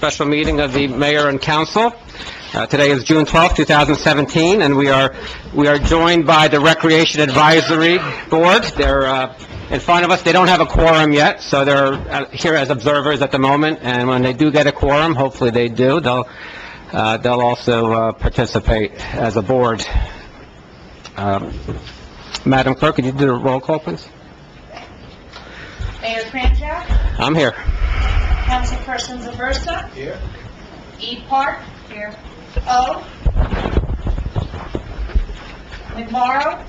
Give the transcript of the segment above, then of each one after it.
special meeting of the Mayor and Council. Today is June 12, 2017, and we are joined by the Recreation Advisory Board. They're in front of us. They don't have a quorum yet, so they're here as observers at the moment, and when they do get a quorum, hopefully they do, they'll also participate as a board. Madam Clerk, could you do the roll call, please? Mayor Kranjak? I'm here. Councilperson Zaversa? Here. E. Park? Here. O. McMorrow?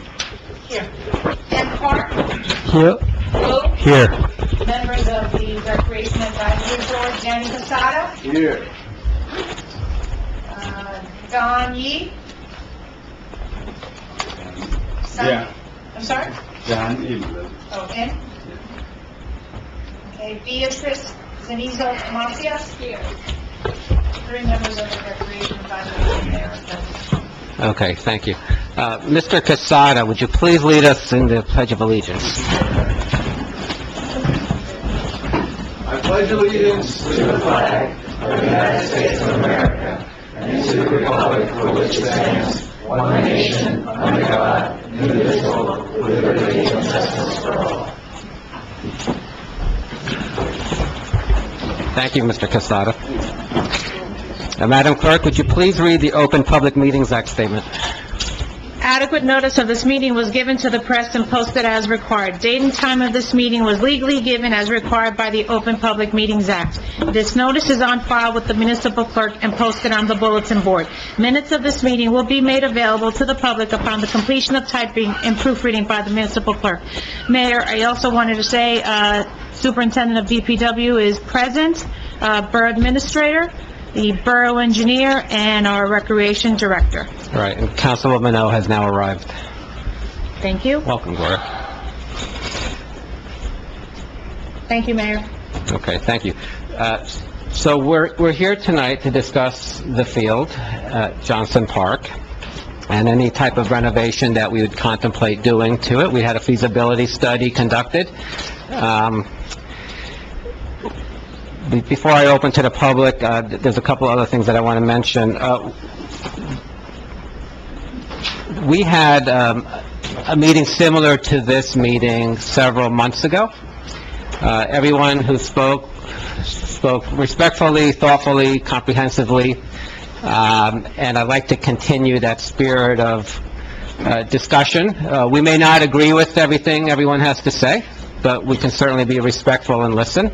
Here. M. Park? Here. Blue? Here. Members of the Recreation Advisory Board, Jenny Casada? Here. Don Yee? Yeah. I'm sorry? John Evelyn. Okay. Okay, Beatrice Zanizo Macias? Here. 3 members of the Recreation Advisory Board there. Okay, thank you. Mr. Casada, would you please lead us in the Pledge of Allegiance? I pledge allegiance to the flag of the United States of America and to the republic for which it stands, one nation, under God, indivisible, with liberty and justice for all. Thank you, Mr. Casada. Madam Clerk, would you please read the Open Public Meetings Act statement? Adequate notice of this meeting was given to the press and posted as required. Date and time of this meeting was legally given as required by the Open Public Meetings Act. This notice is on file with the municipal clerk and posted on the bulletin board. Minutes of this meeting will be made available to the public upon the completion of typing and proofreading by the municipal clerk. Mayor, I also wanted to say, Superintendent of DPW is present, Borough Administrator, the Borough Engineer, and our Recreation Director. All right, and Councilwoman O has now arrived. Thank you. Welcome, Gloria. Thank you, Mayor. Okay, thank you. So we're here tonight to discuss the field at Johnson Park and any type of renovation that we would contemplate doing to it. We had a feasibility study conducted. Before I open to the public, there's a couple other things that I want to mention. We had a meeting similar to this meeting several months ago. Everyone who spoke respectfully, thoughtfully, comprehensively, and I'd like to continue that spirit of discussion. We may not agree with everything everyone has to say, but we can certainly be respectful and listen.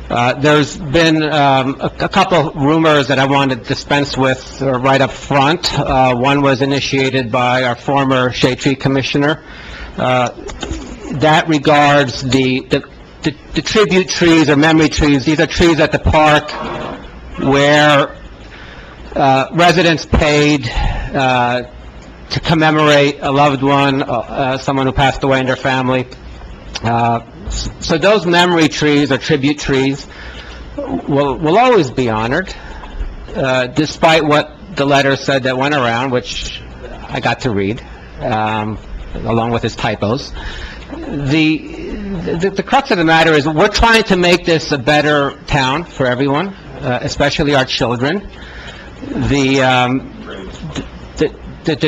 There's been a couple rumors that I want to dispense with right up front. One was initiated by our former Shade Tree Commissioner. That regards the tribute trees or memory trees. These are trees at the park where residents paid to commemorate a loved one, someone who passed away in their family. So those memory trees or tribute trees will always be honored, despite what the letter said that went around, which I got to read, along with his typos. The crux of the matter is we're trying to make this a better town for everyone, especially our children. The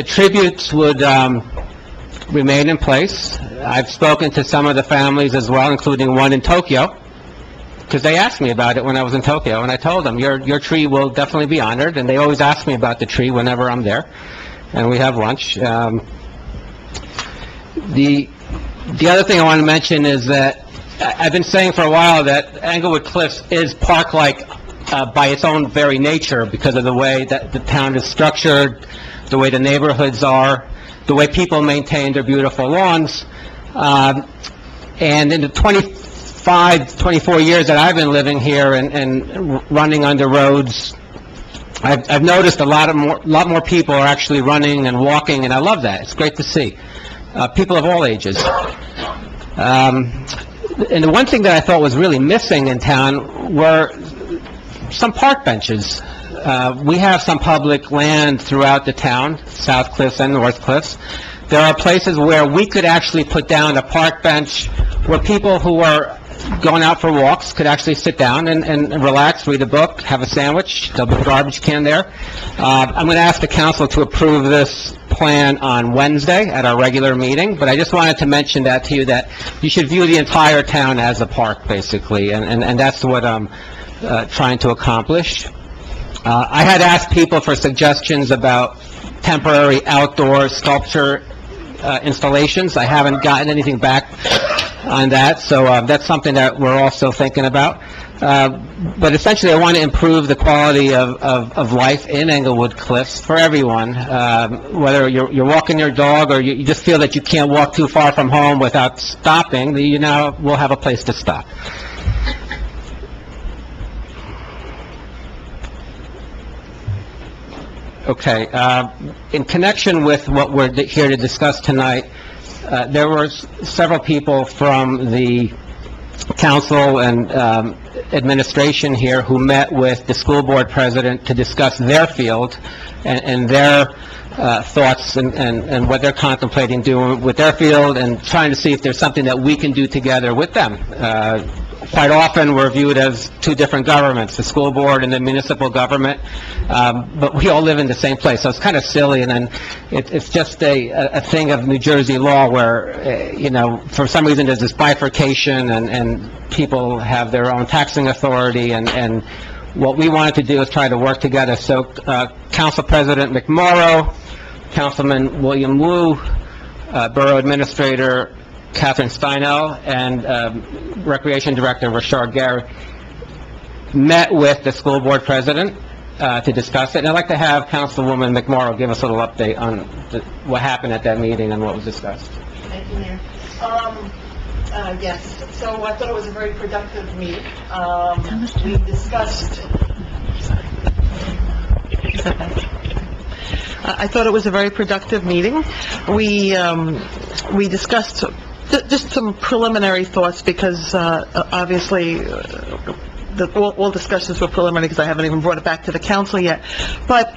tributes would remain in place. I've spoken to some of the families as well, including one in Tokyo, because they asked me about it when I was in Tokyo, and I told them, your tree will definitely be honored, and they always ask me about the tree whenever I'm there, and we have lunch. The other thing I want to mention is that I've been saying for a while that Englewood Cliffs is park-like by its own very nature because of the way that the town is structured, the way the neighborhoods are, the way people maintain their beautiful lawns. And in the 24 years that I've been living here and running under roads, I've noticed a lot more people are actually running and walking, and I love that. It's great to see. People of all ages. And the one thing that I thought was really missing in town were some park benches. We have some public land throughout the town, South Cliffs and North Cliffs. There are places where we could actually put down a park bench where people who are going out for walks could actually sit down and relax, read a book, have a sandwich, there'll be a garbage can there. I'm going to ask the council to approve this plan on Wednesday at our regular meeting, but I just wanted to mention that to you, that you should view the entire town as a park, basically, and that's what I'm trying to accomplish. I had asked people for suggestions about temporary outdoor sculpture installations. I haven't gotten anything back on that, so that's something that we're also thinking about. But essentially, I want to improve the quality of life in Englewood Cliffs for everyone, whether you're walking your dog or you just feel that you can't walk too far from home without stopping, you now will have a place to stop. Okay, in connection with what we're here to discuss tonight, there were several people from the council and administration here who met with the school board president to discuss their field and their thoughts and what they're contemplating doing with their field, and trying to see if there's something that we can do together with them. Quite often, we're viewed as two different governments, the school board and the municipal government, but we all live in the same place, so it's kind of silly, and then it's just a thing of New Jersey law where, for some reason, there's this bifurcation, and people have their own taxing authority, and what we wanted to do is try to work together. So, Council President McMorrow, Councilman William Wu, Borough Administrator Catherine Steinel, and Recreation Director Rashard Gary met with the school board president to discuss it. And I'd like to have Councilwoman McMorrow give us a little update on what happened at that meeting and what was discussed. Thank you, Mayor. Yes, so I thought it was a very productive meeting. We discussed... I thought it was a very productive meeting. We discussed just some preliminary thoughts, because obviously all discussions were preliminary because I haven't even brought it back to the council yet. But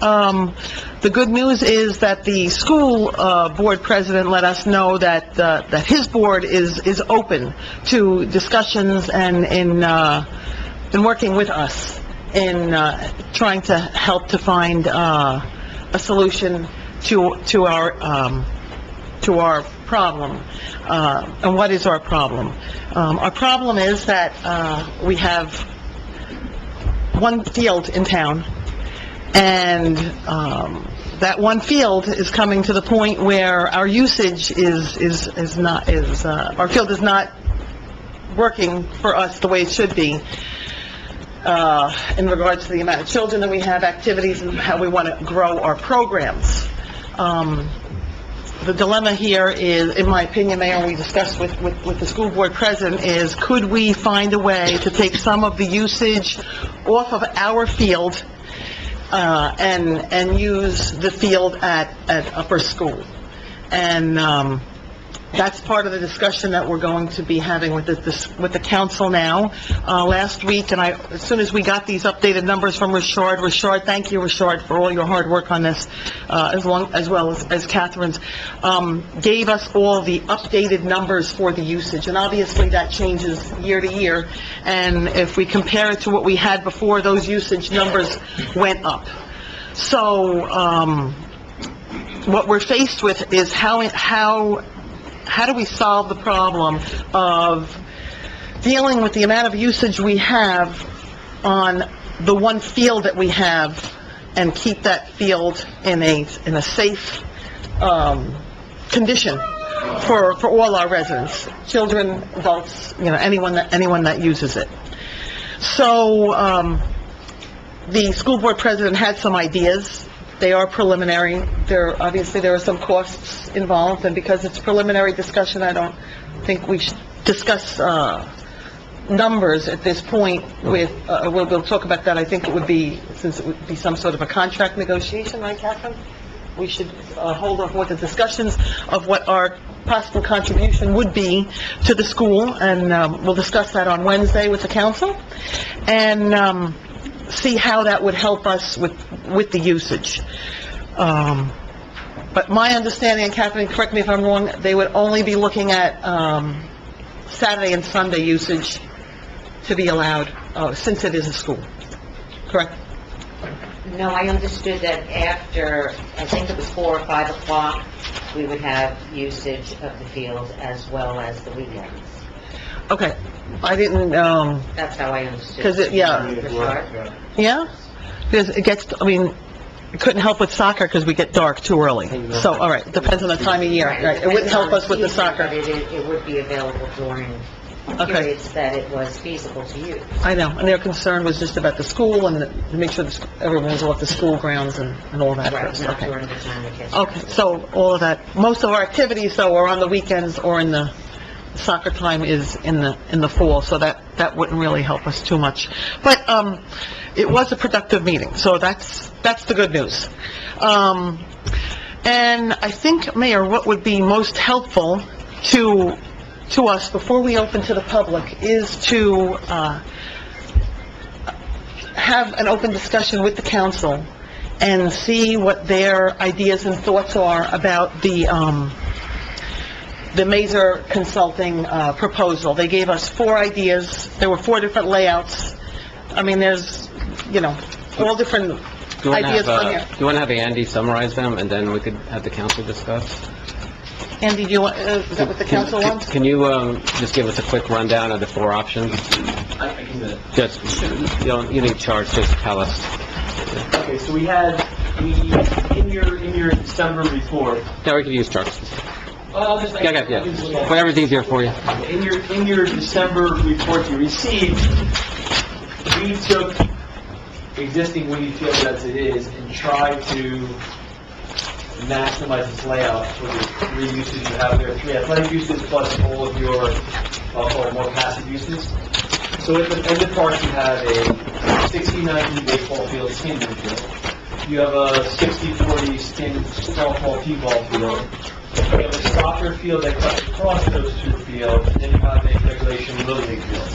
the good news is that the school board president let us know that his board is open to discussions and in working with us in trying to help to find a solution to our problem. And what is our problem? Our problem is that we have one field in town, and that one field is coming to the point where our usage our field is not working for us the way it should be, in regards to the amount of children that we have, activities, and how we want to grow our programs. The dilemma here is, in my opinion, Mayor, and we discussed with the school board president, is could we find a way to take some of the usage off of our field and use the field at upper school? And that's part of the discussion that we're going to be having with the council now. Last week, and as soon as we got these updated numbers from Rashard, thank you, Rashard, for all your hard work on this, as well as Catherine's, gave us all the updated numbers for the usage, and obviously that changes year to year, and if we compare it to what we had before, those usage numbers went up. So, what we're faced with is how do we solve the problem of dealing with the amount of usage we have on the one field that we have, and keep that field in a safe condition for all our residents, children, adults, anyone that uses it. So the school board president had some ideas. They are preliminary. Obviously, there are some costs involved, and because it's preliminary discussion, I don't think we should discuss numbers at this point. We'll talk about that. I think it would be, since it would be some sort of a contract negotiation, right, Catherine? We should hold off with the discussions of what our possible contribution would be to the school, and we'll discuss that on Wednesday with the council, and see how that would help us with the usage. But my understanding, and Catherine, correct me if I'm wrong, they would only be looking at Saturday and Sunday usage to be allowed, since it is a school, correct? No, I understood that after, I think it was 4 or 5 o'clock, we would have usage of the field as well as the weekends. Okay, I didn't, That's how I understood. 'cause it- yeah. The start. yeah? Because it gets, I mean, it couldn't help with soccer because we get dark too early. So, all right, depends on the time of year, right? It wouldn't help us with the soccer. But it would be available during Okay. periods that it was feasible to use. I know, and their concern was just about the school and to make sure everyone was off the school grounds and all that. Right, first. not Okay. during the time the kids. Okay, so all of that, most of our activities, though, are on the weekends or in the soccer time is in the fall, so that wouldn't really help us too much. But, it was a productive meeting, so that's the good news. And I think, Mayor, what would be most helpful to us before we open to the public is to, have an open discussion with the council and see what their ideas and thoughts are about the Mazer Consulting, proposal. They gave us 4 ideas. There were 4 different layouts. I mean, there's, all different Do you want to ideas have, on here. do you want to have Andy summarize them, and then we could have the council discuss? Andy, do you want, is that what the council wants? Can you, just give us a quick rundown of the 4 options? I can do that. Just, you need charge, just tell us. Okay, so in your December report, Yeah, we could use charts. well, Yeah, whatever's easier for you. in your December report you received, we took existing Winnie Field as it is and tried to maximize its layout for the 3 uses you have there, 3 athletic uses plus all of your, I'll call it more passive uses. So in the park, you have a 60-90 baseball field, skin field. You have a 60-40 skin softball, t-ball field. You have a soccer field that cuts across those 2 fields, and then you have a regulation Little League field.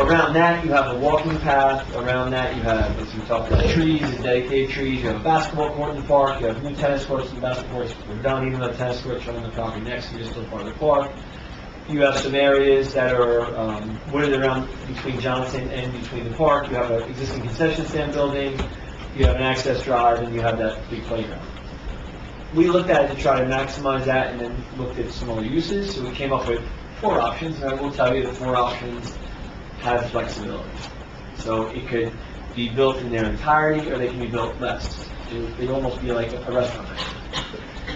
Around that, you have a walking path. Around that, you have, as we talked about, trees and dedicated trees. You have a basketball court in the park. You have new tennis courts and basketball courts. We're done, even though the tennis courts are on the property next to you, still part of the park. You have some areas that are wooded around between Johnson and between the park. You have an existing concession stand building. You have an access drive, and you have that big playground. We looked at it to try to maximize that, and then looked at some other uses. So we came up with 4 options, and I will tell you the 4 options have flexibility. So it could be built in their entirety, or they can be built less. They'd almost be like a restaurant.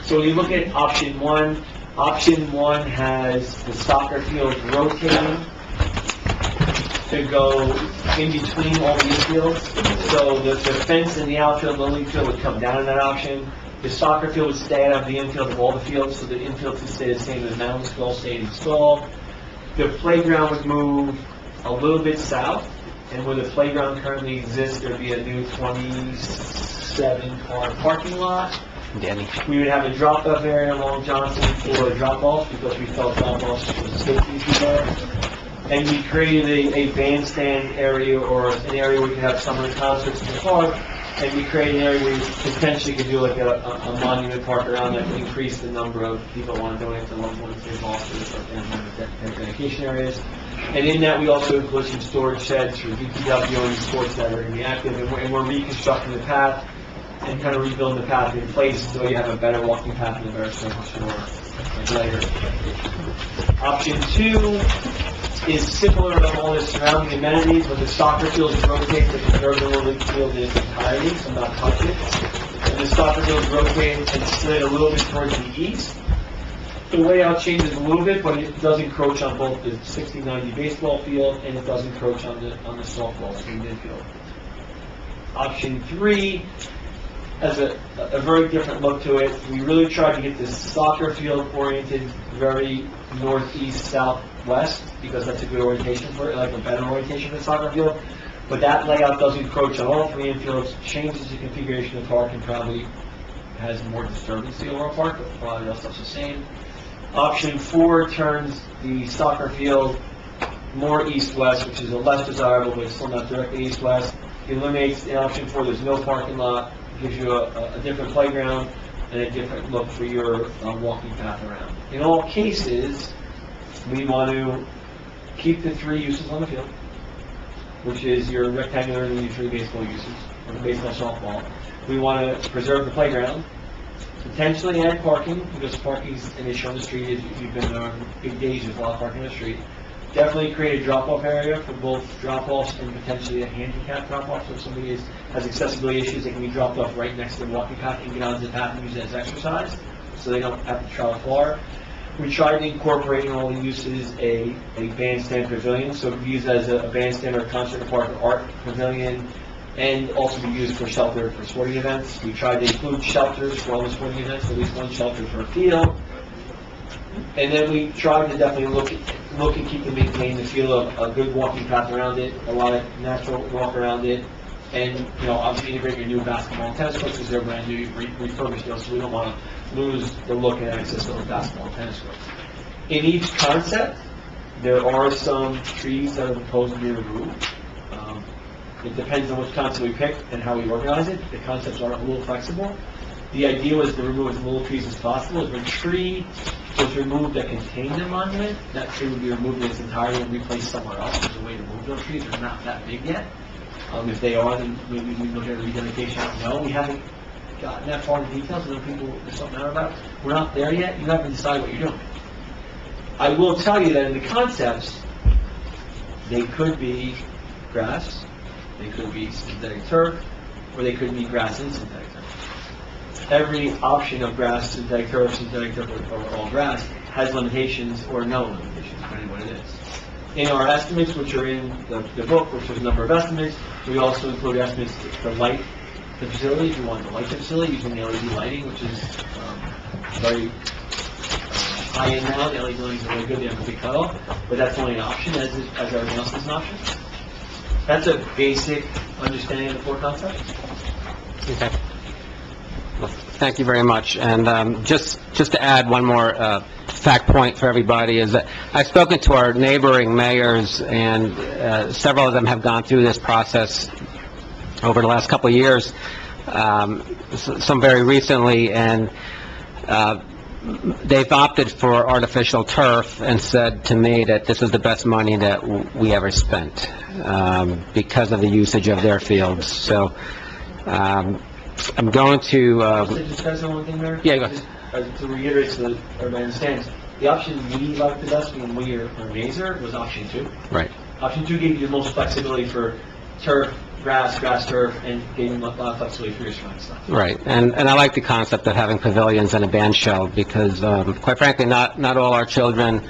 So when you look at option 1 has the soccer field rotating to go in between all the infields. So the fence in the outfield, the league field would come down in that option. The soccer field would stay out of the infield of all the fields, so the infield would stay the same, the mountain school stayed installed. The playground would move a little bit south, and where the playground currently exists, there'd be a new 27-car parking lot. Danny. We would have a drop-off area along Johnson for drop-off, because we felt drop-off was a safety issue there. And we created a bandstand area, or an area where we could have summer concerts in the park, and we created an area where you potentially could do like a monument park around that would increase the number of people who want to donate to loved ones, their officers, or dedication areas. And in that, we also include some storage sheds for DPW and sports that are going to be active, and we're reconstructing the path and kind of rebuilding the path in place so you have a better walking path and a better surface for later. Option 2 is similar to all the surrounding amenities, but the soccer field is rotated to preserve the Little League field in its entirety, so not touch it. And the soccer field is rotated and slid a little bit towards the east. The layout changes a little bit, but it does encroach on both the 60-90 baseball field, and it does encroach on the softball midfield. Option 3 has a very different look to it. We really tried to get this soccer field oriented very northeast, southwest, because that's a good orientation for it, like a better orientation for the soccer field. But that layout does encroach on all 3 infields, changes the configuration of the park, and probably has more disturbance to the overall park, but a lot of the other stuff's the same. Option 4 turns the soccer field more east-west, which is a less desirable, but still not directly east-west. It eliminates, in option 4, there's no parking lot, gives you a different playground and a different look for your walking path around. In all cases, we want to keep the 3 uses on the field. which is your rectangular and usually baseball uses, or baseball, softball. We want to preserve the playground, potentially add parking, because parking's an issue on the street. If you've been there on big days, there's a lot of parking on the street. Definitely create a drop-off area for both drop-offs and potentially a handicap drop-off. So if somebody has accessibility issues, they can be dropped off right next to the walking path and get onto the path and use it as exercise, so they don't have to travel far. We tried to incorporate in all the uses a bandstand pavilion, so it could be used as a bandstand or a concert park or art pavilion, and also be used for shelter for sporting events. We tried to include shelters for all the sporting events, at least one shelter per field. And then we tried to definitely look and keep and maintain the feel of a good walking path around it, a lot of natural walk around it, and, you know, obviously integrate your new basketball and tennis courts because they're brand new, refurbished, so we don't want to lose the look and access of the basketball and tennis courts. In each concept, there are some trees that are proposed to be removed. It depends on which concept we pick and how we organize it. The concepts are a little flexible. The idea was to remove as little trees as possible. If a tree was removed that contained a monument, that tree would be removed in its entirety and replaced somewhere else. There's a way to move those trees. They're not that big yet. If they are, then maybe we look at rededication. I don't know. We haven't gotten that far into details. I know people, there's something out about it. We're not there yet. You have to decide what you're doing. I will tell you that in the concepts, they could be grass, they could be synthetic turf, or they could be grass and synthetic turf. Every option of grass, synthetic turf, or all grass has limitations or no limitations, depending on what it is. In our estimates, which are in the book, which is a number of estimates, we also include estimates for light the facility, if you want to light the facility using the LED lighting, which is very high-end now. The LED lighting is really good, they have a big cutoff, but that's only an option, as everything else is an option. That's a basic understanding of the four concepts. Okay. Well, thank you very much. And just to add one more fact point for everybody is that I've spoken to our neighboring mayors, and several of them have gone through this process over the last couple of years, some very recently, and they've opted for artificial turf and said to me that this is the best money that we ever spent because of the usage of their fields. So I'm going to... Just add one thing there? Yeah, go ahead. Just, to reiterate so that everybody understands, the option we liked the best when we were Mazer was option 2. Right. Option 2 gave you the most flexibility for turf, grass, turf, and gave you a lot of flexibility for your surrounding stuff. Right, and I like the concept of having pavilions and a band shell because, quite frankly, not all our children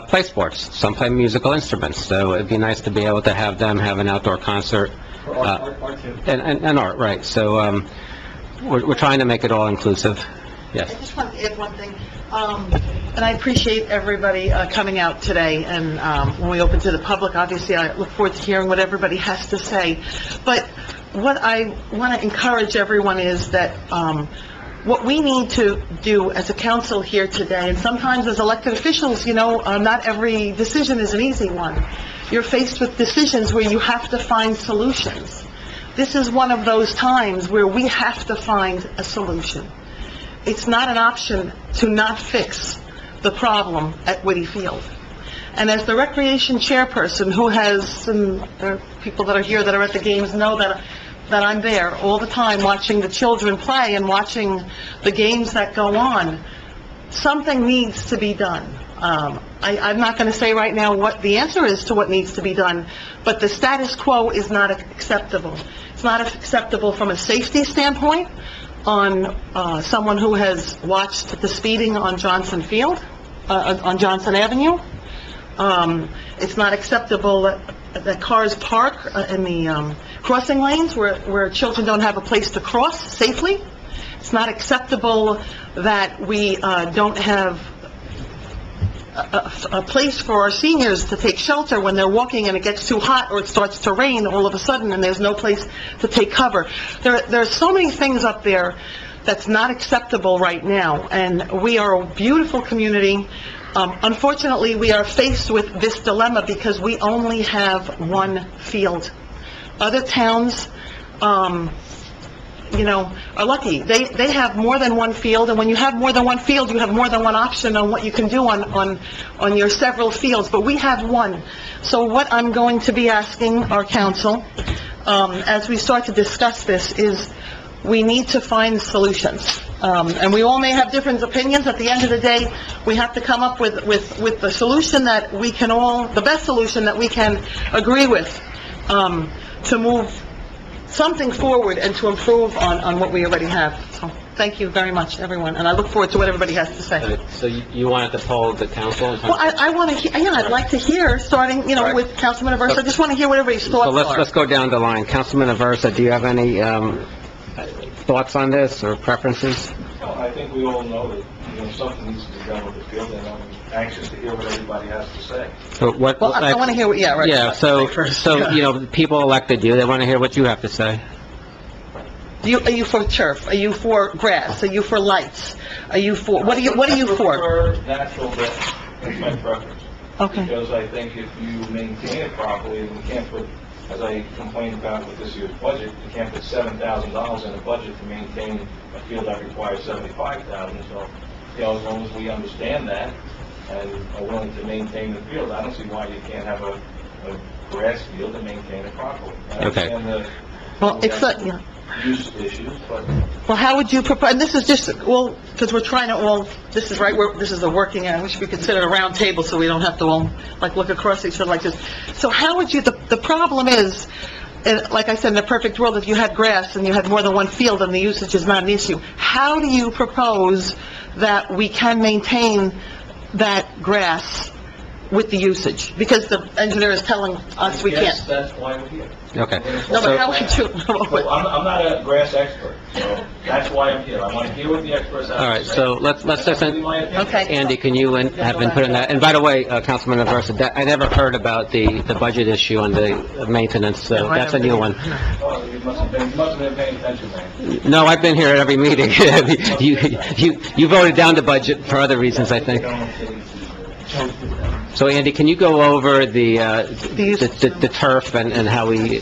play sports. Some play musical instruments, so it'd be nice to be able to have them have an outdoor concert. For art too. And art, right. So we're trying to make it all inclusive. I Yes. just want to add one thing, and I appreciate everybody coming out today, and when we open to the public, obviously, I look forward to hearing what everybody has to say. But what I want to encourage everyone is that what we need to do as a council here today, and sometimes as elected officials, you know, not every decision is an easy one. You're faced with decisions where you have to find solutions. This is one of those times where we have to find a solution. It's not an option to not fix the problem at Whitty Field. And as the recreation chairperson, who has, and there are people that are here that are at the games know that I'm there all the time watching the children play and watching the games that go on, something needs to be done. I'm not going to say right now what the answer is to what needs to be done, but the status quo is not acceptable. It's not acceptable from a safety standpoint on someone who has watched the speeding on Johnson Field, on Johnson Avenue. It's not acceptable that cars park in the crossing lanes where children don't have a place to cross safely. It's not acceptable that we don't have a place for our seniors to take shelter when they're walking and it gets too hot or it starts to rain all of a sudden and there's no place to take cover. There are so many things up there that's not acceptable right now, and we are a beautiful community. Unfortunately, we are faced with this dilemma because we only have one field. Other towns are lucky. They have more than one field, and when you have more than one field, you have more than one option on what you can do on your several fields, but we have one. So what I'm going to be asking our council, as we start to discuss this, is we need to find solutions. And we all may have different opinions. At the end of the day, we have to come up with the solution that we can all, the best solution that we can agree with, to move something forward and to improve on what we already have. So, thank you very much, everyone, and I look forward to what everybody has to say. So you wanted to poll the council? Well, I want to, I'd like to hear, starting, Right. with Councilman Aversa, I just want to hear what everybody's So thoughts let's are. go down the line. Councilman Aversa, do you have any thoughts on this or preferences? Well, I think we all know that, something needs to be done with the field, and I'm anxious to hear what everybody has to say. So what? Well, I want to hear what, yeah, right. Yeah, so, Yeah. people elected you, they want to hear what you have to say. Are you for turf? Are you for grass? Are you for lights? Are you for, what are you for? I prefer natural grass. That's my preference. Okay. Because I think if you maintain it properly, and you can't put, as I complained about with this year's budget, you can't put $7,000 in a budget to maintain a field that requires $75,000. So, as long as we understand that and are willing to maintain the field, I don't see why you can't have a grass field and maintain it properly. I Okay. understand Well, it's the use issues, but well, how would you propose, and this is just, well, because we're trying to all, this is right, this is the working, I wish we could sit at a round table so we don't have to all, look across each other like this. So how would you, the problem is, like I said, in a perfect world, if you had grass and you had more than one field and the usage is not an issue, how do you propose that we can maintain that grass with the usage? Because the engineer is telling us we yes, can't. that's why we're here. Okay. No, but how So, would you? Well, I'm not a grass expert, so that's why I'm here. I want to hear what the experts have to say. all right, so let's That's just, only my opinion. Okay. Andy, can you have input on that? And by the way, Councilman Aversa, I never heard about the budget issue on the maintenance, so that's a new one. Oh, you must have been paying attention, man. No, I've been here at every meeting. You voted down the budget for other reasons, I think. So Andy, can you go over the turf and how we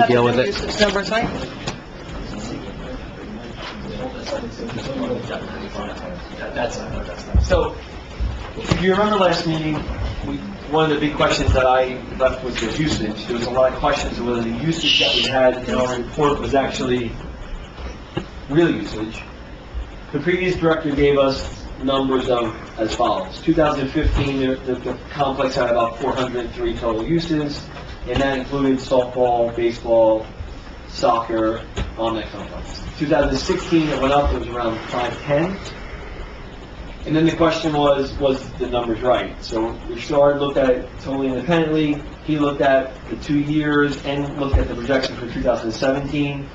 deal with it? Usage numbers, right? So, if you remember last meeting, one of the big questions that I left was the usage. There was a lot of questions of whether the usage that we had in our report was actually real usage. The previous director gave us numbers of as follows. 2015, the complex had about 403 total uses, and that included softball, baseball, soccer, on that complex. 2016, it went up, it was around 510. And then the question was the numbers right? So Richard looked at it totally independently. He looked at the 2 years and looked at the projection for 2017.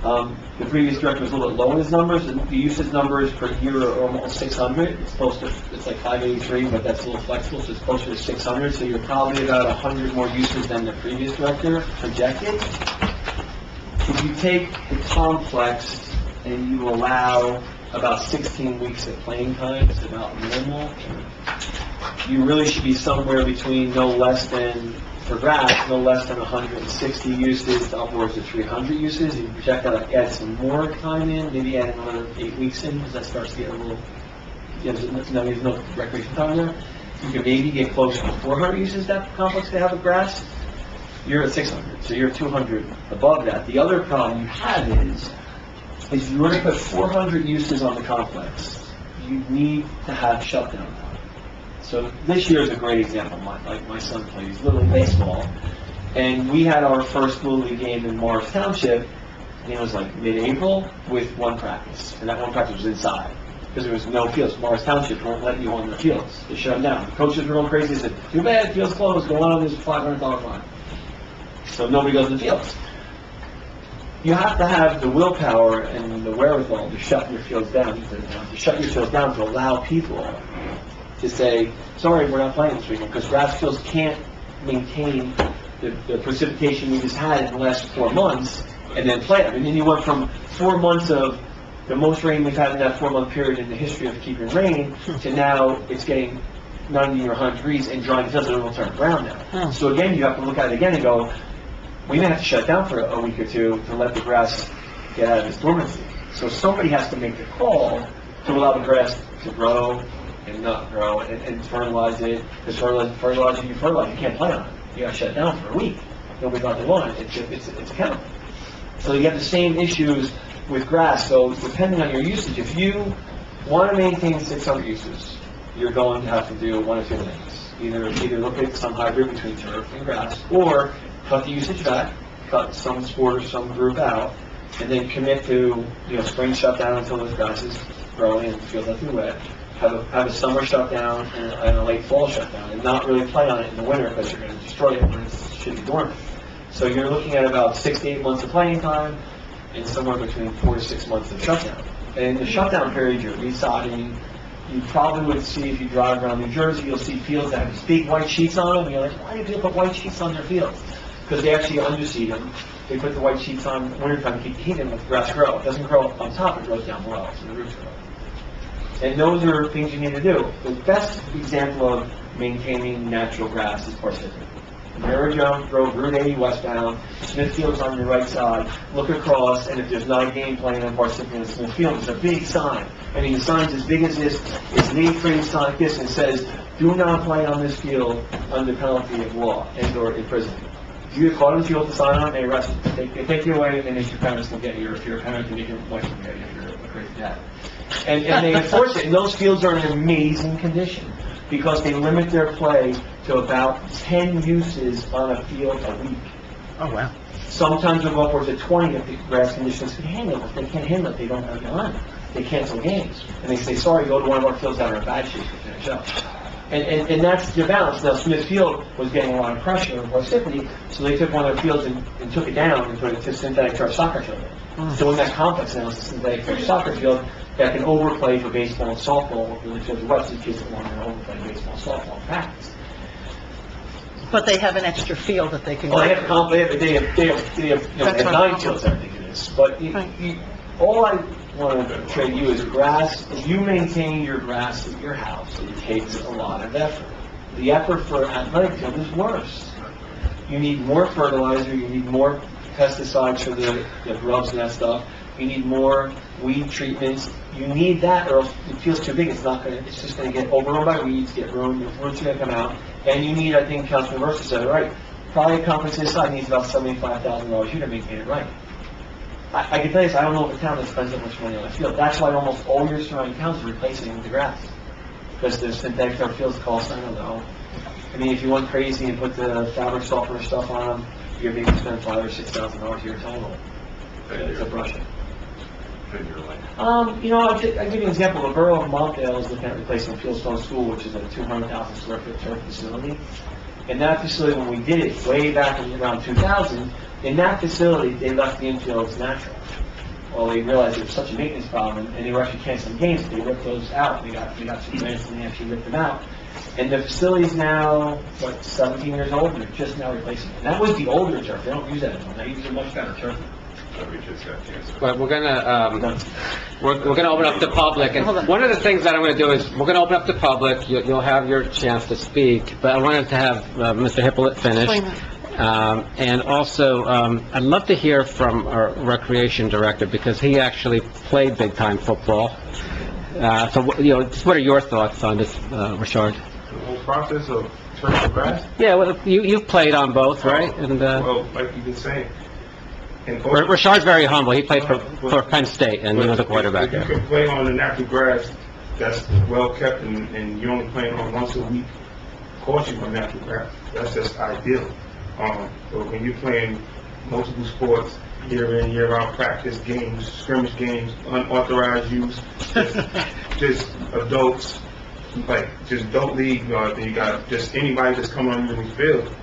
The previous director was a little bit low in his numbers. The usage numbers per year are almost 600. It's like 583, but that's a little flexible, so it's closer to 600. So you're probably about 100 more uses than the previous director projected. If you take the complex and you allow about 16 weeks of playing time, it's about normal, you really should be somewhere between no less than, for grass, no less than 160 uses to upwards of 300 uses. You project that, add some more time in, maybe add another 8 weeks in, because that starts to get a little, there's no recreation time there. You can maybe get close to 400 uses that complex to have with grass. You're at 600, so you're 200 above that. The other problem you have is you were to put 400 uses on the complex, you need to have shutdown time. So this year is a great example. My son plays Little League Baseball, and we had our first Little League game in Morris Township, and it was like mid-April with one practice, and that one practice was inside, because there was no fields. Morris Township won't let you on the fields. They shut them down. The coaches were going crazy. They said, too bad, field's closed, go on, there's a $500 fine. So nobody goes to the fields. You have to have the willpower and the wherewithal to shut your fields down, to allow people to say, sorry, we're not playing this weekend, because grass fields can't maintain the precipitation we just had in the last 4 months and then play them. And then you went from 4 months of the most rain we've had in that 4-month period in the history of keeping rain to now it's getting 90 or 100 degrees and drying fields that will turn brown now. So again, you have to look at it again and go, we may have to shut down for a week or two to let the grass get out of its dormancy. So somebody has to make the call to allow the grass to grow and not grow and fertilize it. Because fertilizer, you can't play on it. You got to shut it down for a week. Nobody's out there on it. It's a chemical. So you have the same issues with grass. So depending on your usage, if you want to maintain 600 uses, you're going to have to do one of two things. Either look at some hybrid between turf and grass, or cut the usage back, cut some sport or some group out, and then commit to, spring shutdown until those grasses growing and the fields have to be wet. Have a summer shutdown and a late fall shutdown, and not really play on it in the winter because you're going to destroy it when it should be dormant. So you're looking at about 6 to 8 months of playing time, and somewhere between 4 to 6 months of shutdown. And in the shutdown period, you're resodding. You probably would see, if you drive around New Jersey, you'll see fields that have these big white sheets on them. And you're like, why do people put white sheets on their fields? Because they actually underseed them. They put the white sheets on in the wintertime to keep the heat in, let the grass grow. It doesn't grow up on top, it grows down below, so the roots grow. And those are things you need to do. The best example of maintaining natural grass is Parsippany. Mary Jones Road, Route 80 westbound, Smithfield's on your right side, look across, and if there's not a game playing on Parsippany and Smithfield, there's a big sign. I mean, the sign's as big as this, it's an 8-frame sign like this, and it says, do not play on this field under penalty of law and/or imprisonment. If you get caught in the field with a sign on, they arrest you. They take you away, and if your parents can get you, if you're a parent, they can wife you if you're a crazy dad. And they enforce it, and those fields are in amazing condition, because they limit their play to about 10 uses on a field a week. Oh, wow. Sometimes they'll go upwards of 20 if the grass conditions can handle it. If they can't handle it, they don't have the line. They cancel games. And they say, sorry, go to one of our fields that are in bad shape to finish up. And that's the balance. Now, Smithfield was getting a lot of pressure in Parsippany, so they took one of their fields and took it down and put it to synthetic turf soccer field. So in that complex now, it's a synthetic turf soccer field that can overplay for baseball and softball, really fields of West, kids that want to overplay baseball and softball in practice. But they have an extra field that they can... Well, they have 9 fields, I think it is. But all I want to trade you is grass. If you maintain your grass at your house, it takes a lot of effort. The effort for athletic field is worse. You need more fertilizer, you need more pesticides for the grubs and that stuff. You need more weed treatments. You need that, or else it feels too big. It's just going to get overrun by weeds, get ruined, the roots are going to come out. And you need, I think Councilman Versa said it right, probably a complex this size needs about $75,000 a year to maintain it right. I can tell you this, I don't know if a town that spends that much money on a field. That's why almost all your surrounding towns are replacing it with the grass. Because the synthetic turf fields cost, I don't know. I mean, if you went crazy and put the fabric softener stuff on them, you're maybe spend $5,000 or $6,000 a year total to brush it. I'll give you an example. The borough of Montdale is looking at replacing Fieldstone School, which is a 200,000 square foot turf facility. In that facility, when we did it way back in around 2000, in that facility, they left the infields natural. Well, they realized there was such a maintenance problem, and they were actually canceling games. They ripped those out. They got some grants, and they actually ripped them out. And the facility's now, 17 years old, and they're just now replacing it. And that was the older turf. They don't use that anymore. They use a much better turf. But we're gonna open up the public, and one of the things that I'm gonna do is, we're gonna open up the public, you'll have your chance to speak, but I wanted to have Mr. Hippolyte finish. And also, I'd love to hear from our recreation director, because he actually played big-time football. So, what are your thoughts on this, Richard? The whole process of turf and grass? Yeah, well, you've played on both, right? And, Well, like you've been saying. And Richard's very humble, he played for Penn State, and he was a quarterback If you there. can play on the natural grass that's well-kept, and you're only playing on once a week, of course you're on natural grass. That's just ideal. But when you're playing multiple sports, year in, year out, practice games, scrimmage games, unauthorized use, just adults, like just adult league, then you got just anybody just coming on the field.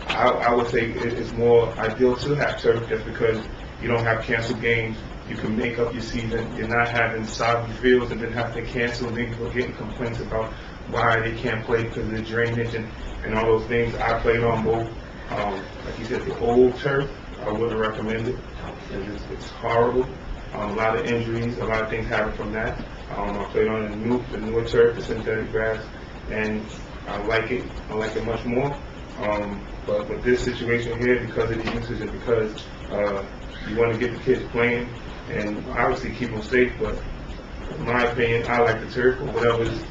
I would say it's more ideal to have turf, just because you don't have canceled games. You can make up your season. You're not having soggy fields and then have to cancel, and then people getting complaints about why they can't play because of the drainage and all those things. I played on both. Like you said, the old turf, I wouldn't recommend it. It's horrible. A lot of injuries, a lot of things happen from that. I played on the newer turf, the synthetic grass, and I like it. I like it much more. But with this situation here, because of the usage and because, you want to get the kids playing and obviously keep them safe, but in my opinion, I like the turf, or whatever's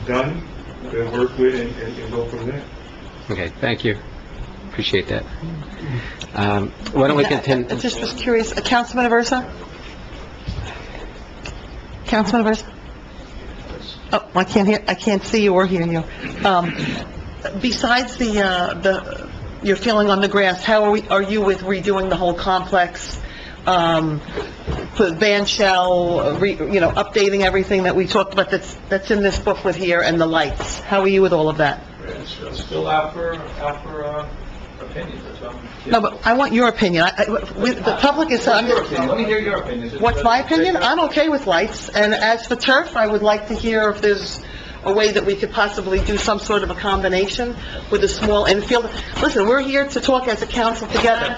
done, we'll work with and go from there. Okay, thank you. Appreciate that. Why don't we continue? I just was curious, Councilman Aversa? Councilman Aversa? Oh, I can't see you or hear you. Besides your feeling on the grass, how are you with redoing the whole complex? Put band shell, updating everything that we talked about that's in this booklet here, and the lights. How are you with all of that? It's still out for opinions, that's what I'm... No, but I want your opinion. The public is... What's your opinion? Let me hear your opinion. What's my opinion? I'm okay with lights, and as for turf, I would like to hear if there's a way that we could possibly do some sort of a combination with a small infield. Listen, we're here to talk as a council together.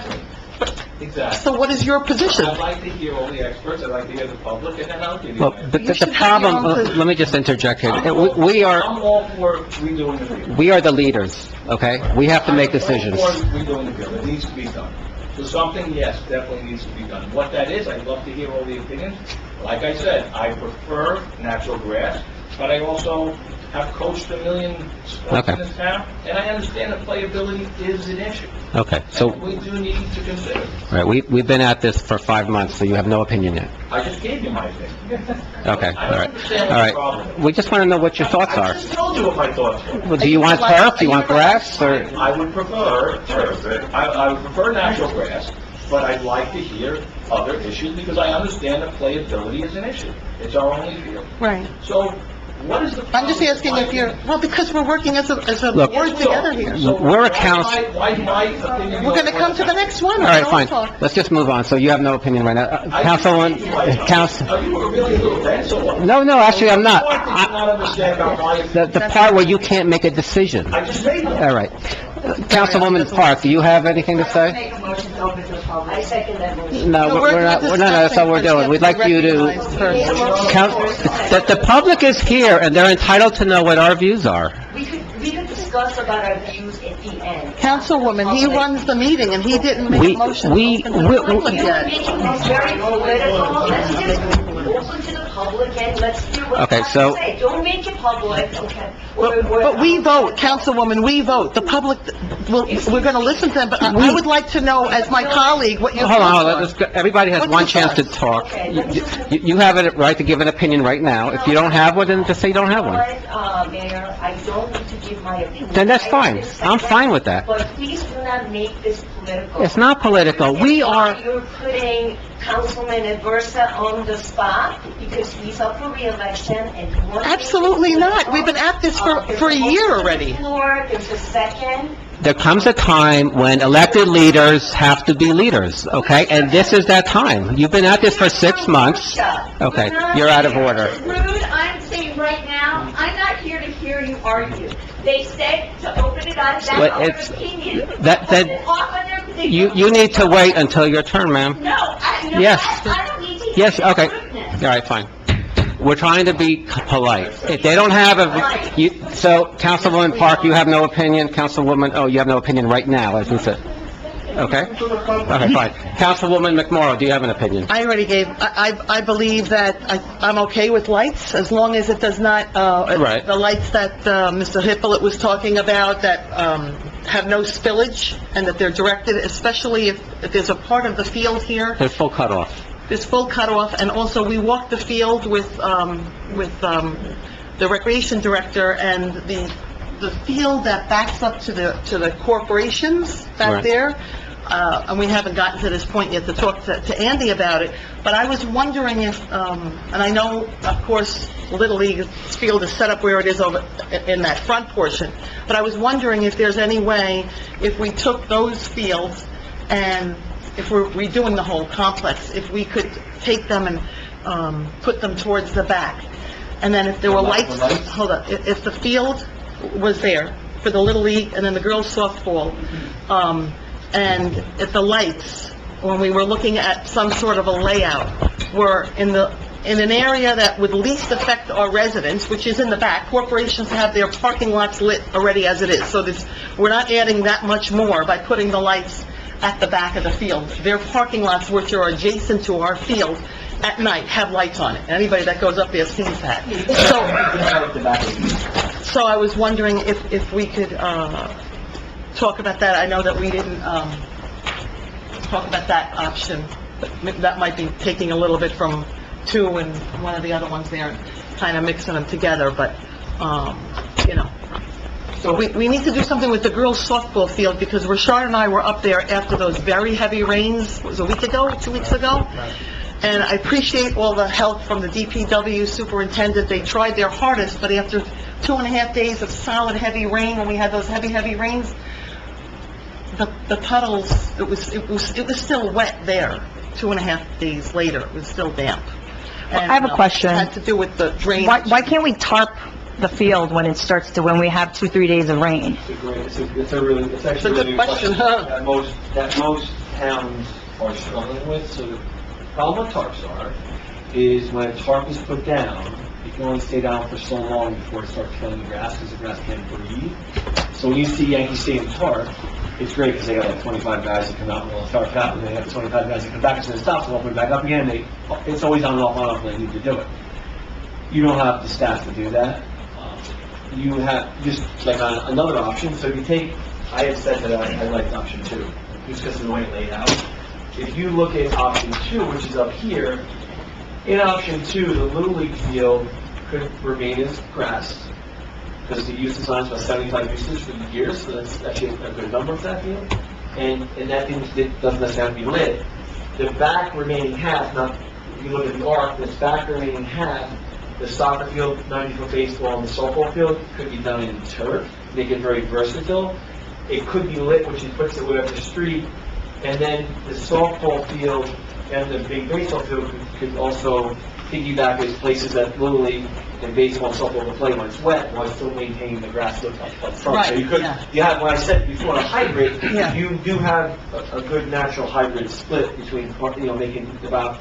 Exactly. So what is your position? I'd like to hear all the experts, I'd like to hear the public, and then I'll give you Well, my... the problem, let me just interject here. We are I'm all for redoing the field. we are the leaders, okay? We have to make decisions. I'm all for redoing the field, it needs to be done. So something, yes, definitely needs to be done. What that is, I'd love to hear all the opinions. Like I said, I prefer natural grass, but I also have coached a million sports in this town, and I understand that playability is an issue. Okay, so, And we do need to consider. all right, we've been at this for 5 months, so you have no opinion yet. I just gave you my opinion. Okay, I all don't right. understand All what the right. problem is. We just want to know what your thoughts I are. just told you what my thoughts were. Well, do you want turf? Do you want grass, or? I would prefer turf. I would prefer natural grass, but I'd like to hear other issues because I understand that playability is an issue. It's our only field. Right. So what is the problem? I'm just asking if you're, well, because we're working as a Look, board together here. So We're a why council- my opinion... We're going to come to the next one. All right, We'll fine. talk. Let's just move on. So you have no opinion right now. Councilwoman, council... Are you really a little bad, so what? No, actually, I'm not. Why did you not understand about my... The part where you can't make a decision. I just made one. All right. Councilwoman Park, do you have anything to say? Make a motion to open to the public. I second that motion. No, we're not, no, that's all we're doing. We'd like you to... The public is here, and they're entitled to know what our views are. We could discuss about our views at the end. Councilwoman, he runs the meeting, and he didn't make a motion to we- open to the public You're yet. making this very political. Let's just open to the public and let's hear what Okay, they have so- to say. Don't make it public, okay? But we vote, Councilwoman, we vote. The public, we're going to listen to them, but I would like to know, as my colleague, what your... Hold on, let's go- everybody has What's one the chance to thoughts? talk. Okay, let's just- You have a right to give an opinion right now. If you don't have one, then just say you don't have one. Mayor, I don't need to give my opinion. Then that's I fine. understand I'm fine with that. But please do not make this political. It's not political. We are... You're putting Councilman Aversa on the spot because he's up for re-election and you want to... Absolutely not. We've been at this for a year already. There's a second. There comes a time when elected leaders have to be leaders, okay? And this is that time. You've been at this for 6 months. Okay, you're out of order. Rude, I'm saying right now, I'm not here to hear you argue. They said to open it up, that's Well, our it's- opinion. that- Off on their position. You need to wait until your turn, ma'am. No, no, Yes. I don't need to hear Yes, your okay. rudeness. All right, fine. We're trying to be polite. If they don't have so Councilwoman Park, you have no opinion. Councilwoman, you have no opinion right now, as we said. Okay? Okay, fine. Councilwoman McMorro, do you have an opinion? I already gave, I believe that I'm okay with lights, as long as it does not, Right. the lights that Mr. Hippolyte was talking about, that have no spillage, and that they're directed, especially if there's a part of the field here, There's full cutoff. there's full cutoff, and also we walked the field with the recreation director, and the field that backs up to the corporations back Right. there, and we haven't gotten to this point yet to talk to Andy about it, but I was wondering if, and I know, of course, Little League's field is set up where it is over in that front portion, but I was wondering if there's any way, if we took those fields, and if we're redoing the whole complex, if we could take them and put them towards the back. And then if there were lights, hold on, if the field was there for the Little League and then the girls softball, and if the lights, when we were looking at some sort of a layout, were in the in an area that would least affect our residents, which is in the back. Corporations have their parking lots lit already as it is, so we're not adding that much more by putting the lights at the back of the field. Their parking lots, which are adjacent to our field, at night have lights on it. Anybody that goes up there sees that. So I was wondering if we could talk about that. I know that we didn't talk about that option. That might be taking a little bit from 2 and one of the other ones there, kind of mixing them together, but, you know. So we need to do something with the girls' softball field, because Rashard and I were up there after those very heavy rains, it was a week ago, 2 weeks ago? And I appreciate all the help from the DPW superintendent. They tried their hardest, but after 2.5 days of solid heavy rain, when we had those heavy rains, the puddles, it was still wet there. 2.5 days later, it was still damp. And, I have a question. It had to do with the drainage. Why can't we tarp the field when it starts to, when we have 2-3 days of rain? It's actually It's a really good good question, question huh? that most towns are struggling with. So the problem with tarps is when a tarp is put down, it can only stay down for so long before it starts killing the grass, because the grass can't breathe. So when you see Yankee Stadium tarp, it's great because they got like 25 guys that come out and roll the tarp out, and they have 25 guys that come back, and so it stops, and open it back up again. It's always on and off, and they need to do it. You don't have the staff to do that. You have, just like on another option, so if you take, I had said that I liked option 2, just because of the way it laid out. If you look at option 2, which is up here, in option 2, the Little League field could remain as grass, because the use design is about 75 uses for the year, so that's actually a good number for that field. And that thing doesn't necessarily have to be lit. The back remaining half, now, if you look at the arc, this back remaining half, the soccer field, 90-foot baseball, and the softball field could be done in turf, make it very versatile. It could be lit, which puts it way up the street, and then the softball field and the big baseball field could also piggyback as places that Little League and baseball and softball will play when it's wet, while still maintaining the grass look up front. Right, So you could, yeah. you have, when I said before, a hybrid, Yeah. you do have a good natural hybrid split between, making about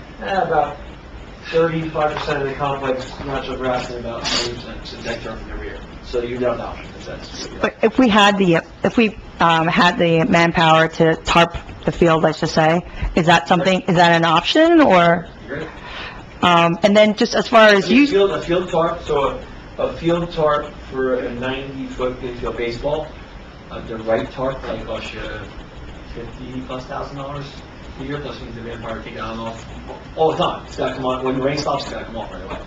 35% of the complex natural grass and about 30% synthetic turf in the rear. So you have the option, if that's... But if we had the manpower to tarp the field, let's just say, is that an option, or? Great. And then just as far as A field tarp, so a field tarp for a 90-foot infield baseball, the right tarp might cost you $50,000+ a year, plus means the manpower take it on and off all the time. It's gotta come on, when the rain stops, it's gotta come off right away.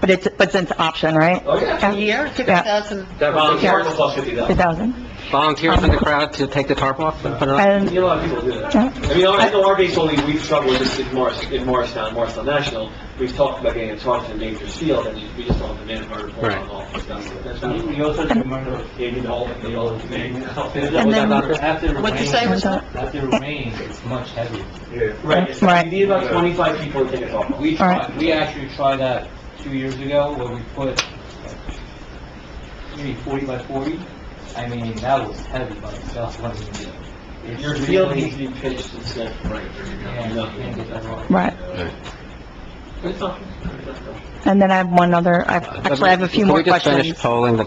but it's an option, right? Oh, yeah. A year, 50,000? That volunteer will cost $50,000. 2,000? Volunteers in the crowd to take the tarp off and put it on? And, You know, a lot of people do that. Yeah. I mean, I know our baseball league, we've struggled with this in Morristown National. We've talked about getting a tarp in Dangerous Field, and we just don't have the manpower to pull it on all. You also have to remember, Maybe the whole thing. And then- after the What'd you say, rain, Rashad? after the rain, it's much heavier. Right, Right. you need about 25 people to take a tarp off. We actually tried that 2 years ago, where we put maybe 40 by 40. I mean, that was heavy by itself, what do you do? Your field needs to be pitched and set right. Yeah, you can't get that wrong. right. It's not. And then I have one other, I have a few more Can we just finish questions. polling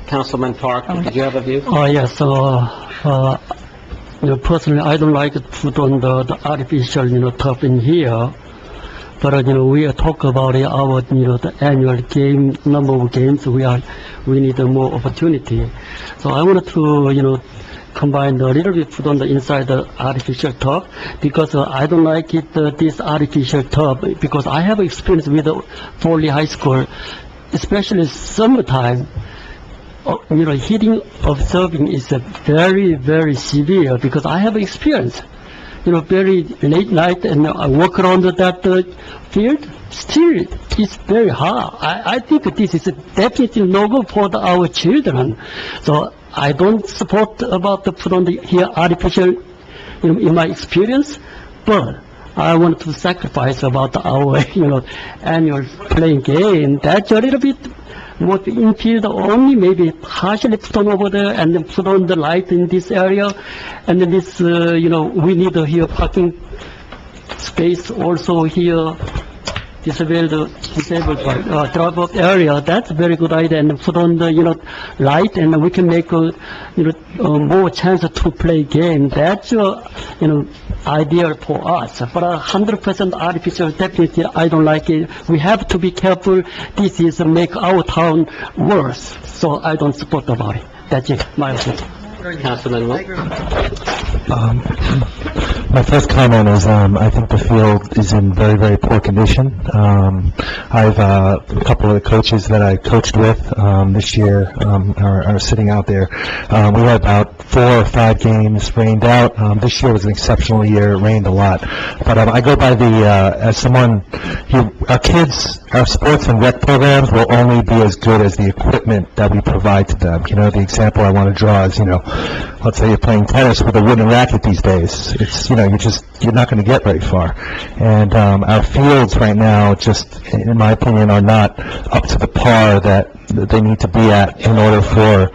Councilman Park? Did you have a view? Yes, personally, I don't like to put on the artificial, turf in here. But, we talk about our, the annual game, number of games, we need more opportunity. So I wanted to, combine a little bit, put on the inside the artificial turf, because I don't like it, this artificial turf, because I have experience with Foley High School, especially summertime. Heating of serving is very, very severe, because I have experience. Very late night, and I walk around that field, still it's very hard. I think this is definitely no go for our children. So I don't support about the put on the here artificial, in my experience, but I want to sacrifice about our, annual playing game. That's a little bit more infield only, maybe partially put on over there, and then put on the light in this area, and then this, we need here parking space also here, disabled drop-off area, that's a very good idea, and put on the, light, and we can make, more chance to play game. That's, ideal for us. But 100% artificial, definitely, I don't like it. We have to be careful. This is make our town worse, so I don't support about it. That's it, my opinion. Councilman Wu? My first comment is, I think the field is in very, very poor condition. I've, a couple of the coaches that I coached with, this year, are sitting out there. We had about 4 or 5 games rained out. This year was an exceptional year. It rained a lot. But, I go by as someone, our kids, our sports and rec programs will only be as good as the equipment that we provide to them. The example I want to draw is, let's say you're playing tennis with a wooden racket these days. It's, you're not going to get very far. And our fields right now, just in my opinion, are not up to the par that they need to be at in order for,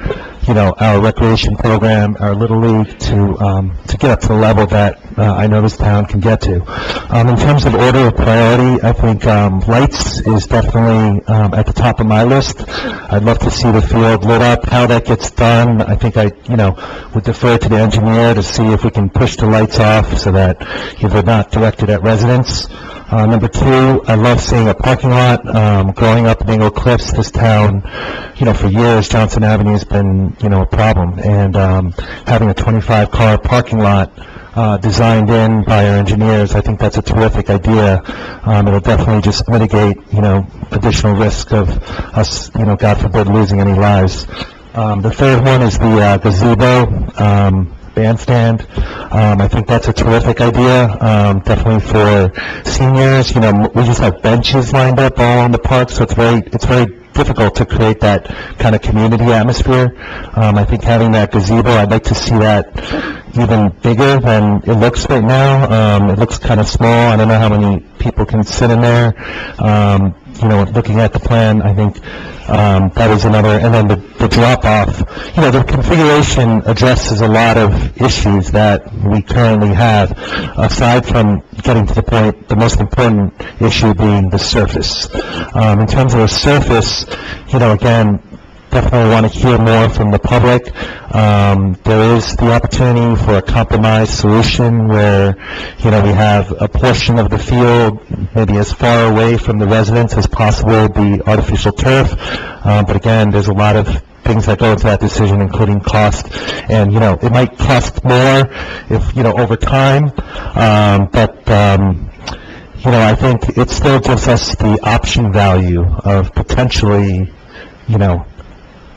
our recreation program, our Little League to get up to the level that I know this town can get to. In terms of order of priority, I think lights is definitely at the top of my list. I'd love to see the field lit up. How that gets done, I think I would defer to the engineer to see if we can push the lights off so that they're not directed at residents. Number 2, I love seeing a parking lot. Growing up in Eagle Cliffs, this town, for years, Johnson Avenue has been, a problem. And having a 25-car parking lot designed in by our engineers, I think that's a terrific idea. It'll definitely just mitigate, additional risk of us, God forbid, losing any lives. The third one is the gazebo. Bandstand. I think that's a terrific idea, definitely for seniors. We just have benches lined up all in the park, so it's very difficult to create that kind of community atmosphere. I think having that gazebo, I'd like to see that even bigger than it looks right now. It looks kind of small. I don't know how many people can sit in there. Looking at the plan, I think that is another, and then the drop-off. The configuration addresses a lot of issues that we currently have, aside from getting to the point, the most important issue being the surface. In terms of the surface, again, definitely want to hear more from the public. There is the opportunity for a compromise solution where, we have a portion of the field maybe as far away from the residents as possible, the artificial turf. But again, there's a lot of things that go into that decision, including cost. And, it might cost more if, over time. I think it still gives us the option value of potentially,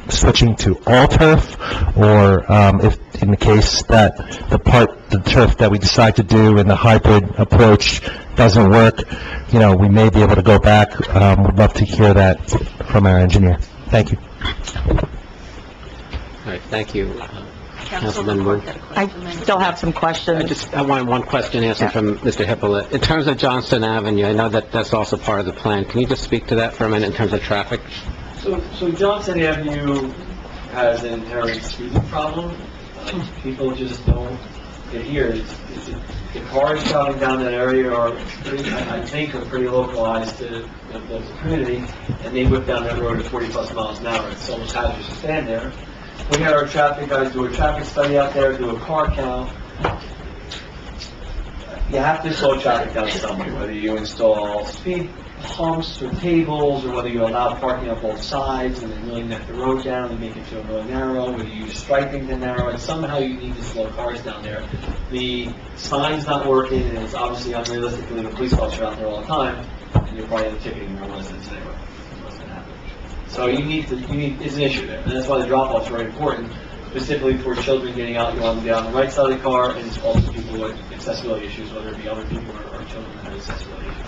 switching to all turf, or if in the case that the turf that we decide to do in the hybrid approach doesn't work, we may be able to go back. Would love to hear that from our engineer. Thank you. All right, thank you. Councilman Wu. I still have some questions. I want one question answered from Mr. Hippolyte. In terms of Johnston Avenue, I know that that's also part of the plan. Can you just speak to that for a minute in terms of traffic? So Johnson Avenue has an inherent speeding problem. People just don't get here. The cars traveling down that area are pretty, I think, are pretty localized to the community, and they whip down that road at 40+ miles an hour. It's almost hazardous to stand there. We had our traffic guys do a traffic study out there, do a car count. You have to slow traffic down somewhere, whether you install speed humps or tables, or whether you allow parking on both sides and then really net the road down and make it feel really narrow, whether you use striping to narrow it. Somehow you need to slow cars down there. The sign's not working, and it's obviously unrealistic to leave a police officer out there all the time, and you're probably ticketing your residents anyway. What's going to happen? So it's an issue there, and that's why the drop-offs are very important, specifically for children getting out. You want them to get on the right side of the car, and it's also people with accessibility issues, whether it be other people or children that have accessibility issues.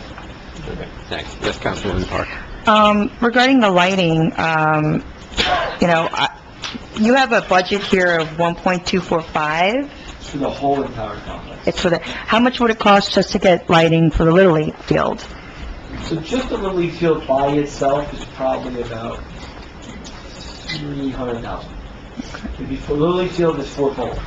Okay, thanks. Yes, Councilwoman Park. Regarding the lighting, you have a budget here of 1.245. For the whole entire complex. It's for how much would it cost just to get lighting for the Little League field? So just the Little League field by itself is probably about $300,000. The Little League field is 4 poles.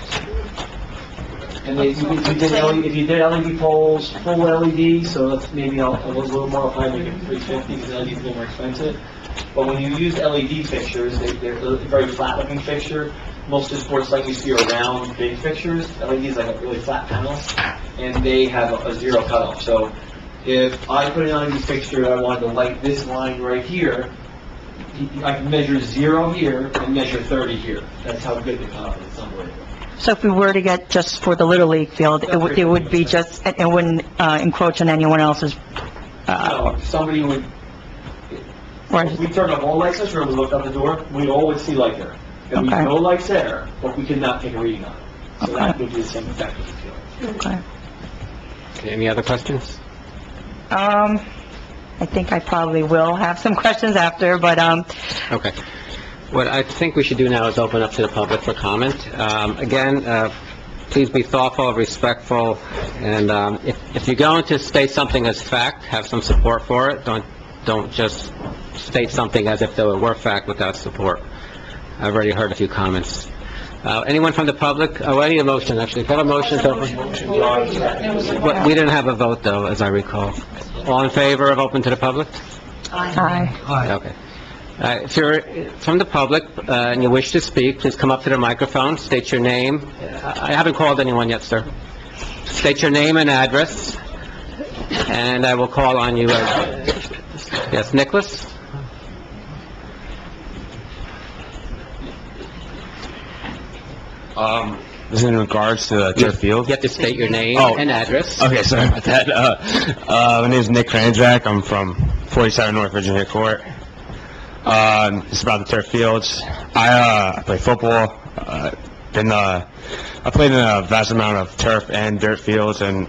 And if you did LED poles, full LED, so that's maybe a little more, probably make it 350, because LED is a little more expensive. But when you use LED fixtures, they're a very flat-looking fixture. Most of the sports like you see are round, big fixtures. LED is like a really flat panel, and they have a zero cutoff. So if I put an LED fixture and I wanted to light this line right here, I can measure 0 here and measure 30 here. That's how good the cutoff is. It's unbelievable. So if we were to get just for the Little League field, it would be just, it wouldn't encroach on anyone else's, No, somebody would, or, if we turned off all lights in this room and looked out the door, we'd always see light there. There'd be Okay. no lights there, but we could not take a reading on it. So that would be the same effect as the field. okay. Okay, any other questions? I think I probably will have some questions after, but, Okay. What I think we should do now is open up to the public for comment. Again, please be thoughtful, respectful, and if you're going to state something as fact, have some support for it. Don't just state something as if there were fact without support. I've already heard a few comments. Anyone from the public? Oh, I need a motion, actually. Can I have a motion to open? But we didn't have a vote, though, as I recall. All in favor of open to the public? aye. Okay. If you're from the public and you wish to speak, please come up to the microphone, state your name. I haven't called anyone yet, sir. State your name and address, and I will call on you. Yes, Nicholas? This is in regards to the turf field. You have to state your name Oh. and address. Okay, sorry about that. My name is Nick Kranjak. I'm from 47 North Virginia Court. It's about the turf fields. I play football. I played in a vast amount of turf and dirt fields, and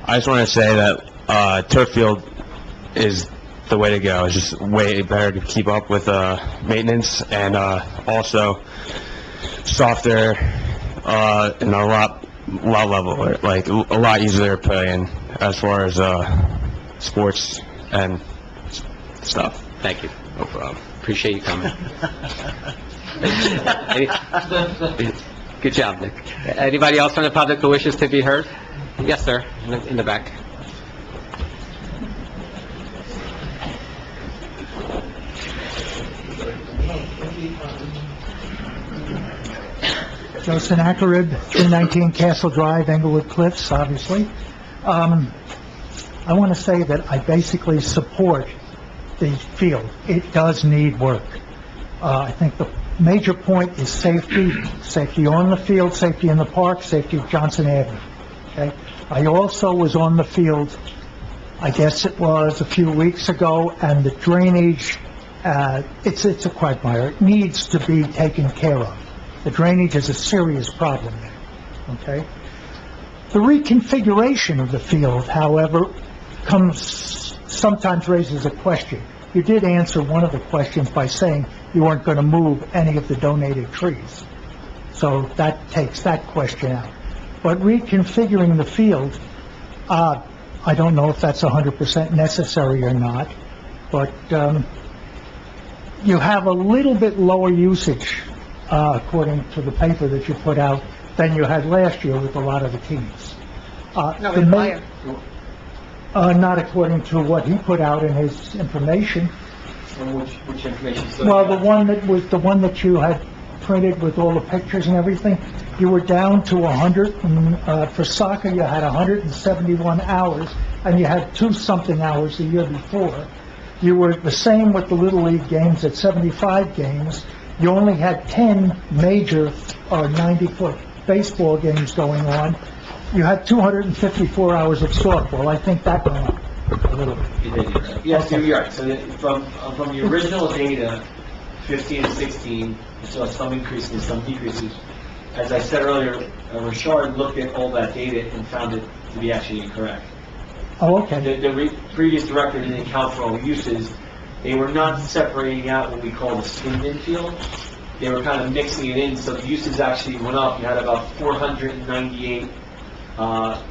I just want to say that turf field is the way to go. It's just way better to keep up with maintenance, and also softer and a lot leveler, like a lot easier to play in as far as sports and stuff. Thank you. No problem. Appreciate you coming. Good job, Nick. Anybody else from the public who wishes to be heard? Yes, sir, in the back. Joe Sennacherib, 319 Castle Drive, Englewood Cliffs, obviously. I want to say that I basically support the field. It does need work. I think the major point is safety, safety on the field, safety in the park, safety of Johnson Avenue, okay? I also was on the field, I guess it was a few weeks ago, and the drainage, it's a quagmire. It needs to be taken care of. The drainage is a serious problem there, okay? The reconfiguration of the field, however, sometimes raises a question. You did answer one of the questions by saying you weren't going to move any of the donated trees. So that takes that question out. But reconfiguring the field, I don't know if that's 100% necessary or not, but you have a little bit lower usage, according to the paper that you put out, than you had last year with a lot of the teams. Not according to what he put out in his information. And which information? Well, the one that you had printed with all the pictures and everything, you were down to 100, and for soccer, you had 171 hours, and you had 2-something hours the year before. You were the same with the Little League games at 75 games. You only had 10 major 90-foot baseball games going on. You had 254 hours of softball. I think that went up a little bit. Yes, you're right. So from the original data, 15 and 16, we saw some increases and some decreases. As I said earlier, Richard looked at all that data and found it to be actually incorrect. Oh, okay. The previous director didn't account for all uses. They were not separating out what we call the skinned infield. They were kind of mixing it in, so the uses actually went up. You had about 498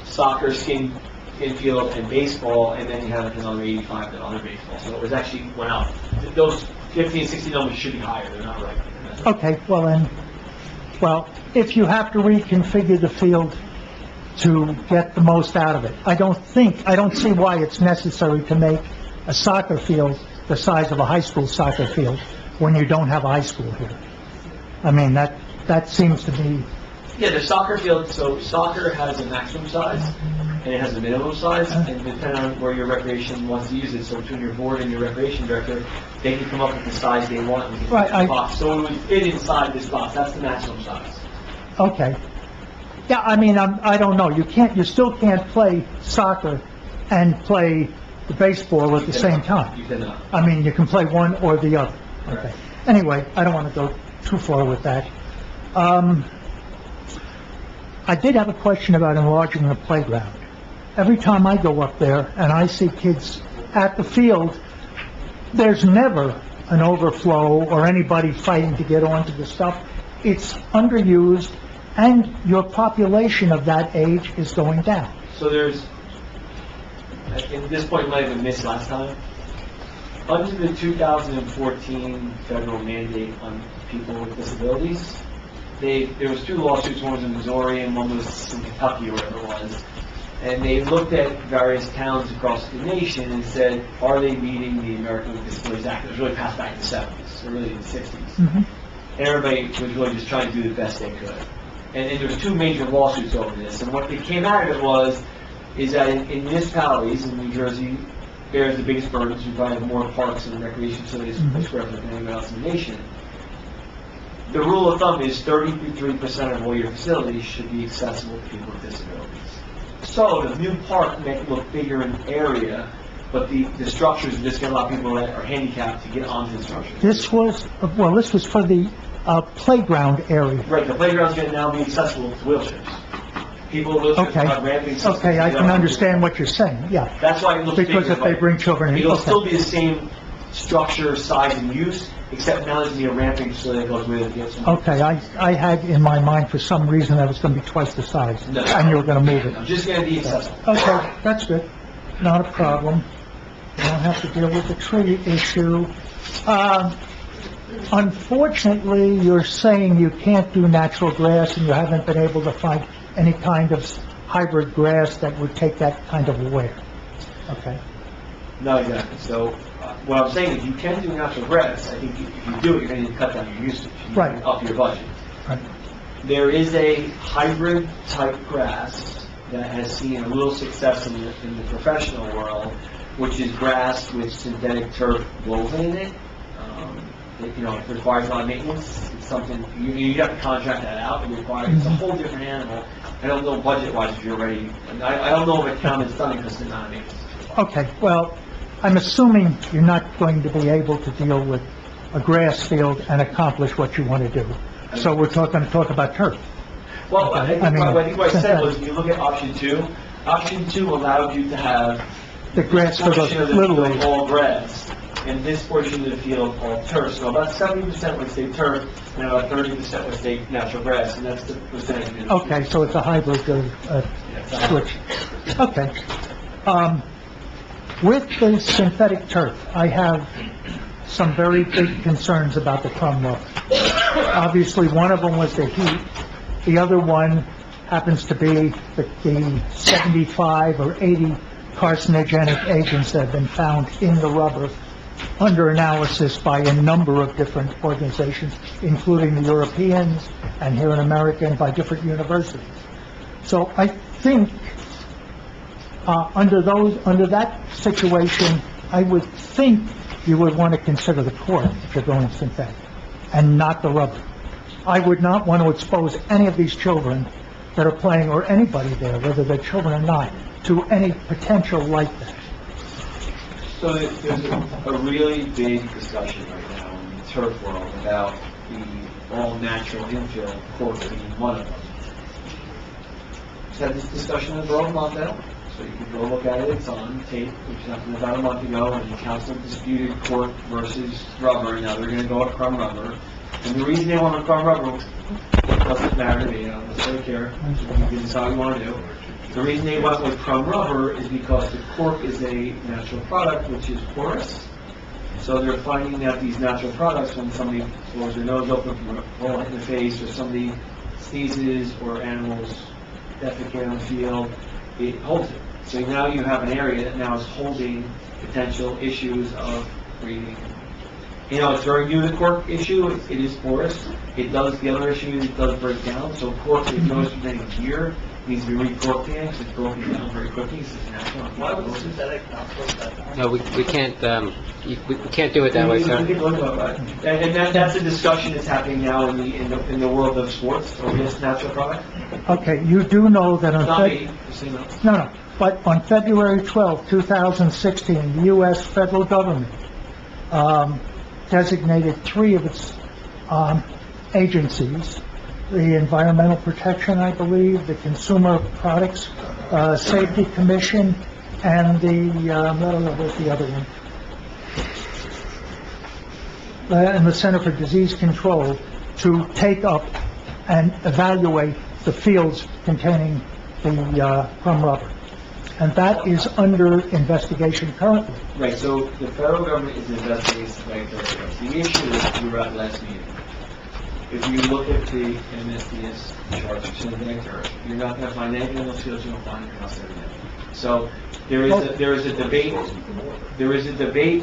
soccer, skin infield, and baseball, and then you had another 85 that other baseball. So it was actually went up. Those 15 and 16 numbers should be higher. They're not right. Okay, well, if you have to reconfigure the field, to get the most out of it. I don't see why it's necessary to make a soccer field the size of a high school soccer field when you don't have a high school here. I mean, that seems to be, Yeah, the soccer field, so soccer has a maximum size, and it has a minimum size, and depending on where your recreation wants to use it, so between your board and your recreation director, they can come up with the size they want in the Right, box. So it would fit inside this box, that's the maximum size. okay. Yeah, I mean, I don't know, you still can't play soccer and play the baseball at the same time. You cannot. I mean, you can play one or the other. Okay. Anyway, I don't want to go too far with that. I did have a question about enlarging the playground. Every time I go up there and I see kids at the field, there's never an overflow or anybody fighting to get onto the stuff. It's underused, and your population of that age is going down. So there's, at this point, might have been missed last time. Under the 2014 federal mandate on people with disabilities, there was 2 lawsuits, one was in Missouri and one was in Kentucky or whatever it was. And they looked at various towns across the nation and said, are they meeting the American with Disabilities Act? It was really passed back in the 70s, or really in the 60s. And everybody was really just trying to do the best they could. And there was 2 major lawsuits over this. And what they came out of it is that in municipalities, in New Jersey, bears the biggest burdens. We probably have more parks and recreation facilities per square foot than anywhere else in the nation. The rule of thumb is 33% of all your facilities should be accessible to people with disabilities. So the new park may look bigger in area, but the structures are just going to allow people that are handicapped to get onto the structures. This was for the playground area. Right, the playground's going to now be accessible to wheelchairs. People with wheelchairs Okay. have ramping systems. Okay, I can understand what you're saying, yeah. That's why it looks bigger. Because if they but bring children in, It'll okay. still be the same structure, size, and use, except now there's going to be a ramping facility that goes with it. to get some- Okay, I had in my mind for some reason that it was going to be twice the size, No. and you were going to move I'm it. just going to be accessible. Okay, that's good. Not a problem. We don't have to deal with the tree issue. Unfortunately, you're saying you can't do natural grass, and you haven't been able to find any kind of hybrid grass that would take that kind of wear. Okay. No, exactly. So what I'm saying is you can do natural grass. I think if you do it, you're going to need to cut down your usage. You Right. need to up your budget. Right. There is a hybrid type grass that has seen a little success in the professional world, which is grass with synthetic turf woven in it. It requires a lot of maintenance. It's something, you have to contract that out. It's a whole different animal. I don't know budget-wise if you're ready. I don't know if a town has done it because it's not maintenance. Okay, well, I'm assuming you're not going to be able to deal with a grass field and accomplish what you want to do. So we're going to talk about turf. Well, I think what I said was, synthetic. if you look at option two allowed you to have The grass for the portion of the Little field League. all grass, and this portion of the field all turf. So about 70% would stay turf, and about 30% would stay natural grass, and that's the percentage. Okay, so it's a hybrid switch. Okay. With the synthetic turf, I have some very big concerns about the crumb rubber. Obviously, one of them was the heat. The other one happens to be the 75 or 80 carcinogenic agents that have been found in the rubber under analysis by a number of different organizations, including the Europeans and here in America and by different universities. So I think under that situation, I would think you would want to consider the cork if you're going synthetic and not the rubber. I would not want to expose any of these children that are playing, or anybody there, whether they're children or not, to any potential like that. So there's a really big discussion right now in the turf world about the all-natural infill cork being one of them. Just had this discussion in Borough of Montvale, so you can go look at it. It's on tape, which happened about a month ago, and the council disputed cork versus rubber, and now they're going to go with crumb rubber. And the reason they want a crumb rubber doesn't matter to me. I don't necessarily care. You can decide what you want to do. The reason they went with crumb rubber is because the cork is a natural product, which is porous. So they're finding that these natural products, when somebody blows their nose open from a bullet in the face, or somebody sneezes, or animals defecate on the field, it holds it. So now you have an area that now is holding potential issues of breathing. You know, it's very new, the cork issue, it is porous. It does, the other issue, it does break down. So cork, if it goes for many years, needs to be re-corked again, because it's broken down very quickly, so it's natural. Why would synthetic not work that? No, we can't, we can't do it that way, sir. We can look at that. And that's a discussion that's happening now in the world of sports, or this natural product. Okay, you do know that on... Not me, just so you know. No, but on February 12, 2016, the U.S. federal government designated 3 of its agencies, the Environmental Protection, I believe, the Consumer Products Safety Commission, and the, what's the other one? And the Center for Disease Control, to take up and evaluate the fields containing the crumb rubber. And that is under investigation currently. Right, so the federal government is investigating this. The issue is, we were at last meeting. If you look at the MSDS charts of synthetic dirt, you're not going to find anything in those fields, you don't find anything else every day. So there is a debate,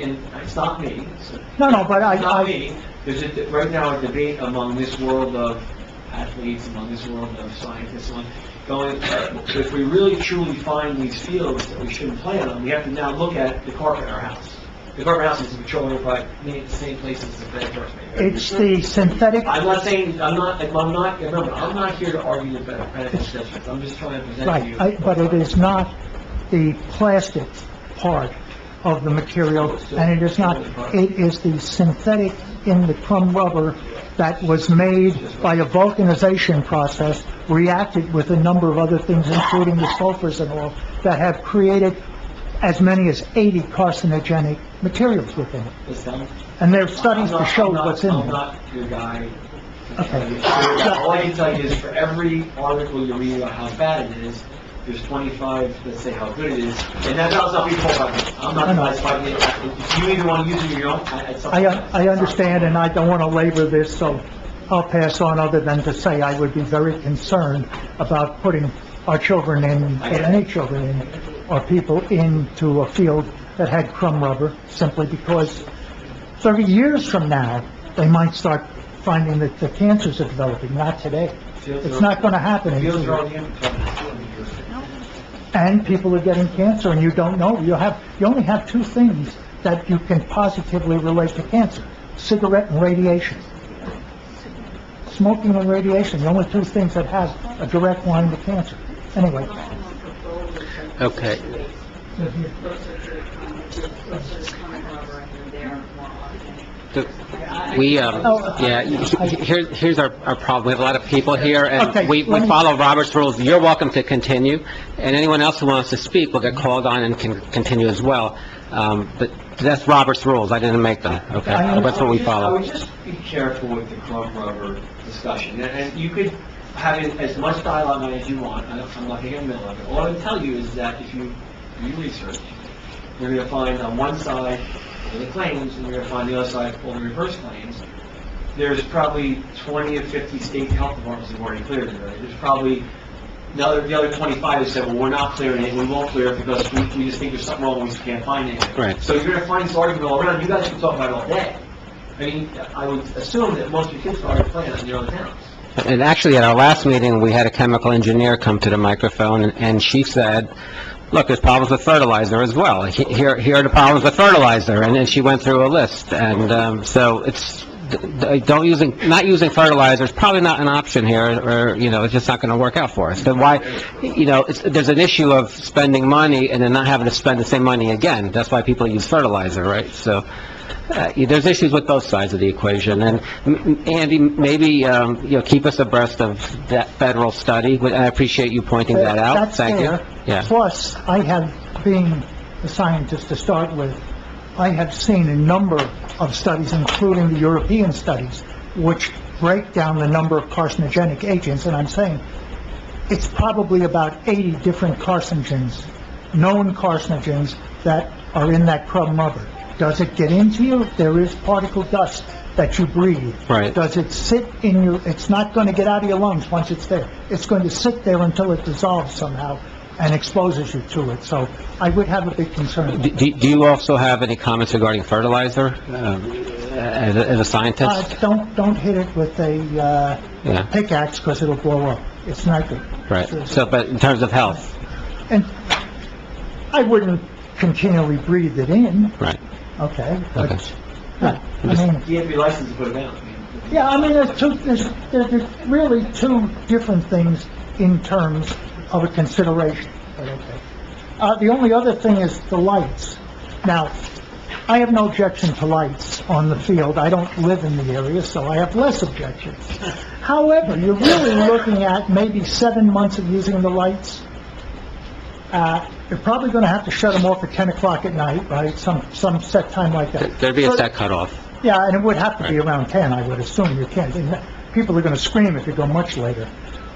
and it's not me. No, but It's not me. There's right now a debate among this world of athletes, among this world of scientists, going, if we really truly find these fields that we shouldn't play on, we have to now look at the carpet in our house. The carpet in our house is petroleum product, made at the same place as the synthetic dirt. it's the synthetic... I'm not saying, remember, I'm not here to argue the benefits of this. I'm just trying to present to you. Right, but it is not the plastic part of the material, and it is not, it is the synthetic in the crumb rubber that was made by a vulcanization process, reacted with a number of other things, including the sulfurs and all, that have created as many as 80 carcinogenic materials within it. And there are studies to show what's in I'm them. not your guy. Okay. All I can tell you is, for every article you read about how bad it is, there's 25 that say how good it is, and that's not being told by me. I'm not satisfied with it. If you either want to use it or you don't, I understand, and I don't want to labor this, so I'll pass on, other than to say I would be very concerned about putting our children in, or any children in, or people into a field that had crumb rubber, simply because 30 years from now, they might start finding that the cancers are developing, not today. It's not going to happen. Fields are already in. And people are getting cancer, and you don't know. You only have 2 things that you can positively relate to cancer: cigarette and radiation. Smoking and radiation, the only 2 things that have a direct line to cancer. Anyway. Okay. Here's our problem. We have a lot of people here, and we follow Robert's rules. You're welcome to continue, and anyone else who wants to speak will get called on and can continue as well. But that's Robert's rules. I didn't make them, okay? That's what we I follow. would just be careful with the crumb rubber discussion, and you could have it as much dialogue on it as you want. I'm not getting in the middle of it. All I can tell you is that if you research, you're going to find on one side all the claims, and you're going to find the other side all the reverse claims. There's probably 20 or 50 state health departments that have already cleared it already. There's probably the other 25 that said, well, we're not clearing it, we won't clear it because we just think there's something wrong, we just can't find anything. Right. So you're going to find this argument all around. You guys can talk about it all day. I mean, I would assume that most of your kids are already playing in their own towns. And actually, at our last meeting, we had a chemical engineer come to the microphone, and she said, look, there's problems with fertilizer as well. Here are the problems with fertilizer, and then she went through a list. And so it's, not using fertilizer is probably not an option here, or, it's just not going to work out for us. So why, there's an issue of spending money and then not having to spend the same money again. That's why people use fertilizer, right? So there's issues with both sides of the equation. And Andy, maybe, keep us abreast of that federal study. I appreciate you pointing that out. Thank you. Yeah. Plus, I have, being a scientist to start with, I have seen a number of studies, including the European studies, which break down the number of carcinogenic agents, and I'm saying it's probably about 80 different carcinogens, known carcinogens, that are in that crumb rubber. Does it get into you? There is particle dust that you breathe. Right. Does it sit in your, it's not going to get out of your lungs once it's there. It's going to sit there until it dissolves somehow and exposes you to it. So I would have a big concern. Do you also have any comments regarding fertilizer, as a scientist? Don't hit it with a Yeah. pickaxe because it'll blow up. It's not good. Right. So, but in terms of health? And I wouldn't continually breathe it in, Right. okay? Okay. But, I mean, You have to be licensed to put it out. yeah, I mean, there's really two different things in terms of a consideration. But okay. The only other thing is the lights. Now, I have no objection to lights on the field. I don't live in the area, so I have less objections. However, you're really looking at maybe 7 months of using the lights. You're probably going to have to shut them off at 10 o'clock at night, right? Some set time like that. There'd be a So- set cutoff. Yeah, and it would have to be around 10, I would assume. You can't, people are going to scream if you go much later.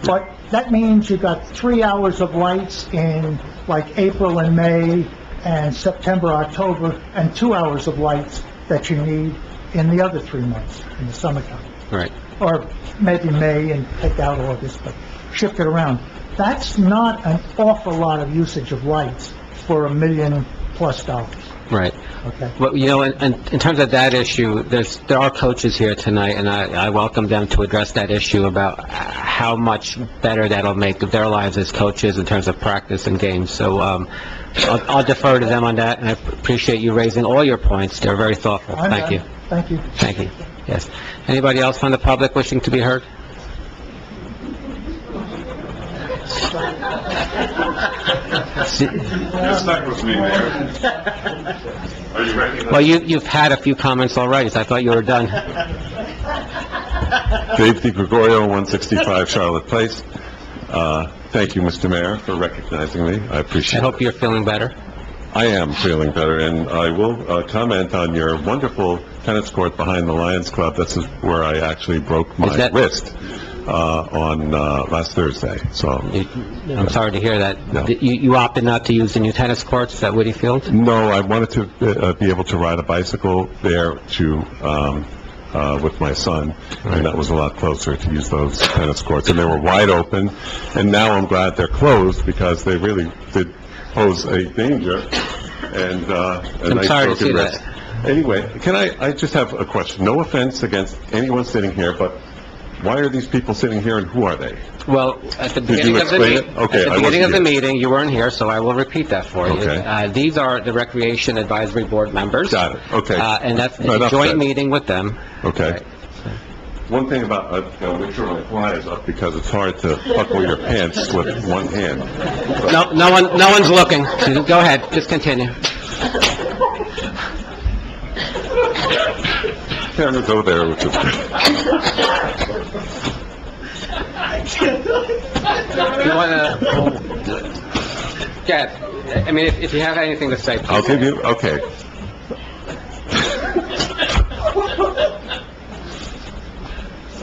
But that means you've got 3 hours of lights in like April and May and September, October, and 2 hours of lights that you need in the other 3 months, in the summertime. Right. Or maybe May and take out August, but shift it around. That's not an awful lot of usage of lights for $1 million+ dollars, Right. okay? Well, you know, in terms of that issue, there are coaches here tonight, and I welcome them to address that issue about how much better that'll make their lives as coaches in terms of practice and games. So, I'll defer to them on that, and I appreciate you raising all your points. They're very thoughtful. I'm Thank done. you. Thank you. Thank you. Yes. Anybody else from the public wishing to be heard? You're stuck with me, Mayor. Are you ready? Well, you've had a few comments already, so I thought you were done. Dave DiGregorio, 165 Charlotte Place. Thank you, Mr. Mayor, for recognizing me. I I appreciate it. hope you're feeling better. I am feeling better, and I will comment on your wonderful tennis court behind the Lions Club. This is where I actually broke my Is that- wrist on last Thursday, so... I'm sorry to hear that. No. You opted not to use the new tennis courts at Woody Field? No, I wanted to be able to ride a bicycle there to, with my son, and that was a lot closer to use those tennis courts. And they were wide open, and now I'm glad they're closed because they really did pose a danger, and a I'm nice sorry to broken see wrist. that. Anyway, I just have a question. No offense against anyone sitting here, but why are these people sitting here and who are they? Well, at the Did beginning you of the explain meeting, it? Okay, at the I beginning of the wasn't here. meeting, you weren't here, so I will repeat that for you. Okay. These are the Recreation Advisory Board members. Got it, okay. And that's No, a enough joint said. meeting with them. Okay. Right. One thing about, make sure my fly is up because it's hard to buckle your pants with one hand. No one's looking. Go ahead, just continue. Cameras over there, which is You wanna... Yeah, I mean, if you have anything to say, I'll give you, okay.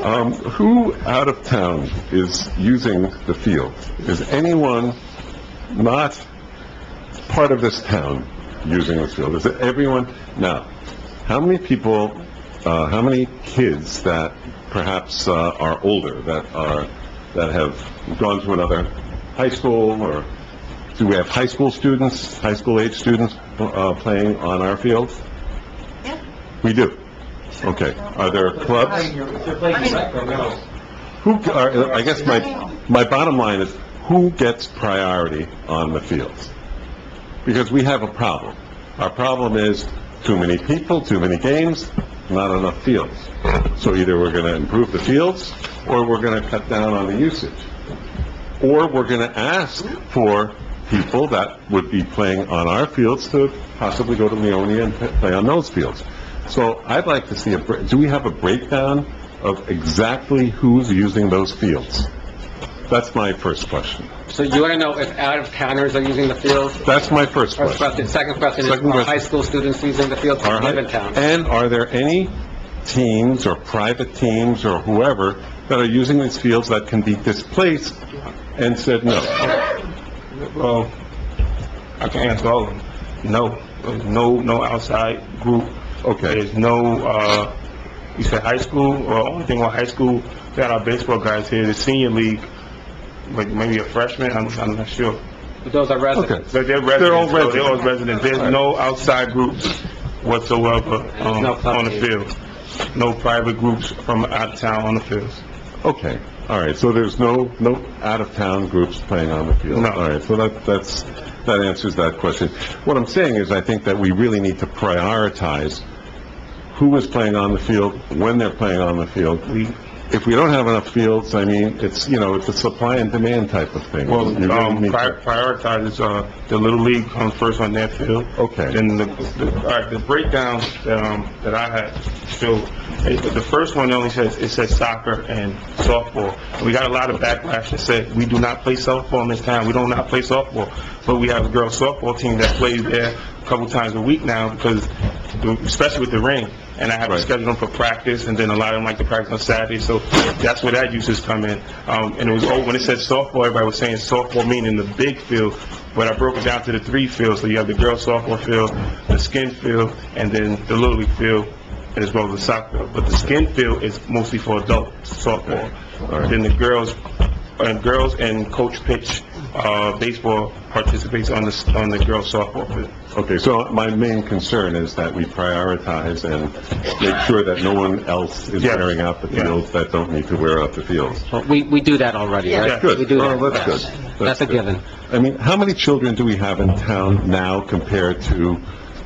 Who out of town is using the field? Is anyone not part of this town using this field? Is it everyone? Now, how many people, how many kids that perhaps are older, that have gone to another high school, or do we have high school students, high school age students playing on our fields? Yeah. We do? Okay. Are there clubs? They're playing rec or no? I guess my bottom line is, who gets priority on the fields? Because we have a problem. Our problem is too many people, too many games, not enough fields. So either we're going to improve the fields, or we're going to cut down on the usage. Or we're going to ask for people that would be playing on our fields to possibly go to Leonia and play on those fields. So I'd like to see do we have a breakdown of exactly who's using those fields? That's my first question. So you want to know if out-of-towners are using the field? That's my first First question. question. Second question is, Second are question. high school students using the field to live in town? And are there any teams or private teams or whoever that are using these fields that can be displaced and said no? Well, I can answer all of them. No outside group. Okay. There's no, You said high school, or only thing with high school, we got our baseball guys here, the senior league, like maybe a freshman, I'm not sure. Those are residents. But they're residents, so they're all residents. There's no outside groups whatsoever, on the field. No private groups from out of town on the fields. Okay, all right, so there's no out-of-town groups playing on the field? No. All right, so that answers that question. What I'm saying is I think that we really need to prioritize who is playing on the field, when they're playing on the field. If we don't have enough fields, I mean, it's a supply and demand type of thing. Well, You really need to- prioritize is, the Little League comes first on their field. Okay. Then the breakdown that I had showed, the first one only says soccer and softball. We got a lot of backlash that said, we do not play softball in this town, we do not play softball. But we have a girls softball team that plays there a couple times a week now, because, especially with the rain. And I have to schedule them for practice, and then a lot of them like to practice on Saturday, so that's where that uses come in. And it was, when it said softball, everybody was saying softball meaning the big field, but I broke it down to the 3 fields. So you have the girls softball field, the skin field, and then the Little League field, as well as the soccer field. But the skin field is mostly for adult softball. Then the girls and coach pitch, baseball participates on the girls softball field. Okay, so my main concern is that we prioritize and make sure that no one else is Yes. wearing out the fields that don't need to wear out the fields. Well, we do that already, right? Good. We do that. Oh, that's good. That's a good. given. I mean, how many children do we have in town now compared to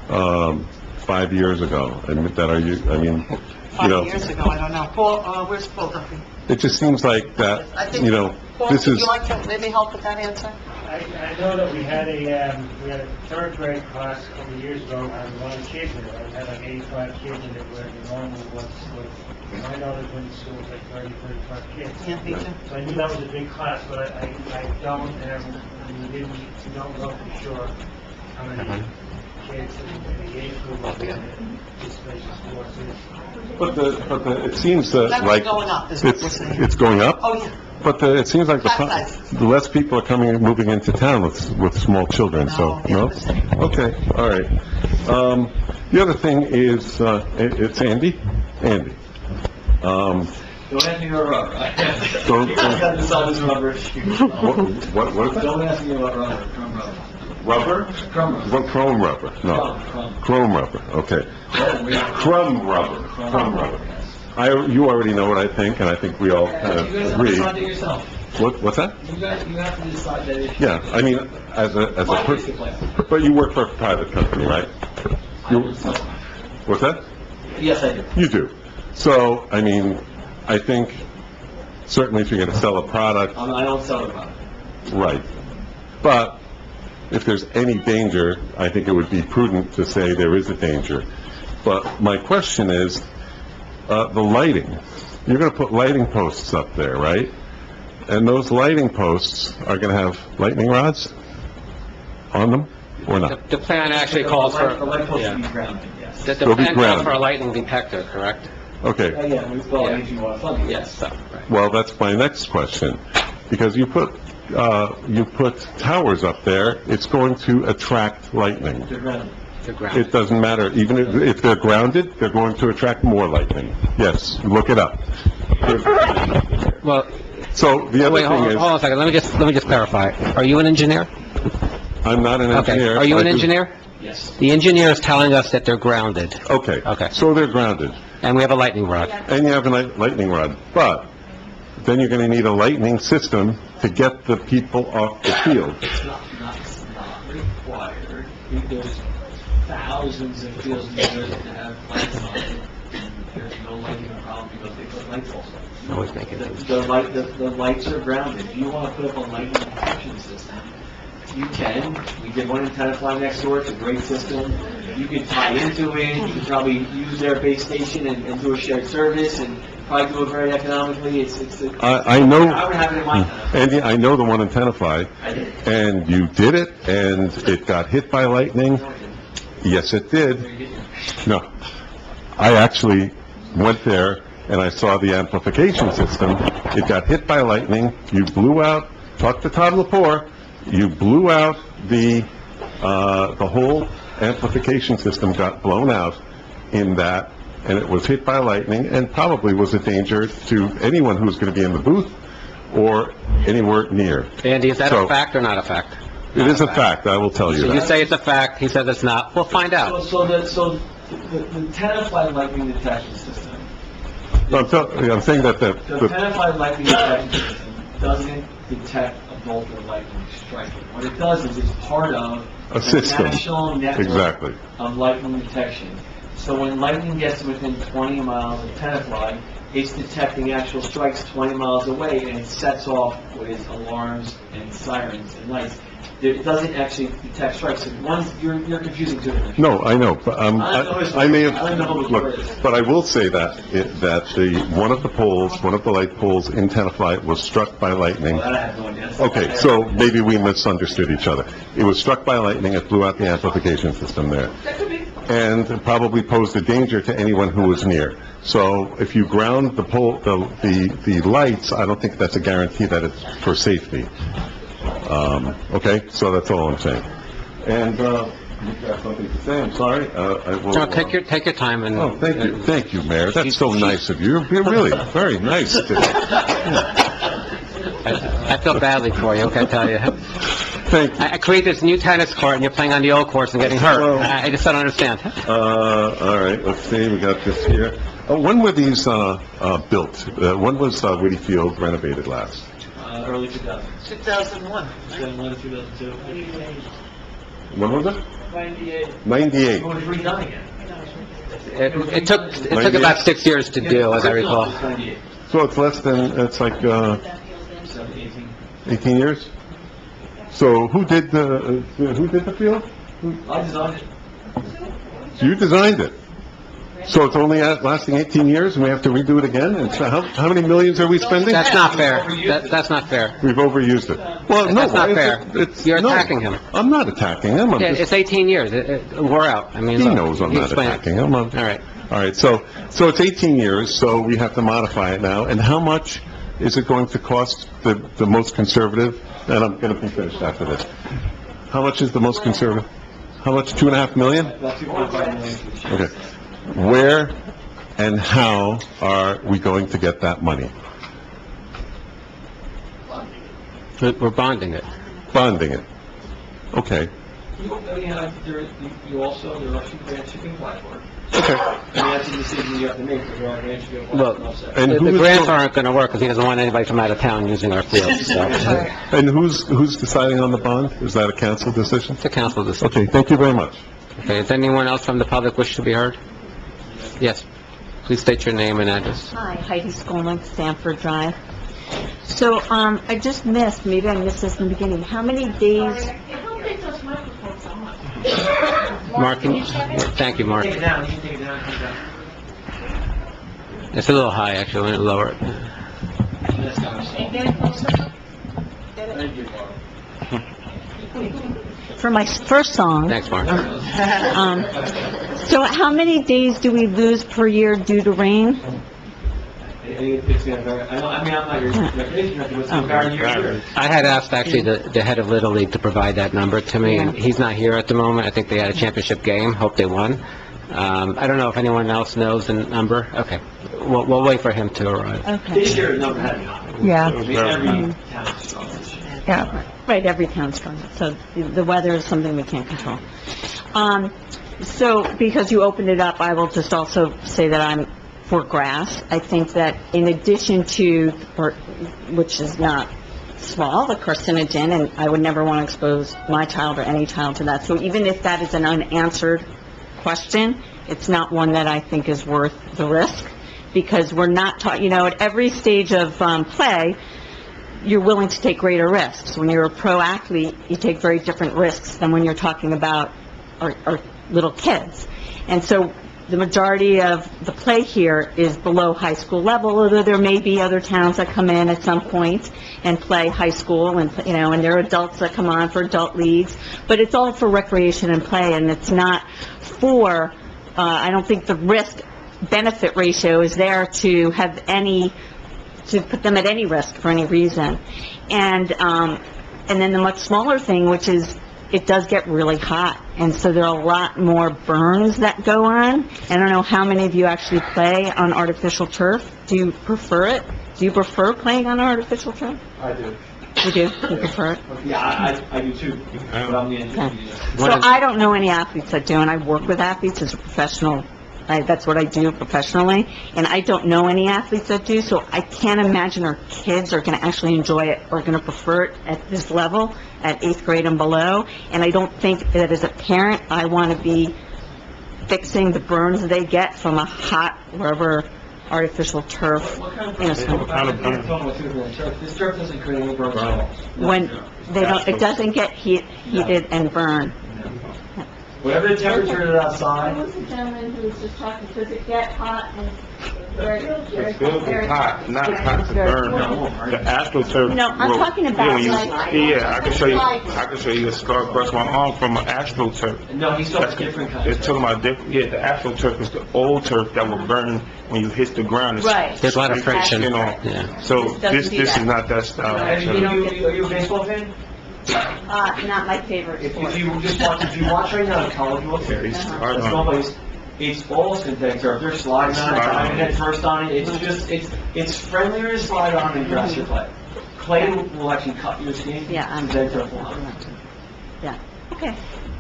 5 years ago? And that are you, I mean, 5 years ago, I don't know. Paul, where's Paul Duffy? it just seems like that, I think, Paul, this would is... you like to maybe help with that answer? I know that we had a third grade class a couple of years ago, and one of the kids in it, we had like 85 kids in it, where the normal was, I know that when the school was like 30, 35 kids. Yeah, me too. So I knew that was a big class, but I don't, and we don't know for sure how many kids in the age group of participation sports is. But it seems that That's like... going up, is what we're saying. It's going up? Oh, yeah. But it seems like Class size. the less people are moving into town with small children, so, no? Okay, all right. The other thing is, it's Andy? Andy. Don't ask me about rubber. Don't- I got to solve this rubber issue. What? Don't ask me about rubber, crumb rubber. Rubber? Crumb rubber. What, chrome rubber? No. Chrome rubber, okay. Crumb rubber, crumb rubber. You already know what I think, and I think we all kind of You guys have to agree. decide that yourself. What's that? You have to decide that issue. Yeah, I mean, as a but you work for a private company, right? What's that? Yes, I do. You do. So, I mean, I think certainly if you're going to sell a product, I don't sell the product. right. But if there's any danger, I think it would be prudent to say there is a danger. But my question is, the lighting. You're going to put lighting posts up there, right? And those lighting posts are going to have lightning rods on them, or not? The plan actually calls for... The light post yeah. will be grounded, yes. The They'll be plan calls grounded. for a lightning detector, correct? Okay. Yeah, we call it AG1 funding. Yes, so, right. Well, that's my next question, because you put towers up there, it's going to attract lightning. They're grounded. The ground. It doesn't matter, even if they're grounded, they're going to attract more lightning. Yes, look it up. Well, So the other wait, thing hold is, on a second, let me just clarify. Are you an engineer? I'm not an Okay, engineer. are you I an do- engineer? Yes. The engineer is telling us that they're grounded, Okay. Okay. So they're grounded, and we have a lightning rod. and you have a lightning rod, but then you're going to need a lightning system to get the people off the field. It's not required. There's thousands of fields in New Jersey that have lights on it, and there's no lighting problem because they put lights also. Always making things. The lights are grounded. If you want to put up a lighting detection system, you can. We did one in Tenafly next door. It's a great system. You can tie into it. You can probably use their base station and do a shared service and probably do it very economically. I know, I would have it in my town. Andy, I know the one in Tenafly, I did. and you did it, and it got hit by lightning. Yes, it did. No, I actually went there, and I saw the amplification system. It got hit by lightning, you blew out, talk to Todd Lepore, you blew out the whole amplification system got blown out in that and it was hit by lightning, and probably was a danger to anyone who was going to be in the booth or anywhere near. Andy, is that So- a fact or not a fact? It is a fact, I will tell you So you that. say it's a fact, he says it's not. We'll find out. So the Tenafly lightning detection system, I'm saying that the Tenafly lightning detection system doesn't detect a bolt of lightning striking. What it does is it's part of a the system. national network Exactly. of lightning detection. So when lightning gets within 20 miles of Tenafly, it's detecting actual strikes 20 miles away, and it sets off with alarms and sirens and lights. It doesn't actually detect strikes. So one's, you're confusing two different. No, I know, but I may I don't know have, who the look, word is. but I will say that, one of the light poles in Tenafly was struck by lightning. Well, that I have no idea. Okay, so maybe we misunderstood each other. It was struck by lightning, it blew out the amplification system there, and probably posed a danger to anyone who was near. So if you ground the pole, the lights, I don't think that's a guarantee that it's for safety. Okay, so that's all I'm saying. And, you've got something to say, I'm sorry, I will... No, take your time and... Oh, thank you, Mayor, that's so nice of you, you're really very nice. I feel badly for you, okay, I tell you. Thank you. I created this new tennis court and you're playing on the old course and getting hurt. I just don't understand. All right, let's see, we got this here. When were these, built? When was, Whitty Field renovated last? Early 2000. 2001. 2001, 2002. When was it? 98. 98. It was redone again. It took about 6 years to do, as I recall. 98. So it's less than, it's like, 18. 18 years? So who did the field? I designed it. You designed it? So it's only lasting 18 years and we have to redo it again? And so how many millions are we spending? That's not fair. That's not fair. We've overused it. Well, no. That's not fair. You're no, attacking him. I'm not attacking him. I'm Yeah, just, it's 18 years. We're out. I mean, he look, knows I'm you not explain it. attacking him. All right. All right, so it's 18 years, so we have to modify it now. And how much is it going to cost the most conservative? And I'm going to be finished after this. How much is the most conservative? How much, 2.5 million? About 2.5 million. Okay. Where and how are we going to get that money? We're bonding it. Bonding it. Okay. You also, there are two grants you can apply for. Okay. And that's a decision you have to make, because there are grants you can apply Look, for offset. And the who is grants going- aren't going to work because he doesn't want anybody from out of town using our field, so. And who's deciding on the bond? Is that a council decision? It's a council decision. Okay, thank you very much. Okay, does anyone else from the public wish to be heard? Yes. Please state your name and address. Hi, Heidi Skolnick, Stanford Drive. So, I just missed, maybe I missed this in the beginning, how many days, Mark, thank you, Mark. Take it down, you can take it down, come down. It's a little high, actually, let me lower it. That's kind of small. Thank you, Bob. for my first song, Thanks, Mark. so how many days do we lose per year due to rain? It's gonna vary. I mean, I'm not your recreation director, but it's gonna vary year to year. I had asked, actually, the head of Little League to provide that number to me, and he's not here at the moment. I think they had a championship game, hope they won. I don't know if anyone else knows the number. Okay, we'll wait for him to arrive. Okay. This year, the number had gone. Yeah. I mean, every town's strong this year. Yeah, right, every town's strong, so the weather is something we can't control. So, because you opened it up, I will just also say that I'm for grass. I think that in addition to, which is not small, the carcinogen, and I would never want to expose my child or any child to that. So even if that is an unanswered question, it's not one that I think is worth the risk, because we're not taught, at every stage of play, you're willing to take greater risks. When you're a pro athlete, you take very different risks than when you're talking about our little kids. And so the majority of the play here is below high school level, although there may be other towns that come in at some point and play high school, and, and there are adults that come on for adult leagues, but it's all for recreation and play, and it's not for, I don't think the risk-benefit ratio is there to have to put them at any risk for any reason. And then the much smaller thing, which is it does get really hot, and so there are a lot more burns that go on. I don't know how many of you actually play on artificial turf. Do you prefer it? Do you prefer playing on artificial turf? I do. You do? You prefer it? Yeah, I do too, but I'm the engineer. So I don't know any athletes that do, and I work with athletes as a professional. That's what I do professionally, and I don't know any athletes that do, so I can't imagine our kids are going to actually enjoy it or going to prefer it at this level, at 8th grade and below. And I don't think that as a parent, I want to be fixing the burns they get from a hot, wherever, artificial turf. What kind of burns? This turf doesn't create any burns at all. When they don't, it doesn't get heated and burn. Whatever the temperature is outside. There was a gentleman who was just talking, does it get hot and It's good to hot, not hot to burn. The AstroTurf. No, I'm talking about when you- like- Yeah, I can show you a scar across my arm from an AstroTurf. No, he's talking different kinds. It's talking about different, yeah, the AstroTurf is the old turf that will burn when you hit the ground. It's- Right. There's a lot of friction. You know, so This doesn't this do is that. not that style. of Are turf. you a baseball fan? Not my favorite If sport. you just watch, if you watch right now the college world series, hard it's on. nobody's, it's all synthetic turf. They're sliding on it, Slide on. diving head first on it. It's just, it's friendlier to slide on than grass or clay. Clay will actually cut your skin. Yeah, Synthetic turf will not. Yeah, okay.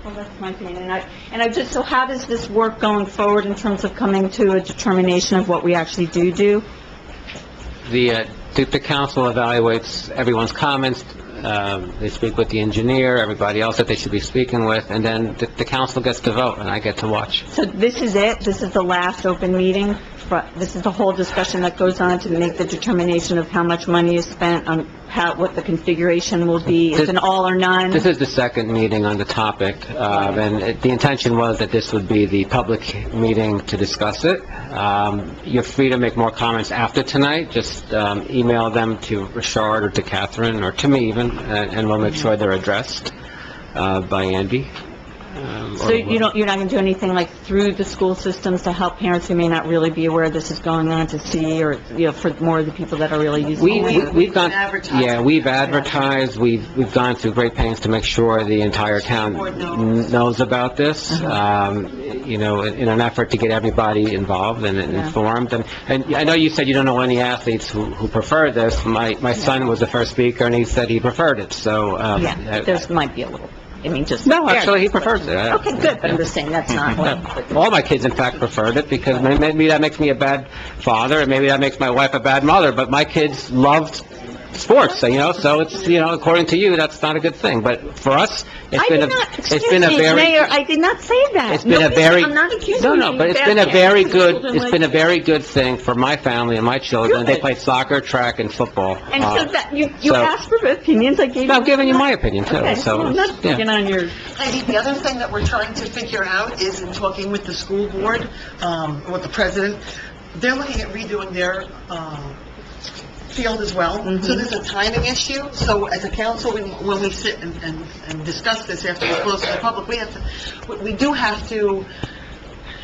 Well, that's my opinion. And I just, so how does this work going forward in terms of coming to a determination of what we actually do? The council evaluates everyone's comments, they speak with the engineer, everybody else that they should be speaking with, and then the council gets to vote, and I get to watch. So this is it? This is the last open meeting? This is the whole discussion that goes on to make the determination of how much money is spent on what the configuration will be? Is it an all or none? This is the second meeting on the topic, and the intention was that this would be the public meeting to discuss it. You're free to make more comments after tonight, just email them to Richard or to Catherine, or to me even, and we'll make sure they're addressed by Andy. So you're not going to do anything like through the school systems to help parents who may not really be aware this is going on to see, or, for more of the people that are really using it? We've advertised, we've gone through great pains to make sure the entire town knows about this, in an effort to get everybody involved and informed. And I know you said you don't know any athletes who prefer this. My son was the first speaker, and he said he preferred it, so... There might be a little, just... No, actually, he prefers it. Okay, good, but I'm just saying that's not what... All my kids, in fact, preferred it, because maybe that makes me a bad father, and maybe that makes my wife a bad mother, but my kids loved sports, so it's, according to you, that's not a good thing, but for us, it's been a very... Mayor, I did not say that. It's been a very... I'm not accusing you of but it's bad been a things. very good, Children it's like- been a very good thing for my family and my children. They Good. play soccer, track, and football. And so that, you so- asked for opinions, I gave you... I'm giving you my opinion, too, Okay, so... well, I'm not yeah. picking on your... Heidi, the other thing that we're trying to figure out is in talking with the school board, with the president, they're looking at redoing their, field as well. So there's a timing issue. So as a council, when we sit and discuss this after we close to the public, we do have to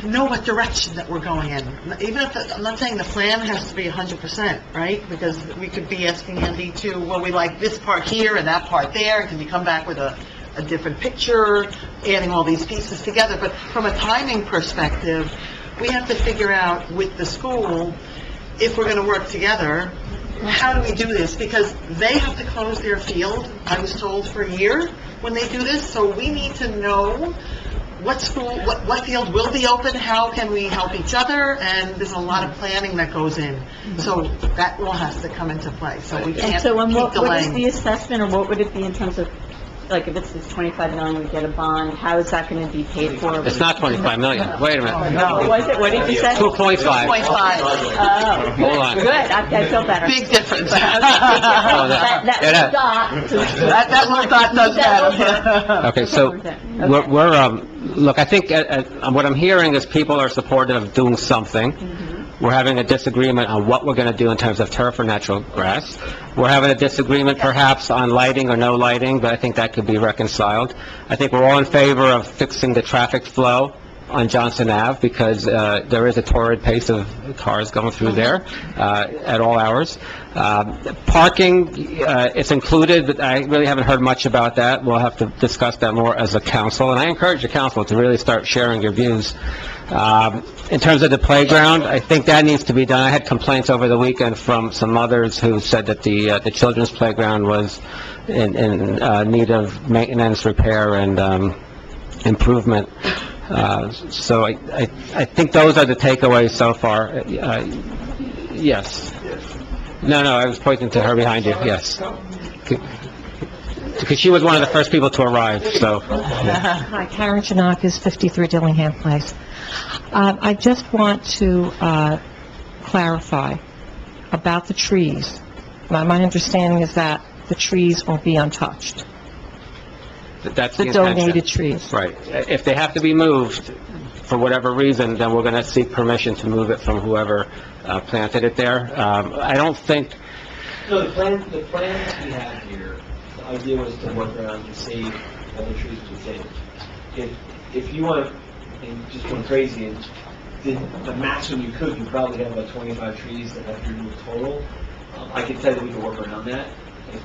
know what direction that we're going in. Even if, I'm not saying the plan has to be 100%, right? Because we could be asking Andy to, well, we like this part here and that part there, and can you come back with a different picture, adding all these pieces together? But from a timing perspective, we have to figure out with the school, if we're going to work together, how do we do this? Because they have to close their field, I was told, for a year when they do this, so we need to know what field will be open, how can we help each other, and there's a lot of planning that goes in. So that all has to come into play, so we And can't so, keep what is delaying. the assessment, or what would it be in terms of, like, if it's this 25 million, we get a bond, how is that going to be paid for? It's not 25 million. Wait a minute. No. Was it? What did you say? 2.5. 2.5. Oh. Hold on. Good, I feel better. Big difference. That little dot. That little dot does matter. Okay, so we're look, I think what I'm hearing is people are supportive of doing something. We're having a disagreement on what we're going to do in terms of turf or natural grass. We're having a disagreement perhaps on lighting or no lighting, but I think that could be reconciled. I think we're all in favor of fixing the traffic flow on Johnson Ave because there is a torrid pace of cars going through there at all hours. Parking, it's included, but I really haven't heard much about that. We'll have to discuss that more as a council, and I encourage the council to really start sharing your views. In terms of the playground, I think that needs to be done. I had complaints over the weekend from some mothers who said that the children's playground was in need of maintenance, repair, and improvement. So I think those are the takeaways so far. Yes. No, I was pointing to her behind you, yes. Because she was one of the first people to arrive, so. Hi, Karen Chanakis, 53 Dillingham Place. I just want to clarify about the trees. My understanding is that the trees will be untouched. That's The intention. donated trees. Right. If they have to be moved, for whatever reason, then we're going to seek permission to move it from whoever planted it there. I don't think, No, the plan that we have here, the idea was to work around to save all the trees we saved. If you want, and just going crazy, and did the maximum you could, you probably have about 25 trees that have to be removed total. I can tell you we can work around that.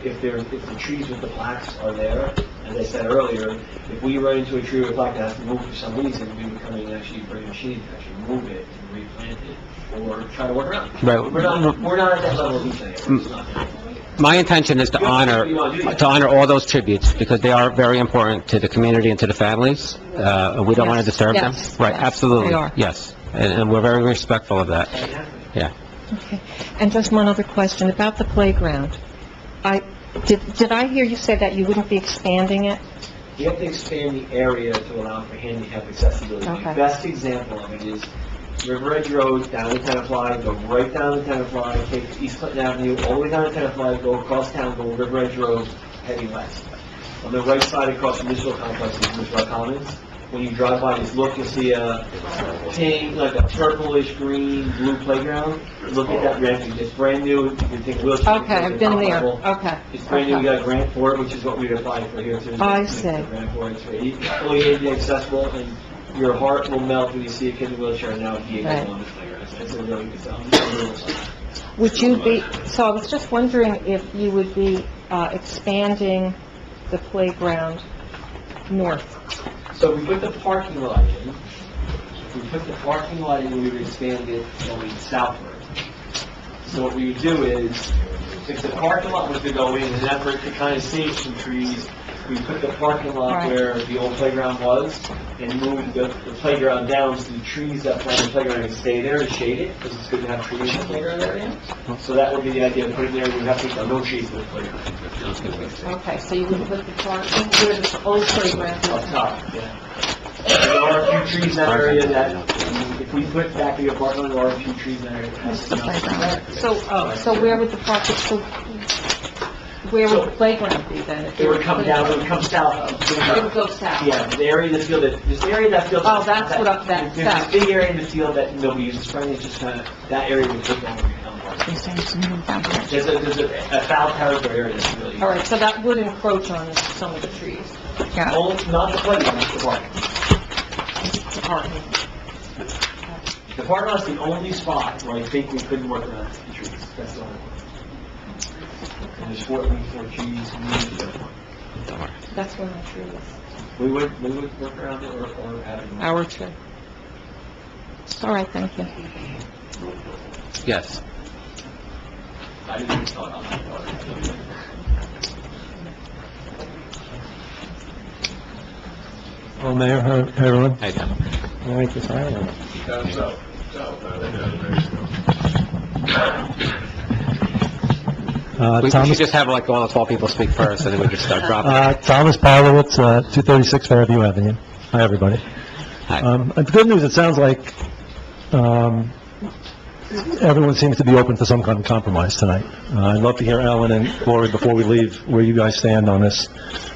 If the trees with the plaques are there, as I said earlier, if we run into a tree with a plaque that has to move for some reason, we would come in and actually bring a machine to actually move it and replant it, or try to work around it. Right. We're not at that level of detail. It's not there. my intention is to honor all those tributes, because they are very important to the community and to the families. We don't want to disturb them. Yes, Right, yes, absolutely. they are. Yes, and we're very respectful of that. Yeah. Okay. And just one other question about the playground. Did I hear you say that you wouldn't be expanding it? You have to expand the area to allow for handicap accessibility. Okay. The best example of it is River Edge Road, down to Tenafly, go right down to Tenafly, take East Clinton Avenue, all the way down to Tenafly, go across town, go River Edge Road, heading west. On the right side across the municipal complex is Municipal Commons. When you drive by, just look, you'll see a pink, like a purplish green, blue playground. Look at that ramp, it's brand new, you can take a wheelchair. Okay, I've been there. Okay. It's brand new, we got a grant for it, which is what we'd apply for here too. I see. Grant for it, it's fully ADA accessible, and your heart will melt when you see a kid in a wheelchair now with the Right. on the playground. It's a really good sound. Would you be, so I was just wondering if you would be expanding the playground north? So we put the parking lot in, we would expand it going southward. So what we would do is, if the parking lot was to go in an effort to kind of save some trees, we put the parking lot Right. where the old playground was, and move the playground down so the trees that plant the playground can stay there to shade it, because it's good to have trees in the playground area. So that would be the idea, put it there, we'd have to put no trees in the playground. Okay, so you would put the parking where the old playground Up is? top, yeah. There are a few trees in that area that, if we put back the apartment, there are a few trees in that area. So where would the parking, so where would the playground be then? if It you would were come putting- down, it would come south. It would go south? Yeah, the area in the field this area in that field. Oh, that's what up that There's south. this big area in the field that nobody uses, Spring is just kind of, that area would take down. There's a foul territory area that's really. All right, so that would encroach on some of the trees? Only, not the playground, just the parking. The parking. The parking lot's the only spot where I think we couldn't work around the trees, that's the only one. And there's four trees, That's where my tree is. we would work around it or have it. Our tree. All right, thank you. Yes. I didn't even thought on that. Well, Mayor, hi, everyone. Hi, Tom. Thank you, sir. We Thomas, should just have like all the 12 people speak first, and then we can start dropping. Thomas Pilowitz, 236 Fairview Avenue. Hi, everybody. Hi. The good news, it sounds like, everyone seems to be open to some kind of compromise tonight. I'd love to hear Ellen and Gloria, before we leave, where you guys stand on this.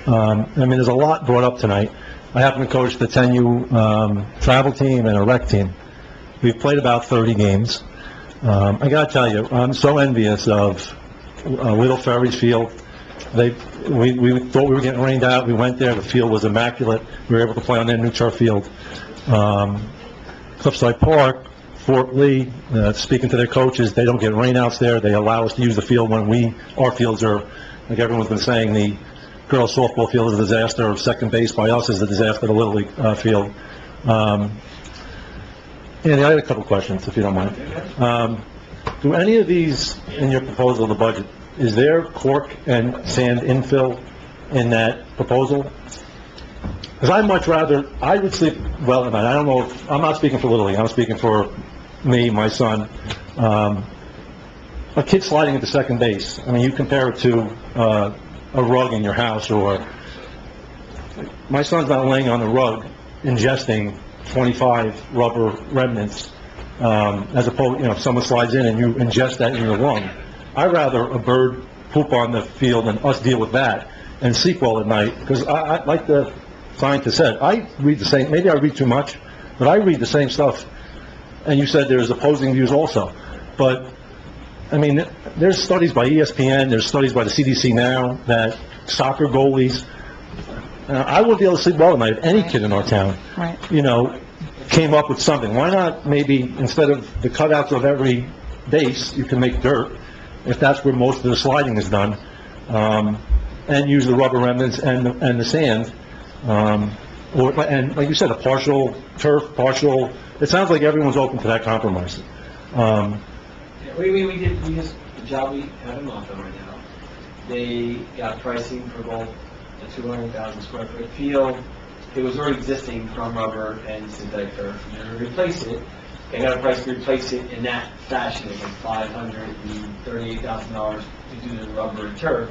I mean, there's a lot brought up tonight. I happen to coach the 10U travel team and a rec team. We've played about 30 games. I gotta tell you, I'm so envious of Little Ferry's field. We thought we were getting rained out, we went there, the field was immaculate, we were able to play on their new turf field. Cliffside Park, Fort Lee, speaking to their coaches, they don't get rainouts there. They allow us to use the field when our fields are, like everyone's been saying, the girls softball field is a disaster, second base by us is a disaster, the Little League field. And I had a couple questions, if you don't mind. Do any of these, in your proposal, the budget, is there cork and sand infill in that proposal? Because I would sleep well at night. I don't know, I'm not speaking for Little League, I'm speaking for me, my son. A kid sliding into second base, I mean, you compare it to a rug in your house, or my son's not laying on the rug ingesting 25 rubber remnants, as opposed, if someone slides in and you ingest that in your lung. I'd rather a bird poop on the field and us deal with that and sleep well at night, because I like the scientist said, I read the same, maybe I read too much, but I read the same stuff. And you said there's opposing views also. But, I mean, there's studies by ESPN, there's studies by the CDC now that soccer goalies, I wouldn't be able to sleep well at night if any kid in our town, came up with something. Why not maybe, instead of the cutouts of every base, you can make dirt, if that's where most of the sliding is done, and use the rubber remnants and the sand, and like you said, a partial turf, it sounds like everyone's open to that compromise. We just, the job we have in Montville right now, they got pricing for both the 200,000 square foot field. It was already existing from rubber and synthetic turf. And to replace it, they got a price to replace it in that fashion. It was $538,000 to do the rubber and turf.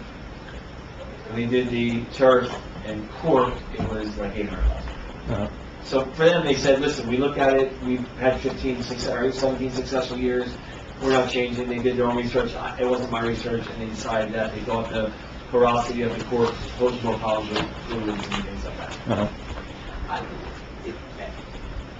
When they did the turf and cork, it was like $800,000. So for them, they said, listen, we look at it, we've had 17 successful years, we're not changing. They did their own research. It wasn't my research, and they decided that they thought the porosity of the cork was supposed to go polymer fluids and things like that.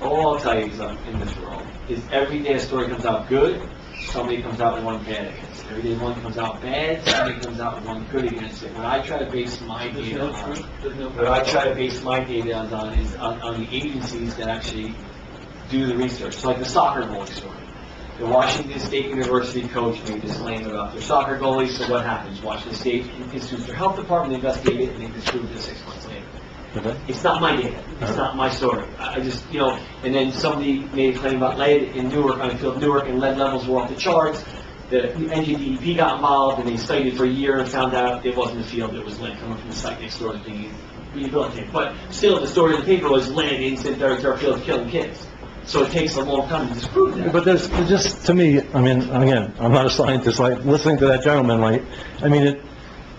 All I'll tell you is, in this world, is every day a story comes out good, somebody comes out with one bad against it. Every day one comes out bad, somebody comes out with one good against it. What I try to base my data on, is on the agencies that actually do the research. So like the soccer goalie story. The Washington State University coach made this claim about their soccer goalies, so what happens? Washington State institutes their health department, investigate it, and they disproved it 6 months later. Okay. It's not my data. It's not my story. I just, and then somebody made a claim about lead in Newark, on the field of Newark, and lead levels were off the charts. The NJDEP got involved, and they studied it for a year and found out it wasn't the field, it was lead coming from the site next door being rehabilitated. But still, the story of the paper was lead in synthetic turf fields killing kids. So it takes a long time to disprove that. But there's just, to me, I mean, again, I'm not a scientist, like, listening to that gentleman, like, I mean,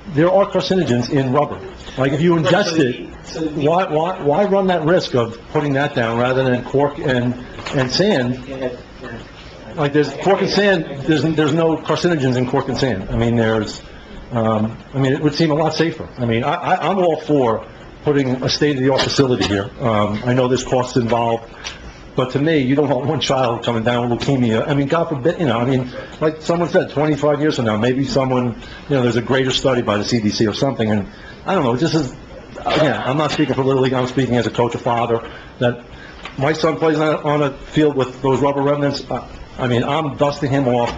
there are carcinogens in rubber. Like, if you ingest it, why run that risk of putting that down rather than cork and sand? Like, there's cork and sand, there's no carcinogens in cork and sand. I mean, it would seem a lot safer. I mean, I'm all for putting a state-of-the-art facility here. I know there's costs involved. But to me, you don't want one child coming down with leukemia. I mean, God forbid, like someone said, 25 years from now, maybe someone, there's a greater study by the CDC or something, and I don't know, this is, again, I'm not speaking for Little League, I'm speaking as a coach, a father, that my son plays on a field with those rubber remnants. I mean, I'm dusting him off,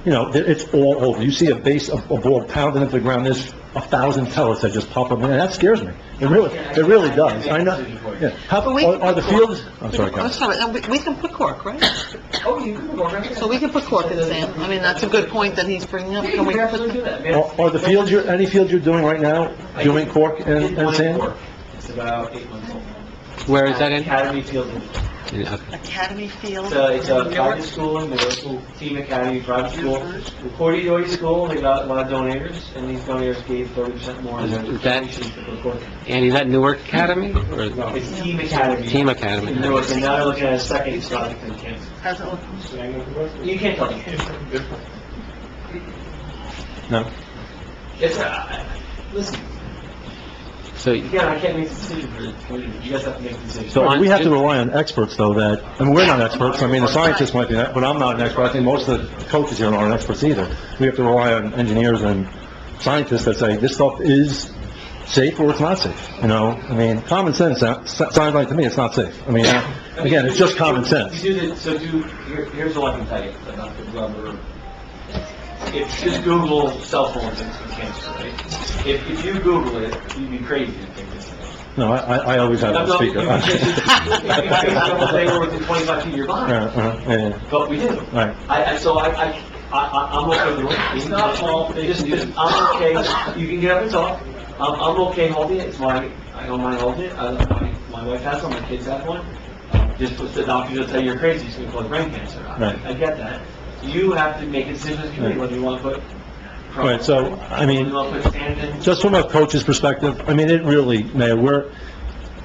it's all over. You see a ball pounding into the ground, there's 1,000 pellets that just pop up, and that scares me. It really does. I know. Yeah. Are the fields? I'm sorry, Councilman. Sorry, we can put cork, right? Oh, you can put cork. So we can put cork in sand. I mean, that's a good point that he's bringing up. Can we do that? Are the fields, any fields you're doing right now, doing cork and sand? It's about 8 months old. Where is that in? Academy Field. Academy Field? It's a private school, in middle school, Team Academy private school. Cordy School, they got a lot of donators, and these donators gave 30% more. Andy, is that Newark Academy? Or? It's Team Academy. Team Academy. In Newark, and now they're looking at a second project in Kansas. You can't tell me. No. It's listen. So, yeah, I can't make a decision for the community. You guys have to make a decision. So we have to rely on experts, though, we're not experts. I mean, the scientists might be that, but I'm not an expert. I think most of the coaches here aren't experts either. We have to rely on engineers and scientists that say, this stuff is safe or it's not safe, you know? I mean, common sense sounds like to me it's not safe. I mean, again, it's just common sense. Here's all I can tell you about the rubber. If just Google cell phones and cancer, right? If you Google it, you'd be crazy to think this. No, I always have a speaker. They were within 25 feet of your body. Yeah. But we did. Right. I'm okay with it. It's not small. I'm okay. You can get up and talk. I'm okay holding it. I don't mind holding it. My wife has one. My kids have one. Just the doctors will tell you you're crazy. It's going to cause brain cancer. Right. I get that. You have to make a decision as a committee whether you want to put. Right, so, I mean, You want to put stand in. just from a coach's perspective, I mean, it really, Mayor, we're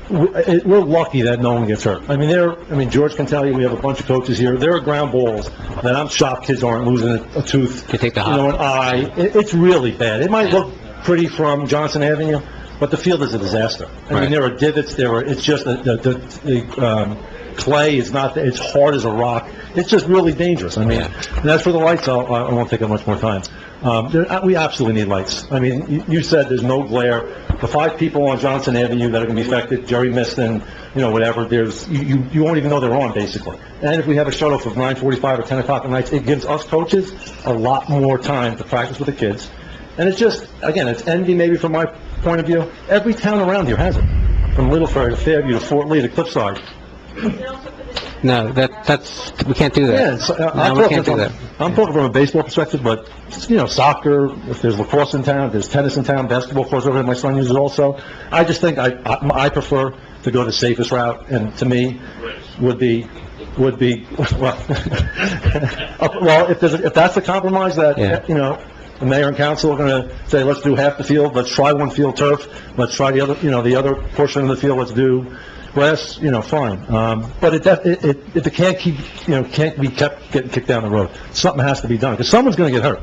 lucky that no one gets hurt. I mean, George can tell you, we have a bunch of coaches here, there are ground balls that I'm shocked kids aren't losing a tooth, You take the an eye. It's really bad. It might look pretty from Johnson Avenue, but the field is a disaster. I mean, Right. there are divots, it's just the clay is not, it's hard as a rock. It's just really dangerous. I mean, and as for the lights, I won't take up much more time. We absolutely need lights. I mean, you said there's no glare. The 5 people on Johnson Avenue that are going to be affected, Jerry Miston, whatever, you won't even know they're on, basically. And if we have a shut-off of 9:45 or 10 o'clock at night, it gives us coaches a lot more time to practice with the kids. And it's just, again, it's envy maybe from my point of view. Every town around here has it, from Little Ferry to Fairview to Fort Lee to Cliffside. No, that's, we can't do that. Yeah, it's, No, we can't do that. I'm talking from a baseball perspective, but, soccer, if there's lacrosse in town, if there's tennis in town, basketball courts over there, my son uses also. I just think I prefer to go the safest route, and to me, would be, well, if that's the compromise that, the mayor and council are gonna say, let's do half the field, let's try one field turf, let's try the other portion of the field, let's do grass, fine. But if it can't be kept getting kicked down the road, something has to be done, because someone's gonna get hurt.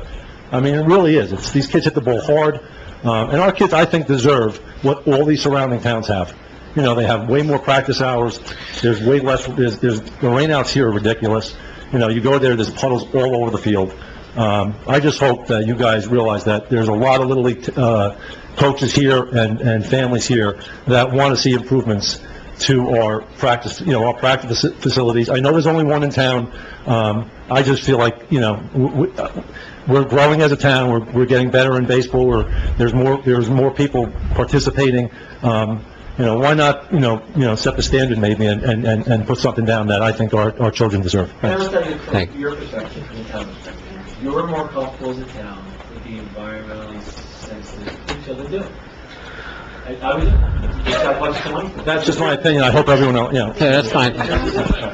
I mean, it really is. These kids hit the ball hard, and our kids, I think, deserve what all these surrounding towns have. They have way more practice hours, there's way less, the rainouts here are ridiculous. You go there's puddles all over the field. I just hope that you guys realize that there's a lot of Little League, coaches here and families here that want to see improvements to our practice, our practice facilities. I know there's only one in town. I just feel like, we're growing as a town, we're getting better in baseball, there's more people participating. Why not, set the standard maybe and put something down that I think our children deserve. Can I Thanks. look at it from your perspective, from the town perspective? You're more comfortable as a town with the environmentally sensitive, what children do. I would, it's got much to like. That's just my opinion. I hope everyone else, Yeah, that's fine.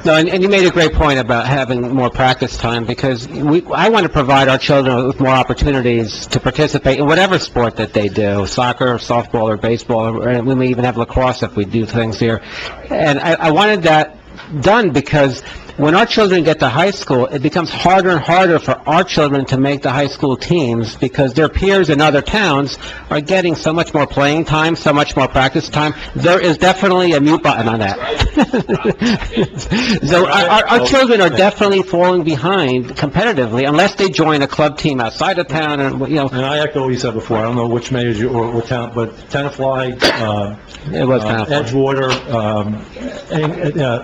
No, and you made a great point about having more practice time, because I want to provide our children with more opportunities to participate in whatever sport that they do, soccer, or softball, or baseball, or we may even have lacrosse if we do things here. And I wanted that done because when our children get to high school, it becomes harder and harder for our children to make the high school teams because their peers in other towns are getting so much more playing time, so much more practice time. There is definitely a mute button on that. So our children are definitely falling behind competitively unless they join a club team outside of town and, And I echo what you said before. I don't know which mayors or what town, but Tenafly, It was Tenafly. Edgewater,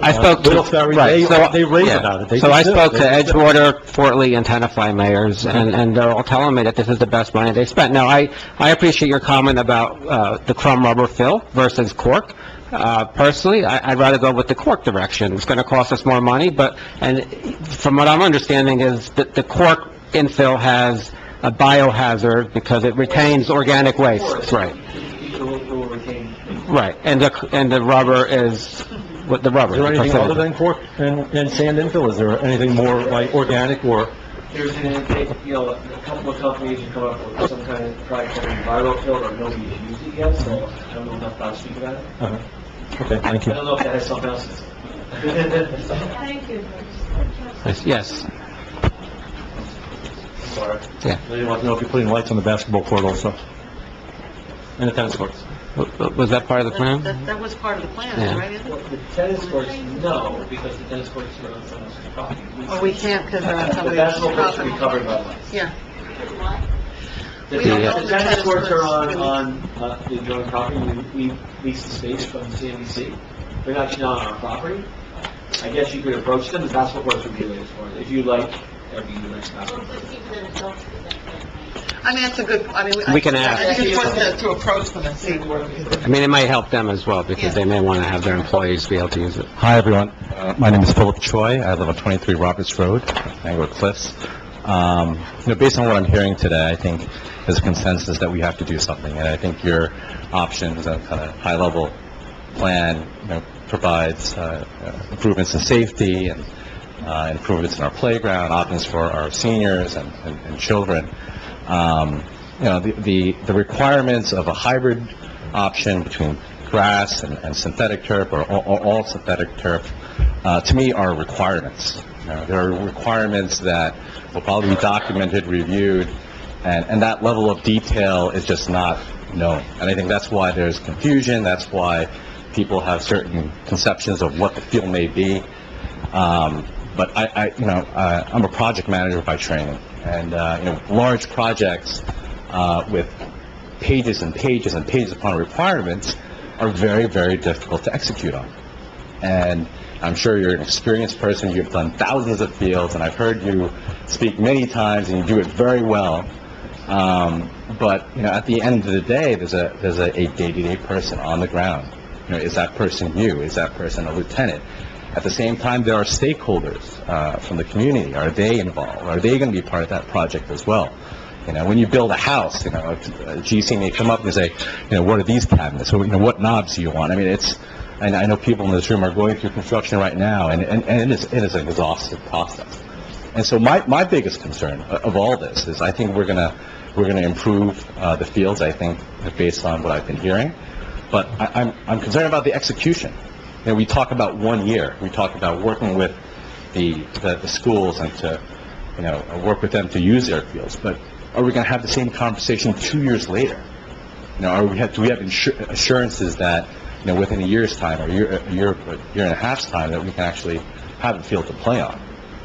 I spoke to... Little Ferry, Right, they rave about it. So I spoke to Edgewater, Fort Lee, and Tenafly mayors, and they're all telling me that this is the best money they spent. Now, I appreciate your comment about the crumb rubber fill versus cork. Personally, I'd rather go with the cork direction. It's going to cost us more money, and from what I'm understanding is that the cork infill has a biohazard because it retains organic waste. Right. Right, and the rubber is what the rubber. Is there anything other than cork and sand infill? Is there anything more like organic or? There's a couple of companies have come up with some kind of product called viral fill, or nobody's used it yet, so I don't know enough about to speak about it. Okay, thank you. I don't know if that has something else to say. Thank you. Yes. Sorry. Yeah. I didn't want to know if you're putting lights on the basketball court also. And the tennis courts. Was that part of the plan? That was part of the plan, Yeah. right? Well, the tennis courts, no, because the tennis courts are on someone's property. Oh, we can't because they're on The somebody's basketball courts will be property. covered by lights. Yeah. The We don't know the the tennis courts are tennis on the adjoining property, we lease the space from CNBC. They're actually not on our property. I guess you could approach them, the basketball courts would be the latest one, if you like, every next basketball court. I mean, that's a good, I mean... We can ask. I think it's worth to approach them and see where... I mean, it might help them as well, because they may want to have their employees be able to use it. Hi, everyone. My name is Philip Choi. I live on 23 Roberts Road, Englewood Cliffs. Based on what I'm hearing today, I think there's a consensus that we have to do something, and I think your options, a kind of high-level plan, provides improvements in safety and improvements in our playground, options for our seniors and children. The requirements of a hybrid option between grass and synthetic turf, or all synthetic turf, to me are requirements. There are requirements that will probably be documented, reviewed, and that level of detail is just not known. And I think that's why there's confusion, that's why people have certain conceptions of what the field may be. But I'm a project manager by training, and large projects with pages and pages and pages upon requirements are very, very difficult to execute on. And I'm sure you're an experienced person, you've done thousands of fields, and I've heard you speak many times, and you do it very well. But at the end of the day, there's a day-to-day person on the ground. Is that person you? Is that person a lieutenant? At the same time, there are stakeholders from the community. Are they involved? Are they going to be part of that project as well? When you build a house, GC may come up and say, what are these cabinets? What knobs do you want? I mean, and I know people in this room are going through construction right now, and it is an exhaustive process. And so my biggest concern of all this is I think we're gonna improve the fields, I think, based on what I've been hearing. But I'm concerned about the execution. We talk about 1 year. We talk about working with the schools and to, work with them to use their fields. But are we going to have the same conversation 2 years later? Do we have assurances that, within a year's time or a year and a half's time that we can actually have a field to play on?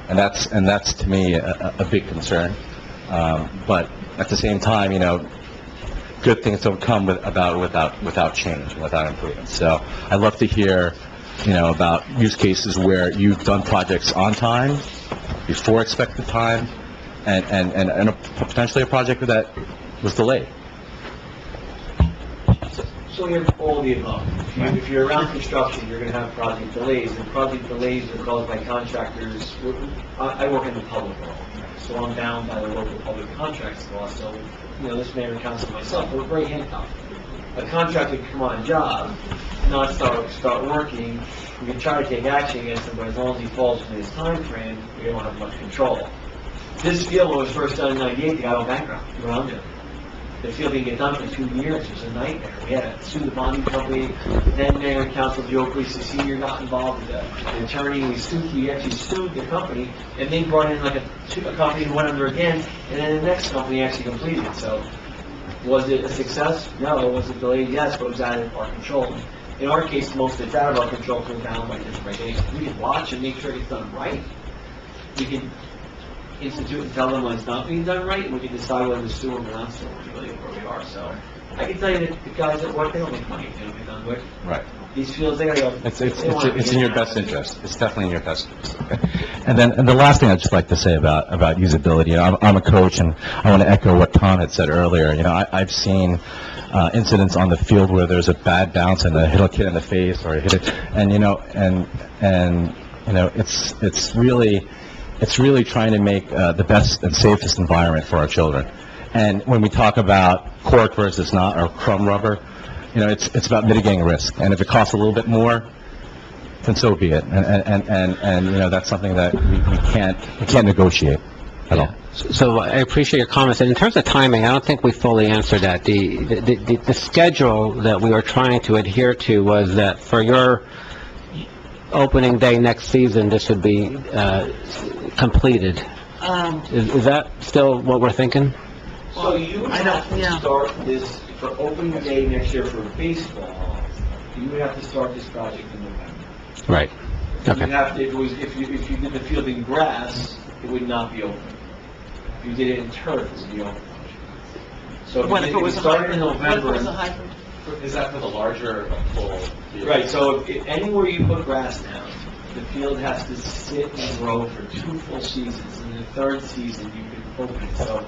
And that's to me a big concern. But at the same time, good things don't come without change and without improvement. So I'd love to hear, about use cases where you've done projects on time, before expected time, and potentially a project that was delayed. So we have all the above. If you're around construction, you're going to have project delays, and project delays are caused by contractors. I work in the public world, so I'm bound by the local public contracts law, so, this mayor and council and myself, we're very handcuffed. A contractor can come on a job, not start working, we can try to take action against him, but as long as he falls within his time frame, we don't have much control. This field, when it was first done in '98, the guy went bankrupt, around it. The field didn't get done for 2 years. It was a nightmare. We had to sue the bonding company. Then Mayor and Council Joe Creasy Sr. got involved with the attorney. He actually sued the company, and they brought in a company who went under again, and then the next company actually completed it. So, was it a success? No. Was it delayed? Yes, but it was out of our control. In our case, most of it's out of our control because we're bound by different regulations. We can watch and make sure it's done right. We can institute and tell them when it's not being done right, and we can decide whether to sue them or not sue them, really, where we are. So I can tell you that the guys at work, they don't make money if they don't get done quick. Right. These fields, they gotta go. It's in your best interest. It's definitely in your best interest. And the last thing I'd just like to say about usability, I'm a coach, and I want to echo what Tom had said earlier. I've seen incidents on the field where there's a bad bounce and a hit a kid in the face or a hit it, and it's really trying to make the best and safest environment for our children. And when we talk about cork versus not, or crumb rubber, it's about mitigating risk. And if it costs a little bit more, then so be it. And that's something that we can't negotiate at all. So I appreciate your comments. And in terms of timing, I don't think we fully answered that. The schedule that we were trying to adhere to was that for your opening day next season, this would be completed. Is that still what we're thinking? So you would have to start this, for opening day next year for baseball, you would have to start this project in November. Right. Okay. You'd have to, if you did the field in grass, it would not be open. If you did it in turf, it would be open. So What if it was a started in hybrid? What if it was a November. hybrid? Is that for the larger full field? Right, so anywhere you put grass down, the field has to sit and grow for 2 full seasons. And the third season, you can open it. So,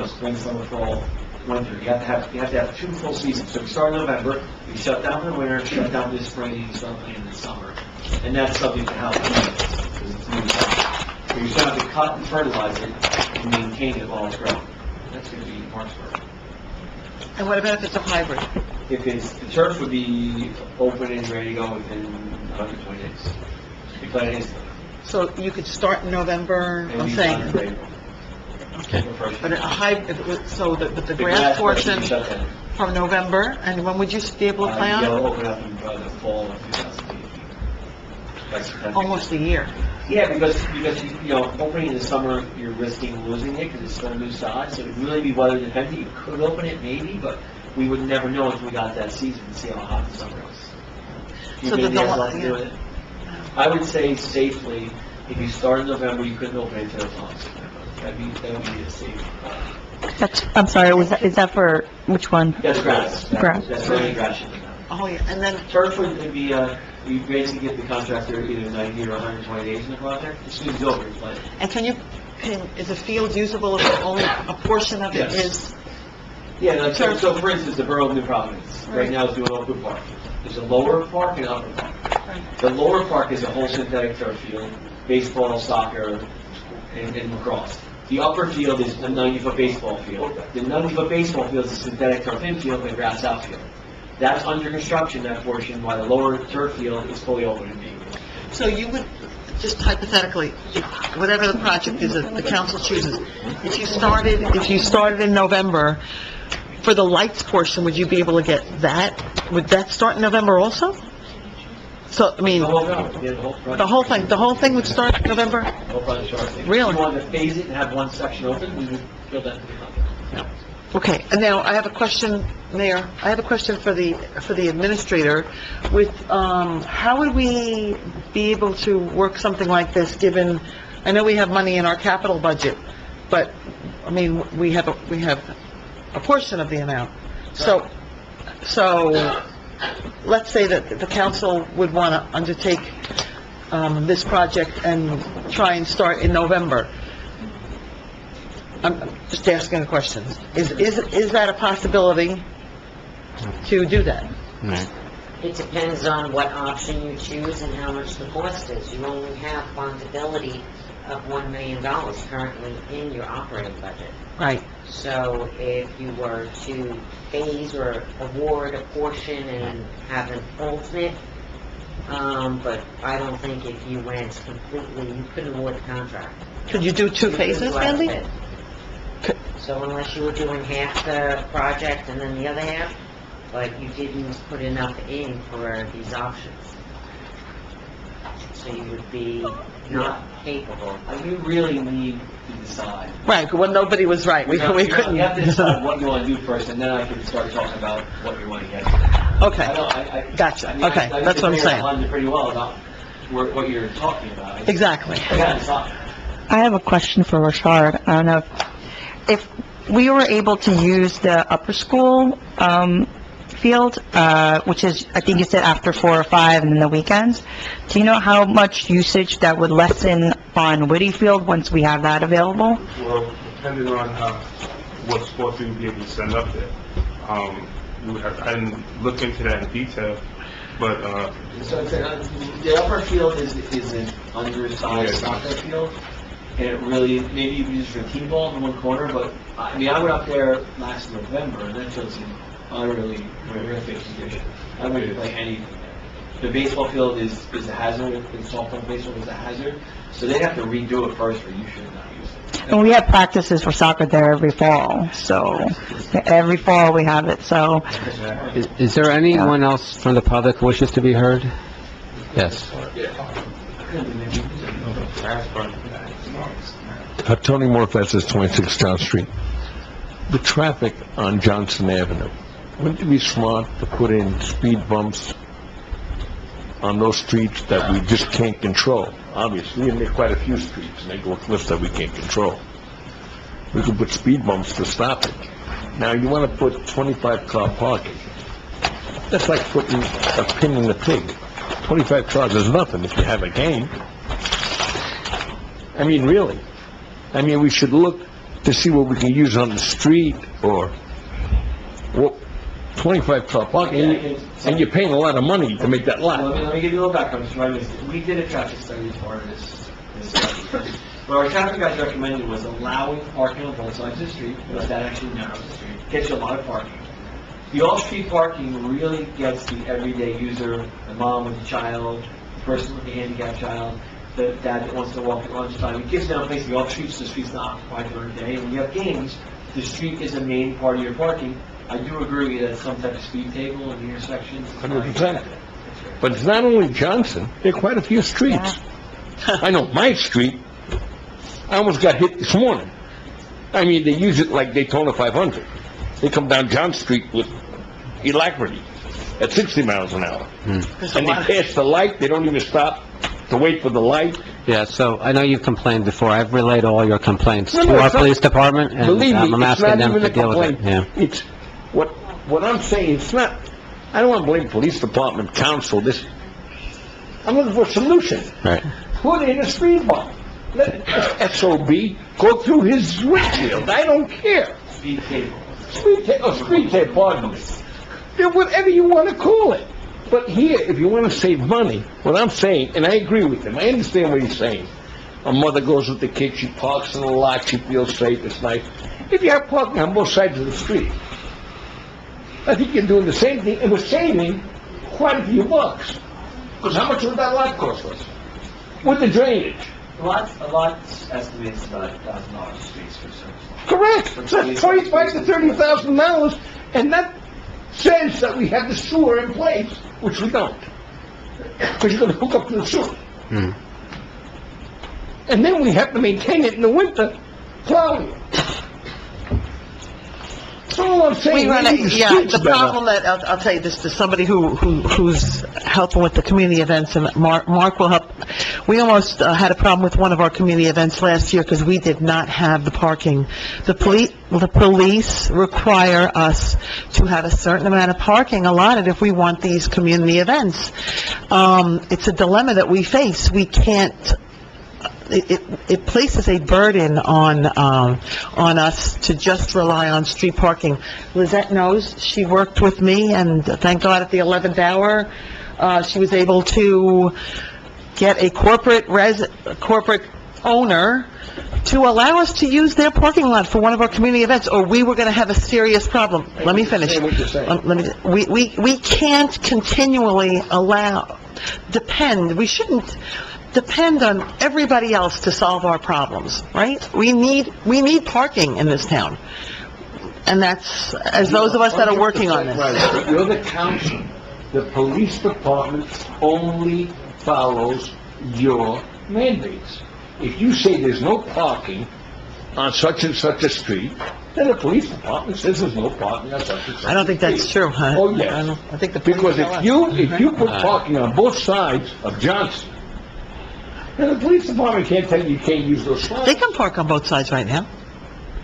spring, summer, fall, winter. You have to have 2 full seasons. So we start in November, we shut down for the winter, shut down this spring, and you start playing in the summer. And that's something to help because it's new stuff. So you still have to cut and fertilize it and maintain it while it's growing. That's going to be Marchburg. And what about if it's a hybrid? If the turf would be open and ready to go within 120 days. You play it instantly. So you could start in November, And I'm be saying, done in April. but a hybrid, so the The grass portion be shut down. from November, and when would you be able to play on You'll it? open up in the fall of 2018. Like September. Almost a year. Yeah, because opening in the summer, you're risking losing it because it's still a new sod. So it'd really be weather dependent. You could open it maybe, but we would never know until we got that season and see how hot the summer is. Do you So think the it has a lot to do with it? I would say safely, if you start in November, you couldn't open it until the fall of September. That would be a safe call. I'm sorry, is that for, which one? That's grass. Grass. That's really grass. Oh, yeah, and then, Turf would be, you basically give the contractor either 90 or 120 days in the project. As soon as it's over, it's like, and is the field usable if only a portion of it Yes. is? yeah, like, so for instance, the Borough of New Providence, right now is doing Oakwood Park. There's a lower park and an upper park. The lower park is a whole synthetic turf field, baseball, soccer, and lacrosse. The upper field is a 90-foot baseball field. The 90-foot baseball field is a synthetic turf infield and grass outfield. That's under construction, that portion, while the lower turf field is fully open and being used. So you would, just hypothetically, whatever the project is that the council chooses, if you started in November, for the lights portion, would you be able to get that? Would that start in November also? So, I mean, The whole project, yeah, the whole thing would start in November? The whole project starts. Really? If you wanted to phase it and have one section open, we would build that to the contract. Okay, and now I have a question, Mayor, I have a question for the administrator. With, how would we be able to work something like this, given, I know we have money in our capital budget, but, I mean, we have a portion of the amount. So, let's say that the council would want to undertake, this project and try and start in November. I'm just asking a question. Is that a possibility to do that? It depends on what option you choose and how much the cost is. You only have fundability of $1 million currently in your operating budget. Right. So if you were to phase or award a portion and have an alternate, but I don't think if you went completely, you couldn't award the contract. Could you do 2 phases, Andy? So unless you were doing half the project and then the other half, but you didn't put enough in for these options. So you would be not capable. You really need to decide. Right, well, nobody was right. We couldn't. You have to decide what you want to do first, and then I can start talking about what you want to get. Okay, gotcha, okay, that's what I'm saying. I think pretty well about what you're talking about. Exactly. I have a question for Richard. I don't know if we were able to use the upper school, field, which is, I think you said after 4 or 5 and then the weekends. Do you know how much usage that would lessen on Whitty Field once we have that available? Well, depending on what sports we would be able to send up there. I didn't look into that in detail, but, So the upper field is an undersized soccer field, and it really, maybe you can use for T-ball in one corner, but, I mean, I went up there last November, and that field seemed utterly horrific condition. I wouldn't play anything there. The baseball field is a hazard, the softball baseball is a hazard, so they'd have to redo it first, or you should not use it. And we have practices for soccer there every fall, so every fall we have it, so. Is there anyone else from the public who wishes to be heard? Yes. Tony Morfett, 26 John Street. The traffic on Johnson Avenue, wouldn't it be smart to put in speed bumps on those streets that we just can't control? Obviously, and there are quite a few streets, and they go cliffs that we can't control. We could put speed bumps to stop it. Now, you want to put 25-car parking. That's like putting a pin in the pig. 25 cars is nothing if you have a game. I mean, really. I mean, we should look to see what we can use on the street, or what, 25-car parking, and you're paying a lot of money to make that lot. Let me give you a little background, Mr. Wright. We did a traffic study as part of this study. What our traffic guys recommended was allowing parking on both sides of the street, because that actually narrows the street, gets you a lot of parking. The off-street parking really gets the everyday user, the mom with the child, the person with the handicapped child, the dad that wants to walk at lunchtime. It gives them a place to be off-street, so the street's not occupied during the day. And when you have games, the street is a main part of your parking. I do agree with you that some type of speed table in the intersections. 100%. But it's not only Johnson, there are quite a few streets. I know my street, I almost got hit this morning. I mean, they use it like Daytona 500. They come down John Street with alacrity at 60 miles an hour. And they pass the light, they don't even stop to wait for the light. Yeah, so I know you've complained before. I've relayed all your complaints No, to no, our it's not- police department, and Believe me, I'm it's asking not them even to a deal with it. complaint. Yeah. It's, what I'm saying, it's not, I don't want to blame police department, council, this, I'm looking for a solution. Right. Put in a speed bump. Let SOB go through his windshield, I don't care. Speed table. Speed tape, pardon me. Yeah, whatever you want to call it. But here, if you want to save money, what I'm saying, and I agree with him, I understand what he's saying. A mother goes with the kid, she parks in the lot, she feels safe, it's nice. If you have parking on both sides of the street, I think you're doing the same thing, and we're saving quite a few bucks. Because how much would that lot cost us? With the drainage. A lot estimates about $1,000 a street for service. Correct. So that's $25,000 to $30,000, and that says that we have the sewer in place, which we don't. Because you're going to hook up to the sewer. And then we have to maintain it in the winter, plowing it. That's all I'm saying. We need Yeah, streets the better. problem that, I'll tell you this, to somebody who's helping with the community events, and Mark will help. We almost had a problem with one of our community events last year because we did not have the parking. The police require us to have a certain amount of parking allotted if we want these community events. It's a dilemma that we face. We can't, it places a burden on us to just rely on street parking. Lizette knows, she worked with me, and thank God at the 11th hour, she was able to get a corporate owner to allow us to use their parking lot for one of our community events, or we were going to have a serious problem. Let me finish. We can't continually we shouldn't depend on everybody else to solve our problems, right? We need parking in this town. And that's, as those of us that are working on this. Right, but you're the council. The police department only follows your mandates. If you say there's no parking on such and such a street, then the police department says there's no parking on such and such a street. I don't think that's true, huh? Oh, yes. I think Because if you put parking on both sides of Johnson, then the police department can't tell you can't use those spots. They can park on both sides right now.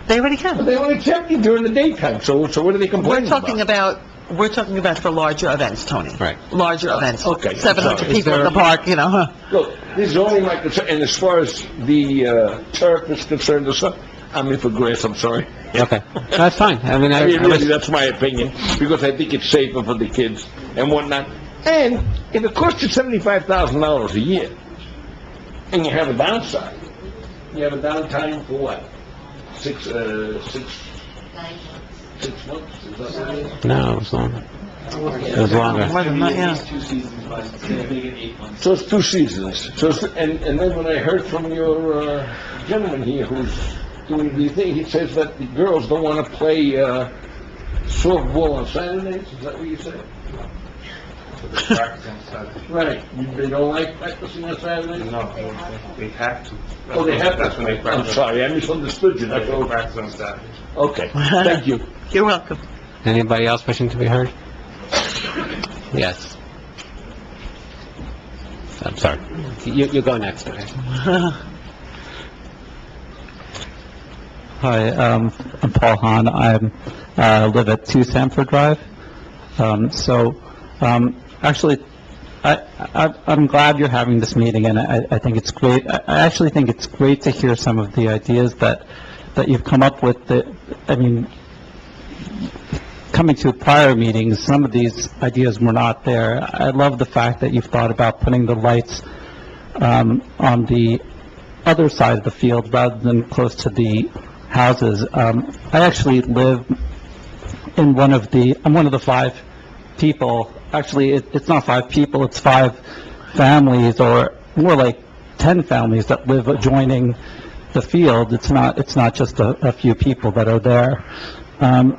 They already can. But they don't accept you during the daytime, so what are they complaining about? We're talking about for larger events, Tony. Right. Larger events. Okay. 700 people in the park, you know, huh? Look, this is only my concern, and as far as the turf is concerned, or something, I'm in for grass, I'm sorry. Okay, that's fine. I mean, Really, that's my opinion, because I think it's safer for the kids and whatnot. And if it costs you $75,000 a year, and you have a downside, you have a downtime for what? 6 months? Is that what it is? No, it was longer. It was longer. So it's 2 seasons. So it's, and then when I heard from your gentleman here who's doing the thing, he says that the girls don't want to play softball on Saturdays. Is that what you said? Right. They don't like practicing on Saturdays? No, they have to. Oh, they have to? That's when they practice. I'm sorry, I misunderstood you. They go practice on Saturdays. Okay, thank you. You're welcome. Anybody else wishing to be heard? Yes. I'm sorry. You go next, okay? Hi, I'm Paul Hahn. live at 2 Sanford Drive. Actually, I'm glad you're having this meeting, and I think it's great. I actually think it's great to hear some of the ideas that you've come up with. Coming to prior meetings, some of these ideas were not there. I love the fact that you've thought about putting the lights on the other side of the field rather than close to the houses. I actually live in I'm one of the 5 people, actually, it's not 5 people, it's 5 families, or more like 10 families that live adjoining the field. It's not just a few people that are there.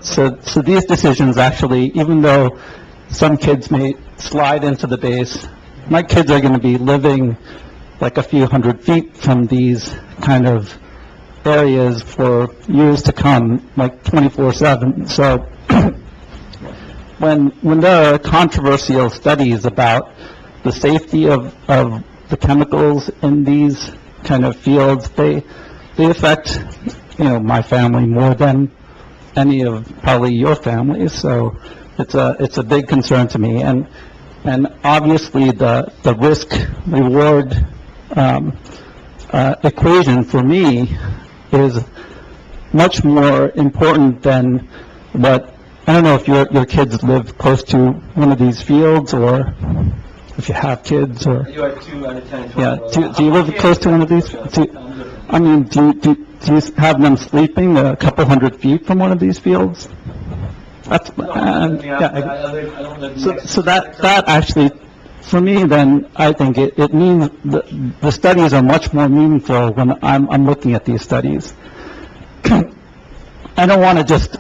So these decisions actually, even though some kids may slide into the base, my kids are going to be living like a few hundred feet from these kind of areas for years to come, like 24/7. So when there are controversial studies about the safety of the chemicals in these kind of fields, they affect, my family more than any of probably your families. So it's a big concern to me, and obviously the risk reward equation for me is much more important than what, I don't know if your kids live close to one of these fields, or if you have kids, or... You have 2 out of 10, 12. Yeah, do you live close to one of these? Do you have them sleeping a couple hundred feet from one of these fields? That's, so that actually, for me, then, I think it means the studies are much more meaningful when I'm looking at these studies. I don't want to just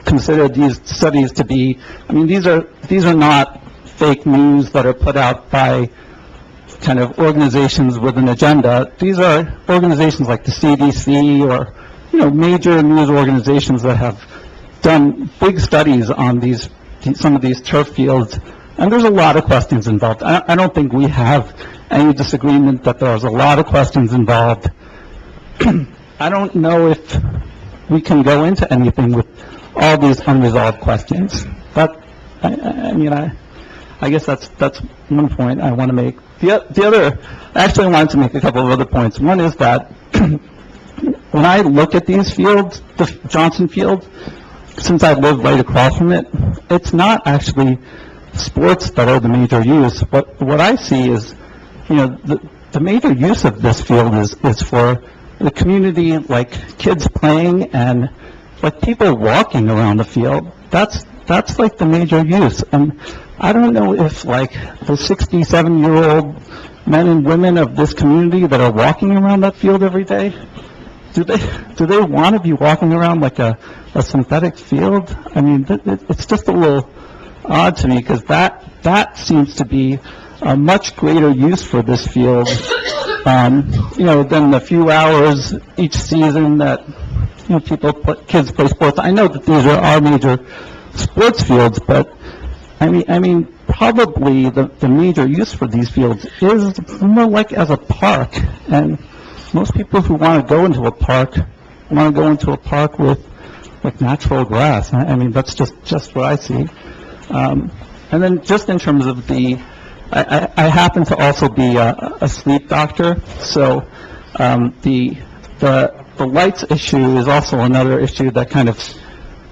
consider these studies to be, these are not fake news that are put out by kind of organizations with an agenda. These are organizations like the CDC or, major news organizations that have done big studies on some of these turf fields, and there's a lot of questions involved. I don't think we have any disagreement that there's a lot of questions involved. I don't know if we can go into anything with all these unresolved questions. But, I guess that's one point I want to make. The other, actually I wanted to make a couple of other points. One is that when I look at these fields, the Johnson Field, since I live right across from it, it's not actually sports that are the major use. But what I see is, the major use of this field is for the community, like kids playing and like people walking around the field. That's like the major use. And I don't know if like the 67-year-old men and women of this community that are walking around that field every day, do they want to be walking around like a synthetic field? It's just a little odd to me, because that seems to be a much greater use for this field, than the few hours each season that, kids play sports. I know that these are our major sports fields, but probably the major use for these fields is more like as a park, and most people who want to go into a park want to go into a park with natural grass. That's just what I see. And then just in terms of I happen to also be a sleep doctor, so the lights issue is also another issue that kind of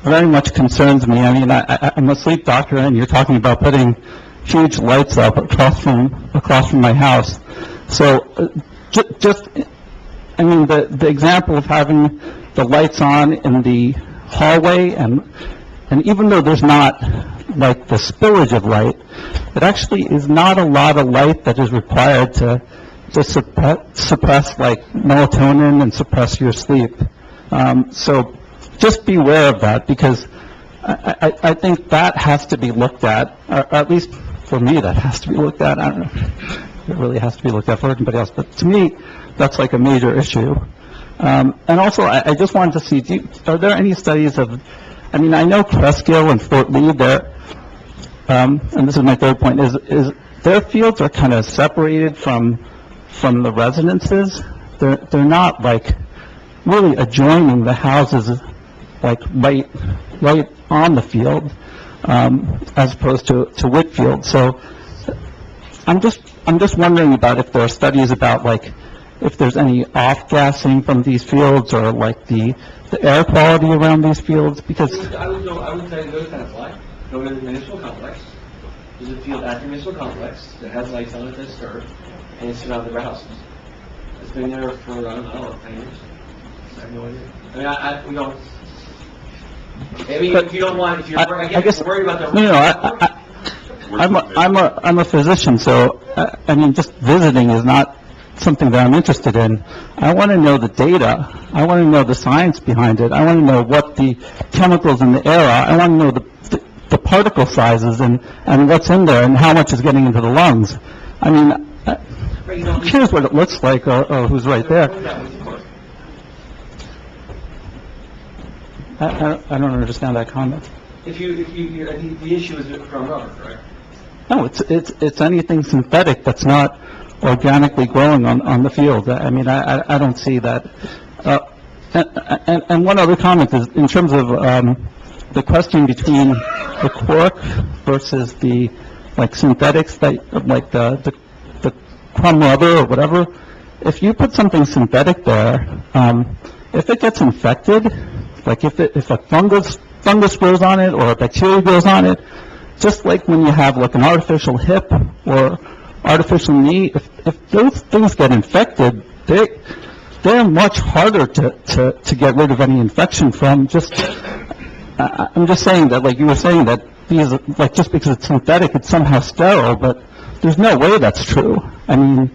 very much concerns me. I'm a sleep doctor, and you're talking about putting huge lights up across from my house. So the example of having the lights on in the hallway, and even though there's not like the spillage of light, it actually is not a lot of light that is required to suppress like melatonin and suppress your sleep. So just beware of that, because I think that has to be looked at, or at least for me, that has to be looked at. I don't know if it really has to be looked at for everybody else, but to me, that's like a major issue. And also, I just wanted to see, are there any studies of, I know Cresskill and Fort Lee, and this is my third point, is their fields are kind of separated from the residences. They're not like really adjoining the houses, like right right on the field, as opposed to Whitfield. So I'm just wondering about if there are studies about, like, if there's any off-gassing from these fields, or like the air quality around these fields, because... I would tell you, go to Tenafly, go to the municipal complex. There's a field at the municipal complex that has lights on it that's served, and it's surrounded by houses. It's been there for, I don't know, 10 years. I have no idea. We don't... I mean, if you don't want, if you're, I guess, worried about the... I'm a physician, so, I mean, just visiting is not something that I'm interested in. I want to know the data. I want to know the science behind it. I want to know what the chemicals in the air are. I want to know the particle sizes and what's in there and how much is getting into the lungs. I mean, who cares what it looks like or who's right there? I don't understand that comment. The issue is from rubber, correct? No, it's anything synthetic that's not organically growing on the field. I mean, I don't see that. And one other comment is, in terms of the question between the cork versus the, like, synthetics, that, like the crumb rubber or whatever, if you put something synthetic there, if it gets infected, like if a fungus grows on it or a bacteria grows on it, just like when you have like an artificial hip or artificial knee, if those things get infected, they're much harder to get rid of any infection from. I'm just saying that, like you were saying, that these, like, just because it's synthetic, it's somehow sterile, but there's no way that's true. I mean,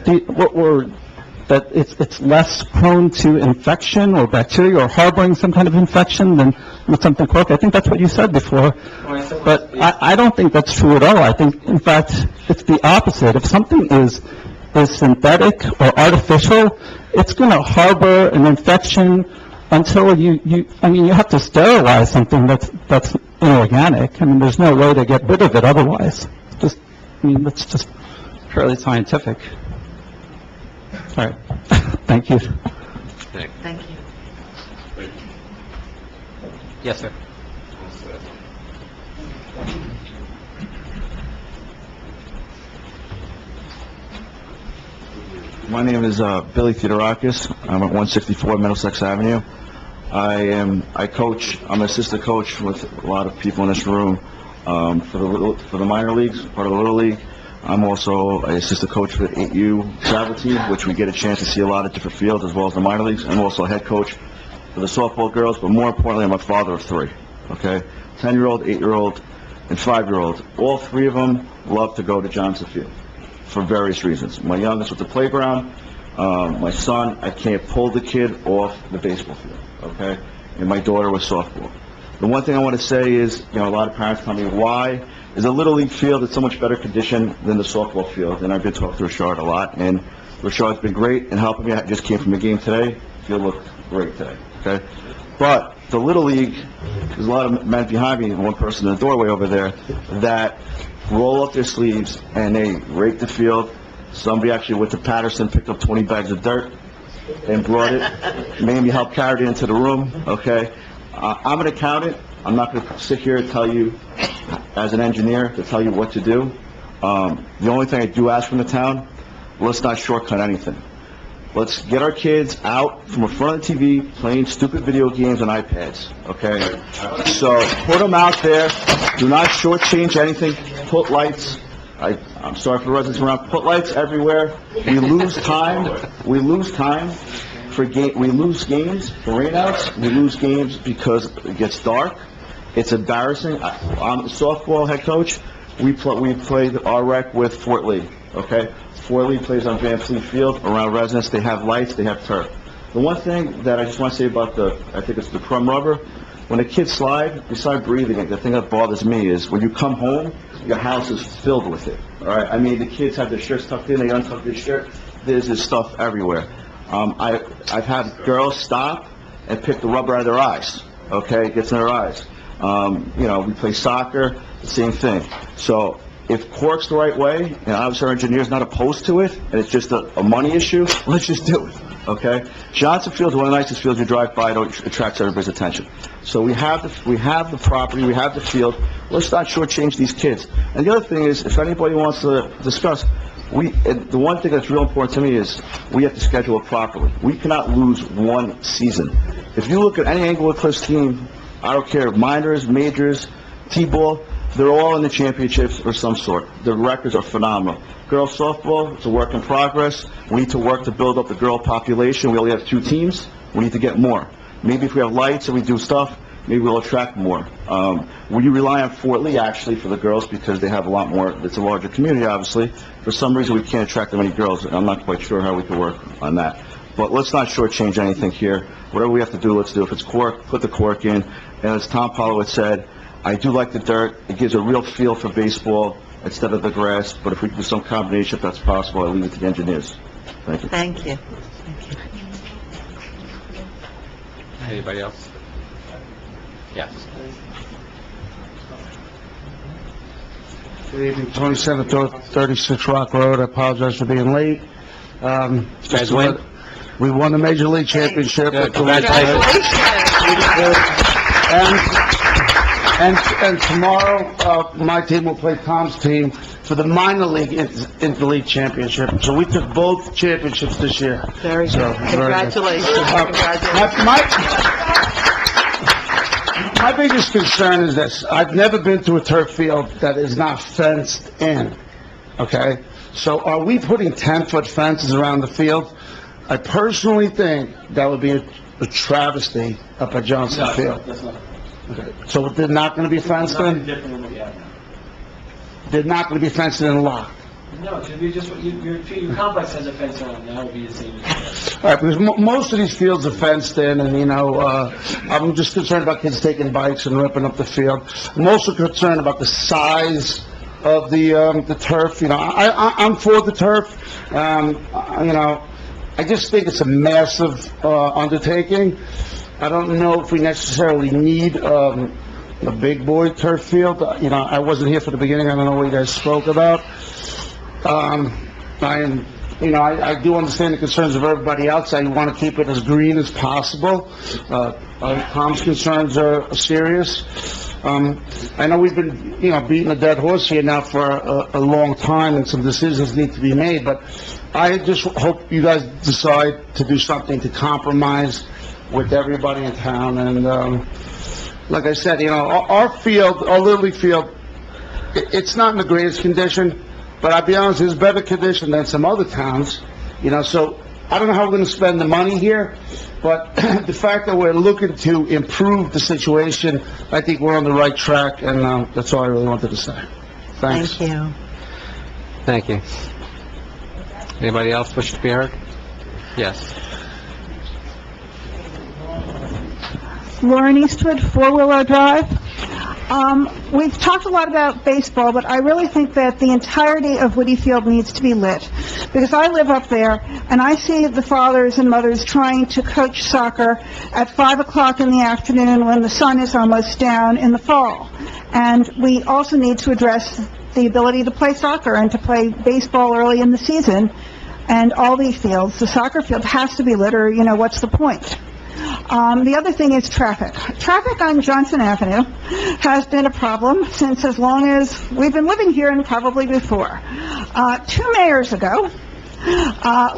that it's less prone to infection or bacteria or harboring some kind of infection than with something cork. I think that's what you said before. But I don't think that's true at all. I think, in fact, it's the opposite. If something is synthetic or artificial, it's going to harbor an infection until you have to sterilize something that's inorganic. I mean, there's no way to get rid of it otherwise. That's just fairly scientific. All right. Thank you. Thank you. Yes, sir. My name is Billy Theodorakis. I'm at 164 Middlesex Avenue. I'm an assistant coach with a lot of people in this room for the minor leagues, part of the Little League. I'm also an assistant coach for the 8U travel team, which we get a chance to see a lot of different fields as well as the minor leagues. I'm also a head coach for the softball girls, but more importantly, I'm a father of three, okay? 10-year-old, 8-year-old, and 5-year-old. All three of them love to go to Johnson Field for various reasons. My youngest with the playground, my son, I can't pull the kid off the baseball field, okay? And my daughter with softball. The one thing I want to say is, a lot of parents tell me, why is a Little League field in so much better condition than the softball field? And I've been talking to Richard a lot, and Richard's been great in helping me. I just came from the game today. The field looked great today, okay? But the Little League, there's a lot of men behind me, and one person in the doorway over there, that roll up their sleeves and they rake the field. Somebody actually went to Patterson, picked up 20 bags of dirt and brought it, made me help carry it into the room, okay? I'm an accountant. I'm not going to sit here and tell you, as an engineer, to tell you what to do. The only thing I do ask from the town, let's not shortcut anything. Let's get our kids out from in front of the TV playing stupid video games on iPads, okay? So put them out there. Do not shortchange anything. Put lights. I'm sorry for the residents around. Put lights everywhere. We lose time. We lose time for we lose games for rainouts. We lose games because it gets dark. It's embarrassing. I'm a softball head coach. We play our rec with Fort Lee, okay? Fort Lee plays on Van Fleet Field around residents. They have lights, they have turf. The one thing that I just want to say about I think it's the crumb rubber, when the kids slide, they start breathing it. The thing that bothers me is when you come home, your house is filled with it, all right? I mean, the kids have their shirts tucked in, they untuck their shirt. There's this stuff everywhere. I've had girls stop and pick the rubber out of their eyes, okay? It gets in their eyes. We play soccer, same thing. So if Cork's the right way, and obviously our engineer's not opposed to it, and it's just a money issue, let's just do it, okay? Johnson Field's one of the nicest fields you drive by, it attracts everybody's attention. So we have the property, we have the field, let's not shortchange these kids. And the other thing is, if anybody wants to discuss, the one thing that's real important to me is we have to schedule it properly. We cannot lose one season. If you look at any Englewood Cliffs team, I don't care, minors, majors, T-ball, they're all in the championships of some sort. The records are phenomenal. Girls softball, it's a work in progress. We need to work to build up the girl population. We only have 2 teams. We need to get more. Maybe if we have lights and we do stuff, maybe we'll attract more. We rely on Fort Lee, actually, for the girls because they have a lot more. It's a larger community, obviously. For some reason, we can't attract that many girls. I'm not quite sure how we can work on that. But let's not shortchange anything here. Whatever we have to do, let's do. If it's cork, put the cork in. And as Tom Polowitz said, I do like the dirt. It gives a real feel for baseball instead of the grass. But if we can do some combination, if that's possible, I'll leave it to the engineers. Thank you. Thank you. Anybody else? Yes. Good evening, Tony Senator, 36 Rock Road. I apologize for being late. Guys win? We won the Major League Championship. Good. Congratulations. And tomorrow, my team will play Tom's team for the minor league interleague championship. So we took both championships this year. Very good. So, very good. Congratulations. My biggest concern is this. I've never been to a turf field that is not fenced in, okay? So are we putting 10-foot fences around the field? I personally think that would be a travesty up at Johnson Field. That's not. Okay. So they're not going to be fenced in? Different than what we have now. They're not going to be fenced in and locked? No, it should be just, your complex has a fence around, that would be the same. All right, because most of these fields are fenced in, and, I'm just concerned about kids taking bikes and ripping up the field. I'm also concerned about the size of the turf. I'm for the turf. I just think it's a massive undertaking. I don't know if we necessarily need a big boy turf field. I wasn't here for the beginning. I don't know what you guys spoke about. I do understand the concerns of everybody else. I want to keep it as green as possible. Tom's concerns are serious. I know we've been, beating a dead horse here now for a long time, and some decisions need to be made, but I just hope you guys decide to do something to compromise with everybody in town. And like I said, our field, our Little League field, it's not in the greatest condition, but I'll be honest, it's better condition than some other towns, so I don't know how we're going to spend the money here, but the fact that we're looking to improve the situation, I think we're on the right track, and that's all I really wanted to say. Thanks. Thank you. Thank you. Anybody else wish to be heard? Yes. Lauren Eastwood, Four Willow Drive. We've talked a lot about baseball, but I really think that the entirety of Woody Field needs to be lit, because I live up there, and I see the fathers and mothers trying to coach soccer at 5 o'clock in the afternoon when the sun is almost down in the fall. And we also need to address the ability to play soccer and to play baseball early in the season, and all these fields. The soccer field has to be lit, or, what's the point? The other thing is traffic. Traffic on Johnson Avenue has been a problem since as long as we've been living here, and probably before. 2 mayors ago,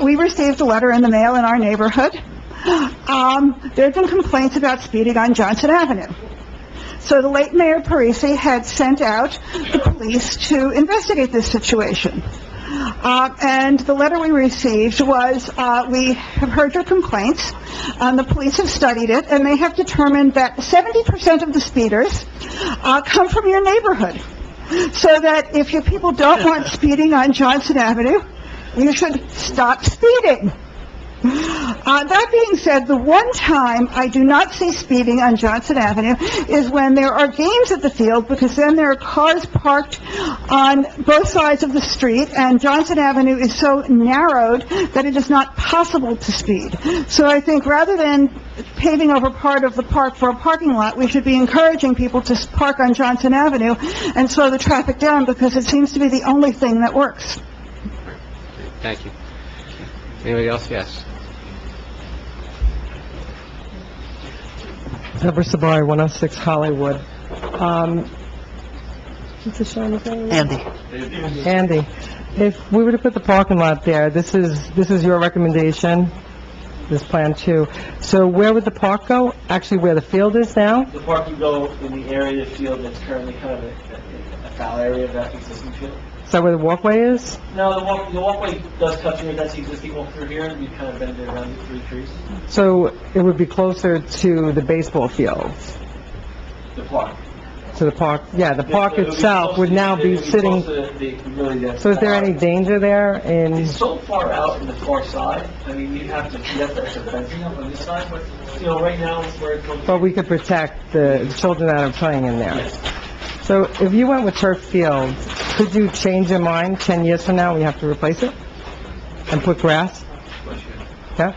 we received a letter in the mail in our neighborhood. There had been complaints about speeding on Johnson Avenue. So the late Mayor Parisi had sent out the police to investigate this situation. And the letter we received was, we have heard your complaints, and the police have studied it, and they have determined that 70% of the speeders come from your neighborhood. So that if you people don't want speeding on Johnson Avenue, you should stop speeding. That being said, the one time I do not see speeding on Johnson Avenue is when there are games at the field, because then there are cars parked on both sides of the street, and Johnson Avenue is so narrowed that it is not possible to speed. So I think rather than paving over part of the park for a parking lot. We should be encouraging people to park on Johnson Avenue and slow the traffic down, because it seems to be the only thing that works. Thank you. Anybody else? Yes. Deborah Sabari, 106 Hollywood. What's the show's name? Andy. If we were to put the parking lot there, this is your recommendation, this plan too. So where would the park go? Actually, where the field is now? The park would go in the area of the field that's currently kind of a foul area of that existing field. Is that where the walkway is? No, the walkway does cut through, that's the existing walk through here, and we kind of bend it around the 3 trees. So it would be closer to the baseball fields, The park. to the park? Yeah, the park It would be itself close would to- now it be would sitting... close to the So is there any danger there in... It's so far out in the far side, I mean, you'd have to extra fencing up on this side, but, right now it's where it's... But we could protect the children that are playing in there. So if you went with turf field, could you change your mind 10 years from now, we have to replace it? And put grass? Yeah?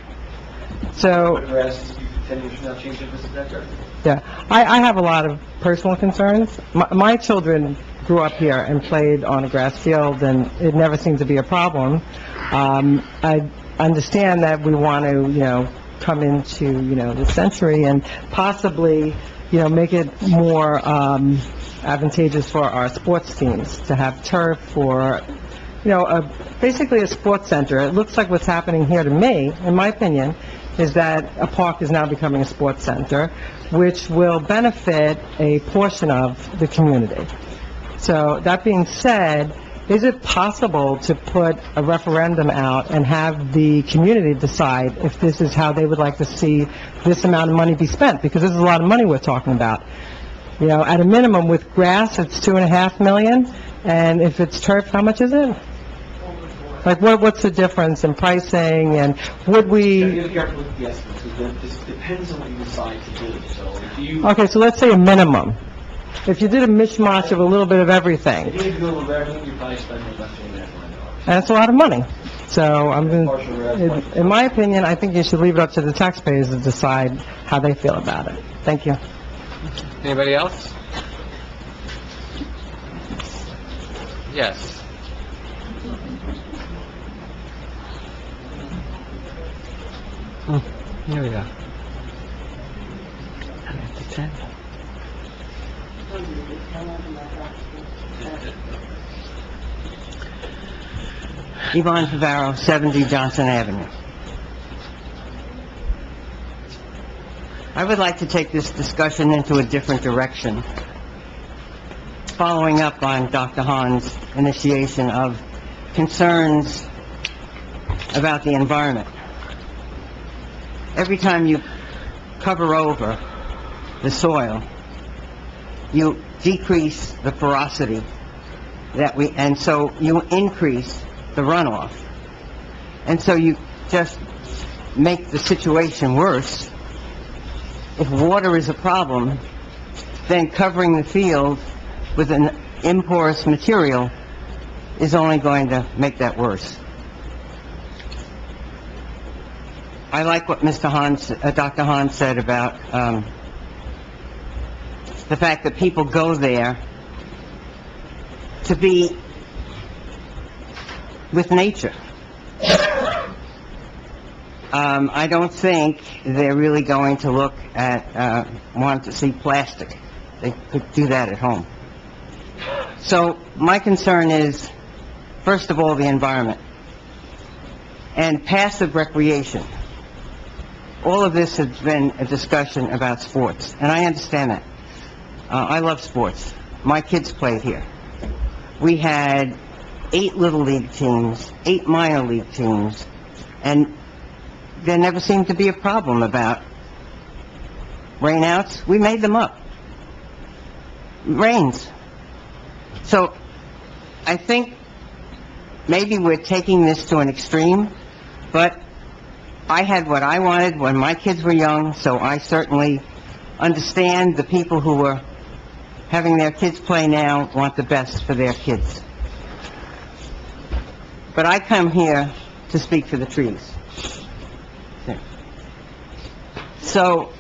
So, Grass, 10 years from now, change it to that turf. yeah, I have a lot of personal concerns. My children grew up here and played on a grass field, and it never seemed to be a problem. I understand that we want to, come into, the century and possibly, make it more advantageous for our sports teams to have turf or, basically a sports center. It looks like what's happening here to me, in my opinion, is that a park is now becoming a sports center, which will benefit a portion of the community. So, that being said, is it possible to put a referendum out and have the community decide if this is how they would like to see this amount of money be spent? Because this is a lot of money we're talking about. At a minimum, with grass, it's $2.5 million, and if it's turf, how much is it? Like, what's the difference in pricing, and would we... You have to be careful with the estimates, because it depends on what you decide to do, so if you... Okay, so let's say a minimum. If you did a mishmash of a little bit of everything, If you need to go with everything, you're probably spending about $2.5 million. and that's a lot of money. So, in my opinion, I think you should leave it up to the taxpayers to decide how they feel about it. Thank you. Anybody else? Yes. Here we go. Yvonne Favaro, 70 Johnson Avenue. I would like to take this discussion into a different direction, following up on Dr. Hahn's initiation of concerns about the environment. Every time you cover over the soil, you decrease the porosity and so you increase the runoff. And so you just make the situation worse. If water is a problem, then covering the field with an imporous material is only going to make that worse. I like what Dr. Hahn said about the fact that people go there to be with nature. I don't think they're really going to look at, want to see plastic. They could do that at home. So my concern is, first of all, the environment and passive recreation. All of this has been a discussion about sports, and I understand that. I love sports. My kids played here. We had 8 Little League teams, 8 minor league teams, and there never seemed to be a problem about rainouts. We made them up. Rains. So, I think maybe we're taking this to an extreme, but I had what I wanted when my kids were young, so I certainly understand the people who are having their kids play now want the best for their kids. But I come here to speak for the trees. So,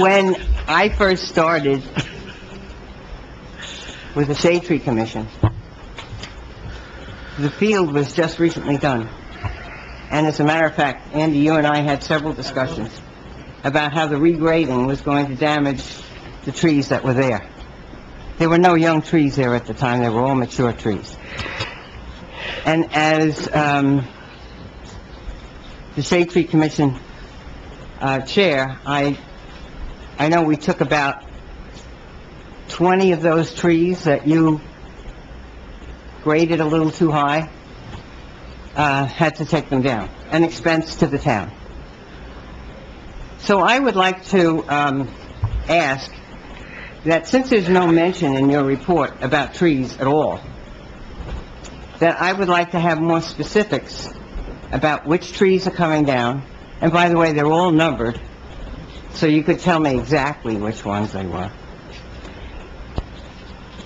when I first started with the Shade Tree Commission, the field was just recently done. And as a matter of fact, Andy, you and I had several discussions about how the regrading was going to damage the trees that were there. There were no young trees there at the time, they were all mature trees. And as the Shade Tree Commission chair, I know we took about 20 of those trees that you graded a little too high, had to take them down, an expense to the town. So I would like to ask that since there's no mention in your report about trees at all, that I would like to have more specifics about which trees are coming down. And by the way, they're all numbered, so you could tell me exactly which ones they were.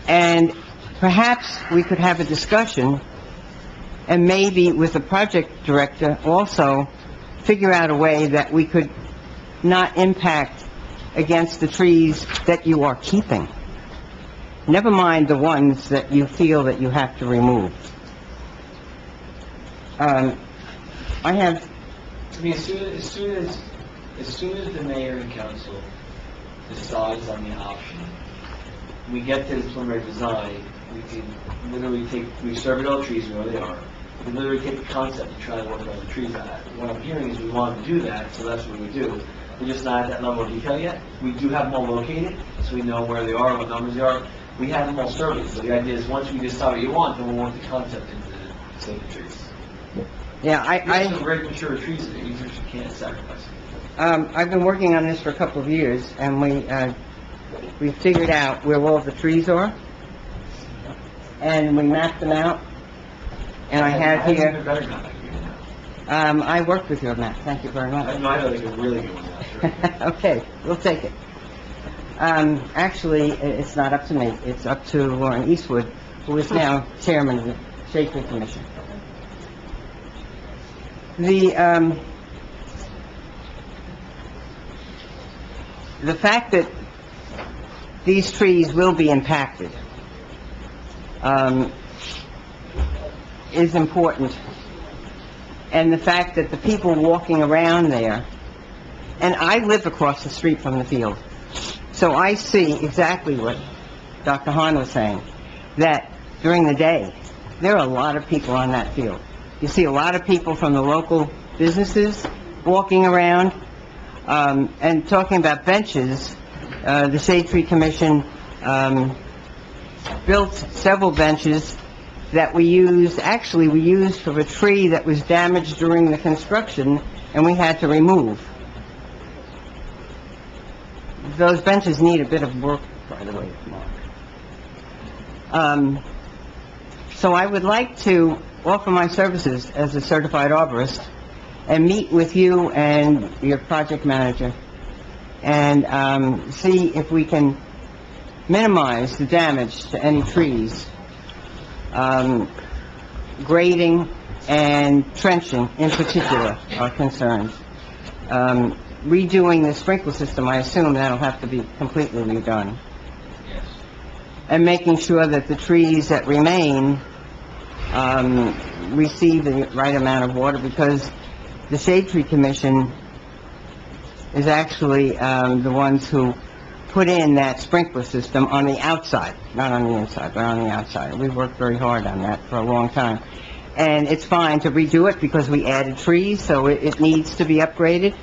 And perhaps we could have a discussion, and maybe with the project director also figure out a way that we could not impact against the trees that you are keeping. Never mind the ones that you feel that you have to remove. I mean, as soon as the mayor and council decides on the option, we get to the preliminary design, we can literally we surveyed all the trees where they are. We can literally take the concept and try to work on the trees. What I'm hearing is we want to do that, so that's what we do. We're just not at that level of detail yet. We do have them all located, so we know where they are, what numbers they are. We have them all surveyed, so the idea is once we decide what you want, then we'll work the concept into the save the trees. Yeah, I have some very mature trees that you just can't sacrifice. I've been working on this for a couple of years, and we figured out where all the trees are, and we mapped them out, and I have here... I worked with your map, thank you very much. I know they could really go on that. Okay, we'll take it. Actually, it's not up to me, it's up to Lauren Eastwood, who is now chairman of the Shade Tree Commission. The fact that these trees will be impacted is important. And the fact that the people walking around there, and I live across the street from the field, so I see exactly what Dr. Hahn was saying, that during the day, there are a lot of people on that field. You see a lot of people from the local businesses walking around, and talking about benches, the Shade Tree Commission built several benches that we used for a tree that was damaged during the construction, and we had to remove. Those benches need a bit of work, by the way, Mark. So I would like to offer my services as a certified arborist and meet with you and your project manager and see if we can minimize the damage to any trees. Grading and trenching in particular are concerns. Redoing the sprinkler system, I assume that'll have to be completely redone. Yes. And making sure that the trees that remain receive the right amount of water, because the Shade Tree Commission is actually the ones who put in that sprinkler system on the outside, not on the inside, but on the outside. We worked very hard on that for a long time. And it's fine to redo it because we added trees, so it needs to be upgraded.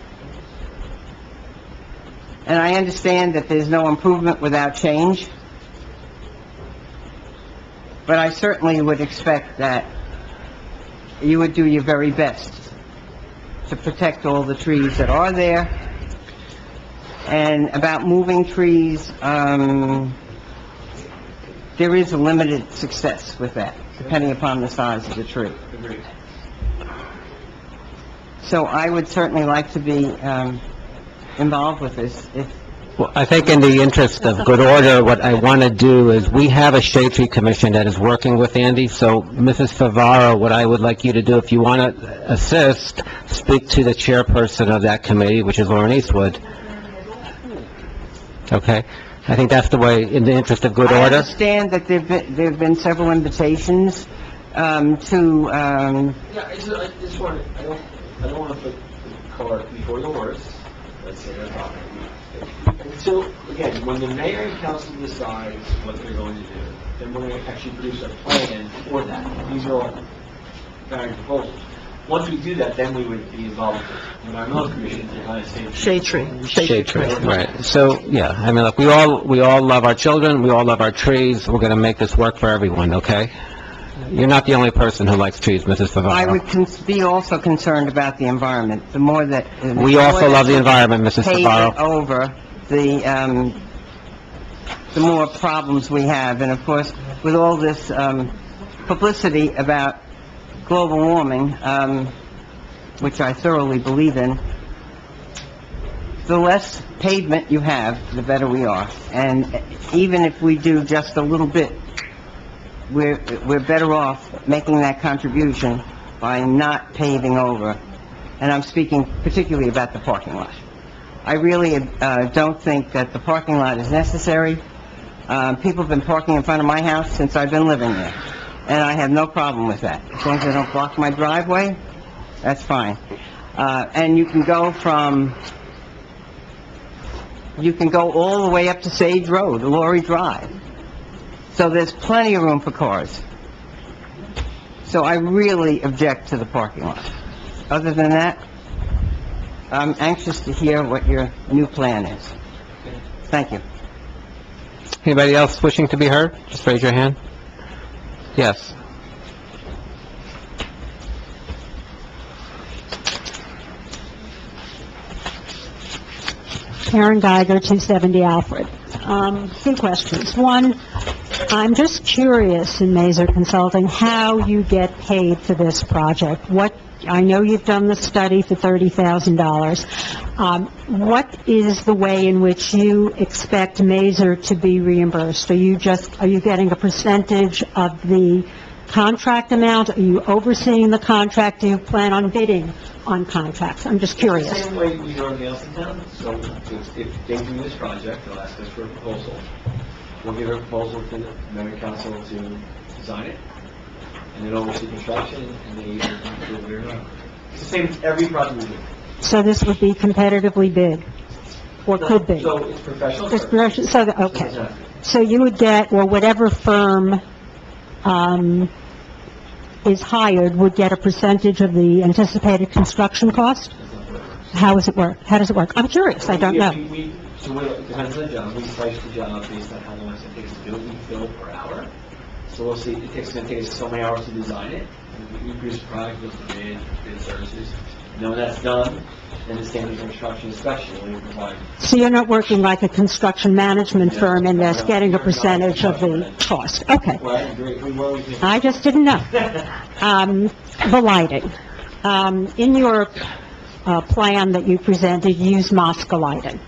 And I understand that there's no improvement without change. But I certainly would expect that you would do your very best to protect all the trees that are there. And about moving trees, there is a limited success with that, depending upon the size of the tree. Agreed. So I would certainly like to be involved with this if Well, I think in the interest of good order, what I want to do is, we have a Shade Tree Commission that is working with Andy, so Mrs. Favaro, what I would like you to do, if you want to assist, speak to the chairperson of that committee, which is Lauren Eastwood. Okay? I think that's the way, in the interest of good I order. understand that there've been several invitations, to, Yeah, I just want to, I don't want to put the cart before the horse, let's say that's not until, again, when the mayor and council decides what they're going to do, then we're going to actually produce a plan for that. These are all various proposals. Once we do that, then we would be involved with the environmental commission to kind of say. Shade tree. Shade tree, right. So, yeah, I mean, look, we all love our children, we all love our trees, we're going to make this work for everyone, okay? You're not the only person who likes trees, Mrs. I Favaro. would be also concerned about the environment. The more that... We also love the environment, Mrs. Pave Favaro. it over, the more problems we have. And of course, with all this, publicity about global warming, which I thoroughly believe in, the less pavement you have, the better we are. And even if we do just a little bit, we're better off making that contribution by not paving over. And I'm speaking particularly about the parking lot. I really don't think that the parking lot is necessary. People have been parking in front of my house since I've been living there, and I have no problem with that. As long as they don't block my driveway, that's fine. And you can go all the way up to Sage Road, Laurie Drive. So there's plenty of room for cars. So I really object to the parking lot. Other than that, I'm anxious to hear what your new plan is. Thank you. Anybody else wishing to be heard? Just raise your hand. Yes. Karen Geiger, 270 Alfred. Two questions. One, I'm just curious in Mazer Consulting how you get paid for this project. I know you've done the study for $30,000. What is the way in which you expect Mazer to be reimbursed? Are you getting a percentage of the contract amount? Are you overseeing the contract? Do you plan on bidding on contracts? I'm just curious. The same way we do everything else in town. So if they do this project, they'll ask us for a proposal. We'll give a proposal to the mayor and council to design it, and then oversee construction, and they either approve it or not. It's the same as every project we do. So this would be competitively bid, or could be? So it's professional It's services. okay. So you would get, or whatever firm is hired would get a percentage of the anticipated construction cost? How does it work? I'm curious, I don't know. So it depends on the job. We price the job based on how long it takes to do it. We bill per hour. So we'll see, it's going to take us so many hours to design it. We produce a product, we'll bid services. And then when that's done, then the standard construction inspection will provide. So you're not working like a construction management firm in this, getting a percentage of the cost? Okay. Well, I agree. I just didn't know. The lighting. In your plan that you presented, you use Mosca Lighting,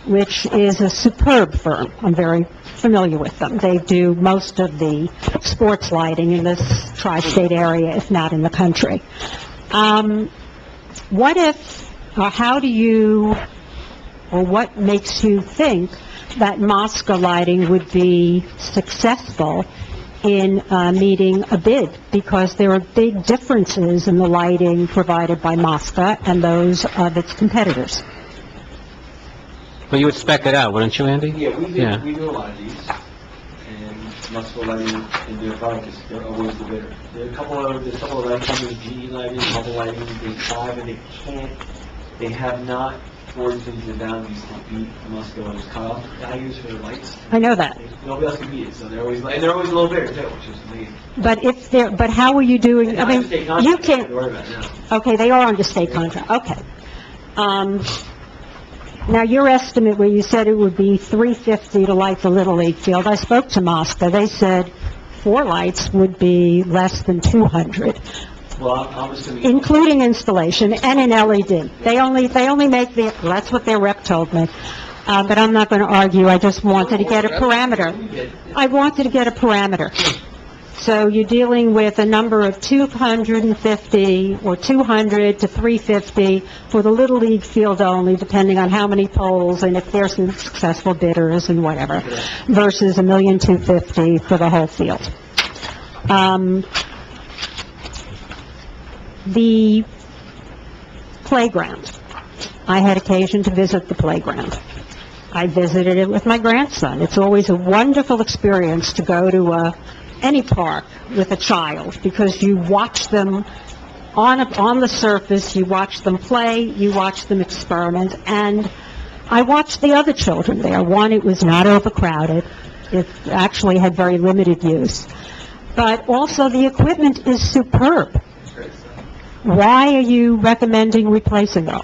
which is a superb firm. I'm very familiar with them. They do most of the sports lighting in this tri-state area, if not in the country. What makes you think that Mosca Lighting would be successful in meeting a bid? Because there are big differences in the lighting provided by Mosca and those of its competitors. Well, you would spec it out, wouldn't you, Andy? Yeah, we do a lot of these. And Musco Lighting and their product they're always the bidder. There's a couple of lighting companies, GE Lighting, Bubble Lighting, they try, and they have not forged into the boundaries to beat Musco and his cutoff values for their lights. I know that. Nobody else can beat it, so they're always a little bigger too, which is amazing. But how are you doing, I mean, you can't, Don't worry about it now. okay, they are under state contract, okay. Now, your estimate where you said it would be $350 to light the Little League field, I spoke to Mosca, they said 4 lights would be less than $200, Well, I'm assuming. including installation and an LED. They only make that's what their rep told me. but I'm not going to argue. I just wanted to get a parameter. I wanted to get a parameter. So you're dealing with a number of 250 or 200 to 350 for the Little League field only, depending on how many polls and if there's some successful bidders and whatever, versus $1,250,000 for the whole field. The playground. I had occasion to visit the playground. I visited it with my grandson. It's always a wonderful experience to go to any park with a child, because you watch them on the surface, you watch them play, you watch them experiment, and I watched the other children there. One, it was not overcrowded. It actually had very limited use. But also, the equipment is superb. Why are you recommending replacing it?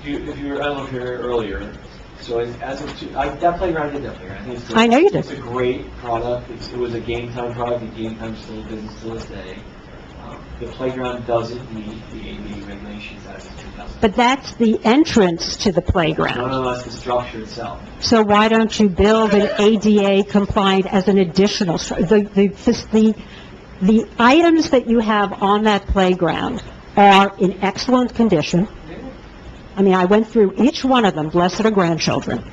If you were, I don't know if you were here earlier, so that playground did that playground. I think I know you did. It's a great product. It was a game time product, and game time still business to this day. The playground doesn't meet the ADA regulations as of 2000. But that's the entrance to the playground. No, that's the structure itself. So why don't you build an ADA compliant as an additional, the items that you have on that playground are in excellent condition. I mean, I went through each one of them, blessed are grandchildren.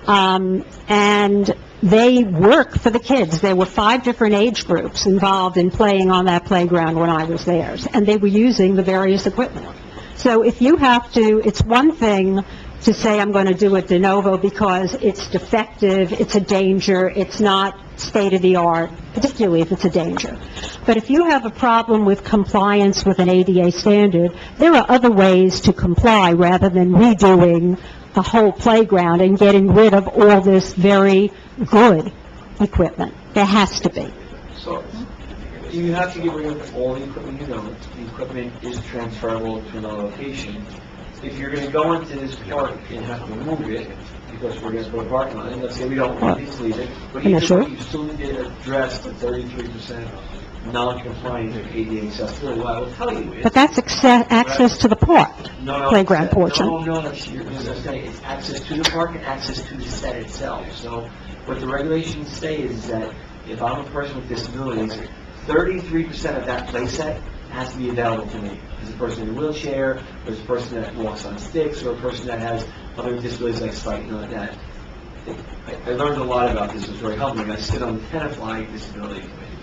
And they work for the kids. There were 5 different age groups involved in playing on that playground when I was there, and they were using the various equipment. So if you have to, it's one thing to say, I'm going to do it de novo because it's defective, it's a danger, it's not state-of-the-art, particularly if it's a danger. But if you have a problem with compliance with an ADA standard, there are other ways to comply rather than redoing the whole playground and getting rid of all this very good equipment. There has to be. So you have to get rid of all the equipment you own. The equipment is transferable to another location. If you're going to go into this park and have to move it, because we're going to put a parking lot in, let's say we don't want to leave it, but you still need to address the 33% non-compliant ADA accessibility. What I will tell you is... But that's access to the park, playground portion. No, that's it's access to the park and access to the set itself. So what the regulations say is that if I'm a person with disabilities, 33% of that play set has to be available to me. As a person in a wheelchair, or as a person that walks on sticks, or a person that has other disabilities like sight, like that. I learned a lot about this. It was very helpful. I sit on the Tenafly Disability Committee.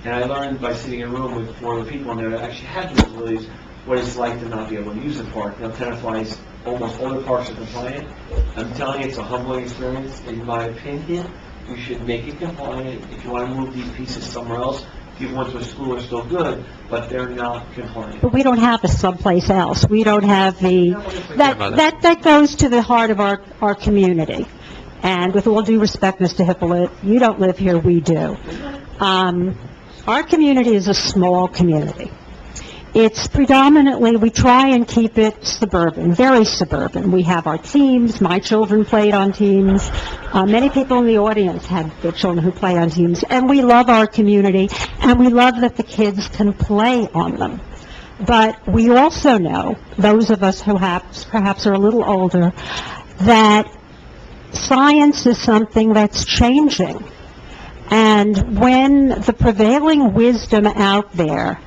And I learned by sitting in a room with 4 other people in there that actually have disabilities, what it's like to not be able to use the park. Now, Tenafly's, almost all the parks are compliant. I'm telling you, it's a humbling experience. In my opinion, we should make it compliant. If you want to move these pieces somewhere else, people went to a school are still good, but they're not compliant. But we don't have this someplace else. We don't have that goes to the heart of our community. And with all due respect, Mr. Hippolyte, you don't live here, we do. Our community is a small community. It's predominantly, we try and keep it suburban, very suburban. We have our teams. My children played on teams. Many people in the audience had their children who play on teams. And we love our community, and we love that the kids can play on them. But we also know, those of us who perhaps are a little older, that science is something that's changing. And when the prevailing wisdom out there,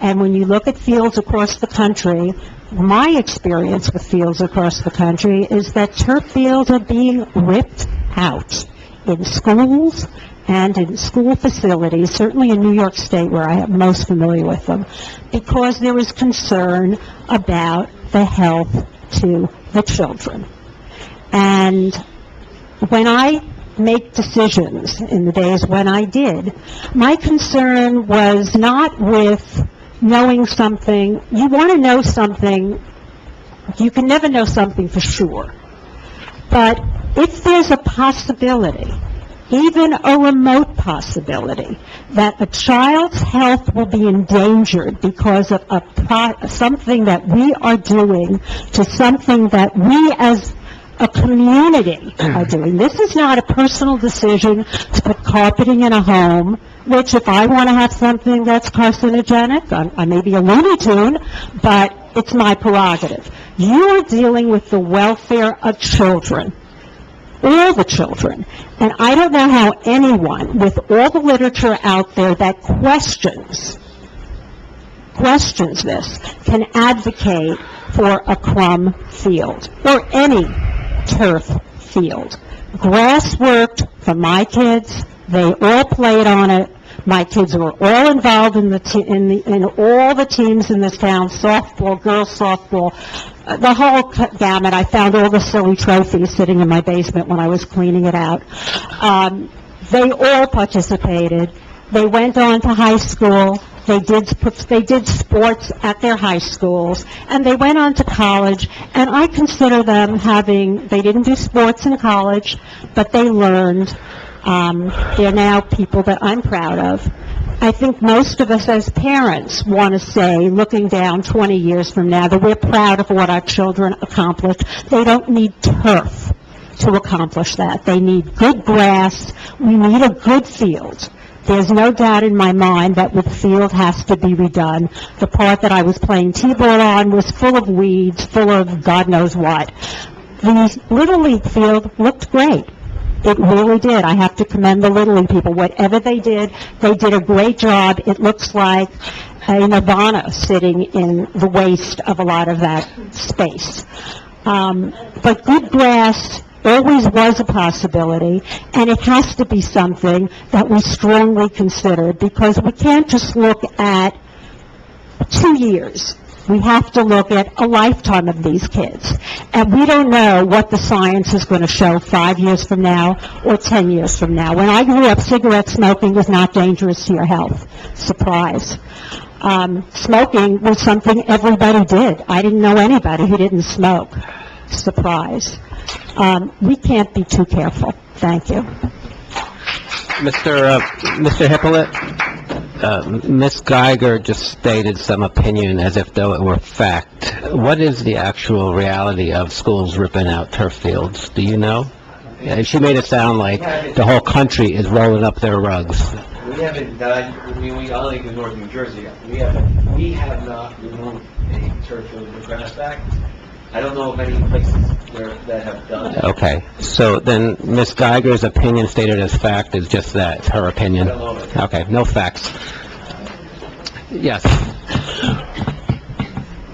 and when you look at fields across the country, my experience with fields across the country is that turf fields are being ripped out in schools and in school facilities, certainly in New York State where I am most familiar with them, because there is concern about the health to the children. And when I make decisions in the days when I did, my concern was not with knowing something. You want to know something, you can never know something for sure. But if there's a possibility, even a remote possibility, that a child's health will be endangered because of something that we are doing to something that we as a community are doing. This is not a personal decision to put carpeting in a home, which if I want to have something that's carcinogenic, I may be a Looney Tune, but it's my prerogative. You are dealing with the welfare of children. all the children. And I don't know how anyone, with all the literature out there that questions this, can advocate for a crumb field or any turf field. Grass worked for my kids. They all played on it. My kids were all involved in in all the teams in this town, softball, girls softball, the whole gamut. I found all the silly trophies sitting in my basement when I was cleaning it out. They all participated. They went on to high school. They did sports at their high schools, and they went on to college, and I consider them they didn't do sports in college, but they learned. They're now people that I'm proud of. I think most of us as parents want to say, looking down 20 years from now, that we're proud of what our children accomplished. They don't need turf to accomplish that. They need good grass. We need a good field. There's no doubt in my mind that the field has to be redone. The part that I was playing T-ball on was full of weeds, full of God knows what. The Little League field looked great. It really did. I have to commend the Little League people. Whatever they did a great job. It looks like a nirvana sitting in the waste of a lot of that space. But good grass always was a possibility, and it has to be something that we strongly consider, because we can't just look at 2 years. We have to look at a lifetime of these kids. And we don't know what the science is going to show 5 years from now or 10 years from now. When I grew up, cigarette smoking was not dangerous to your health. Surprise. Smoking was something everybody did. I didn't know anybody who didn't smoke. Surprise. We can't be too careful. Thank you. Mr. Hippolyte, Ms. Geiger just stated some opinion as if though it were fact. What is the actual reality of schools ripping out turf fields? Do you know? She made it sound like the whole country is rolling up their rugs. We haven't done, we only in North New Jersey, we have not removed a turf field with grass back. I don't know of any places that have done it. Okay, so then Ms. Geiger's opinion stated as fact is just that, it's her opinion? I don't know of it. Okay, no facts. Yes.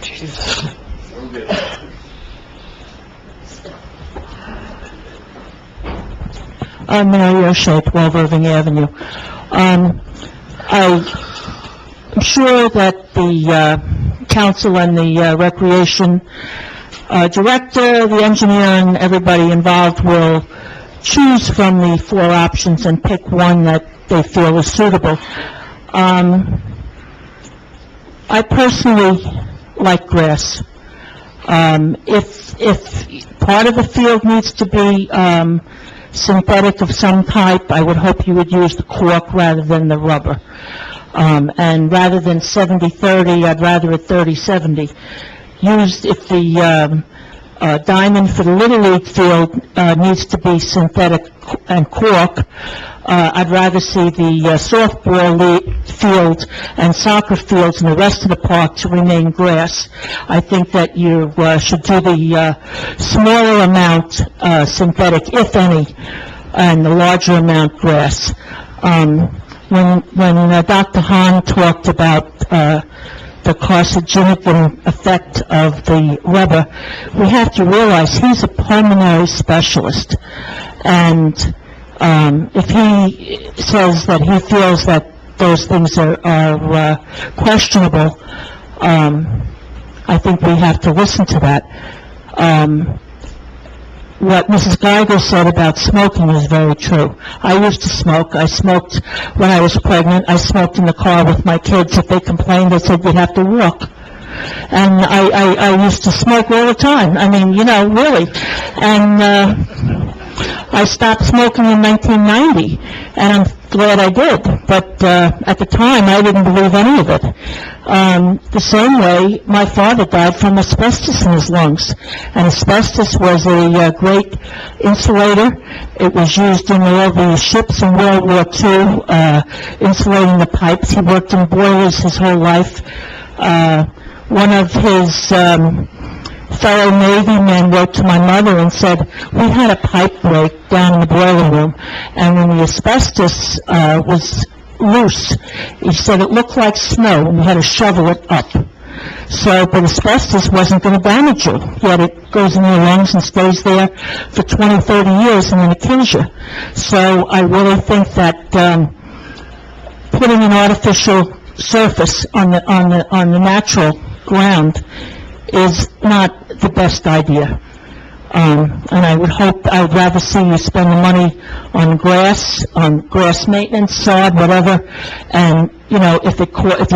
Jesus. I'm Mary O'Shea, 12 Irving Avenue. I'm sure that the council and the recreation director, the engineer, and everybody involved will choose from the 4 options and pick one that they feel is suitable. I personally like grass. If part of the field needs to be synthetic of some type, I would hope you would use the cork rather than the rubber. And rather than 70-30, I'd rather it 30-70. If the diamond for the Little League field needs to be synthetic and cork, I'd rather see the softball field and soccer fields and the rest of the park to remain grass. I think that you should do the smaller amount synthetic, if any, and the larger amount grass. When Dr. Hahn talked about the carcinogen effect of the rubber, we have to realize he's a pulmonary specialist, and if he says that he feels that those things are questionable, I think we have to listen to that. What Mrs. Geiger said about smoking is very true. I used to smoke. I smoked when I was pregnant. I smoked in the car with my kids. If they complained, they said, "You'd have to walk." And I used to smoke all the time. I mean, really. And I stopped smoking in 1990, and I'm glad I did. But at the time, I didn't believe any of it. The same way, my father died from asbestos in his lungs, and asbestos was a great insulator. It was used in all the ships in World War II, insulating the pipes. He worked in boilers his whole life. One of his fellow Navy men wrote to my mother and said, we had a pipe break down in the boiler room, and when the asbestos was loose, he said it looked like snow, and we had to shovel it up. So, but asbestos wasn't going to damage you, yet it goes in your lungs and stays there for 20, 30 years, and then it kills you. So I really think that putting an artificial surface on the natural ground is not the best idea. And I would rather see you spend the money on grass maintenance, sod, whatever, and, you know, if you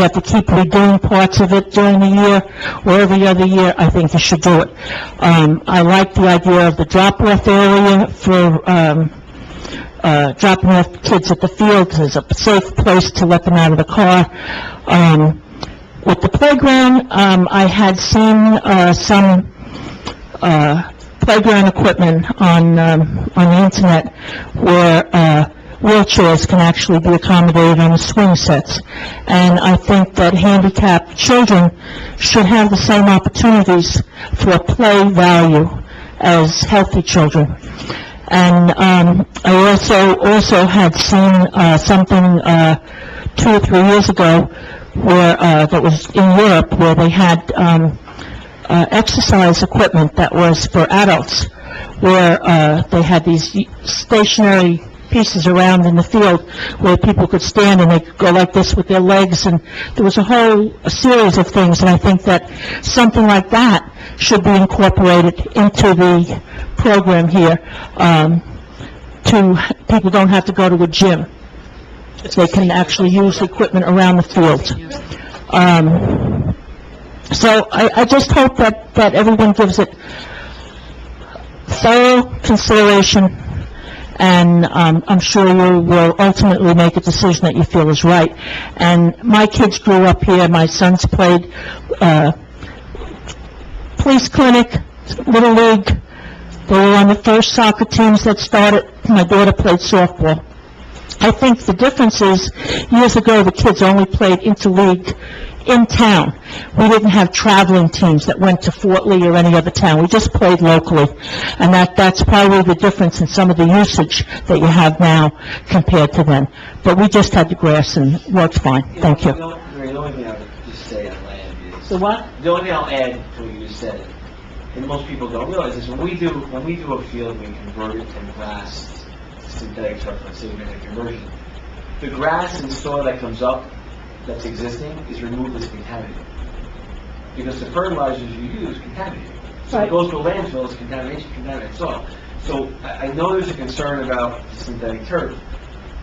have to keep redoing parts of it during the year or every other year, I think you should do it. I like the idea of the drop-off area for, dropping off kids at the field as a safe place to let them out of the car. With the playground, I had seen, some, playground equipment on the internet where wheelchairs can actually be accommodated on the swing sets. And I think that handicapped children should have the same opportunities for play value as healthy children. And I also had seen something 2 or 3 years ago where that was in Europe, where they had exercise equipment that was for adults, where they had these stationary pieces around in the field where people could stand and they could go like this with their legs, and there was a series of things, and I think that something like that should be incorporated into the program here. People don't have to go to a gym. They can actually use the equipment around the field. So I just hope that everyone gives it thorough consideration, and I'm sure you will ultimately make a decision that you feel is right. And my kids grew up here. My sons played police clinic, Little League. They were on the first soccer teams that started. My daughter played softball. I think the difference is, years ago, the kids only played interleague in town. We didn't have traveling teams that went to Fort Lee or any other town. We just played locally. And that's probably the difference in some of the usage that you have now compared to then. But we just had the grass and it worked fine. Thank you. The only thing I would just say on land is... The what? The only thing I'll add to what you just said, and most people don't realize, is when we do a field, we convert it from grass to synthetic turf, let's say we make a conversion. The grass and soil that comes up that's existing is removed as contaminated. Because the fertilizers you use contaminate. So it goes to a landfill as contaminated soil. So I know there's a concern about synthetic turf.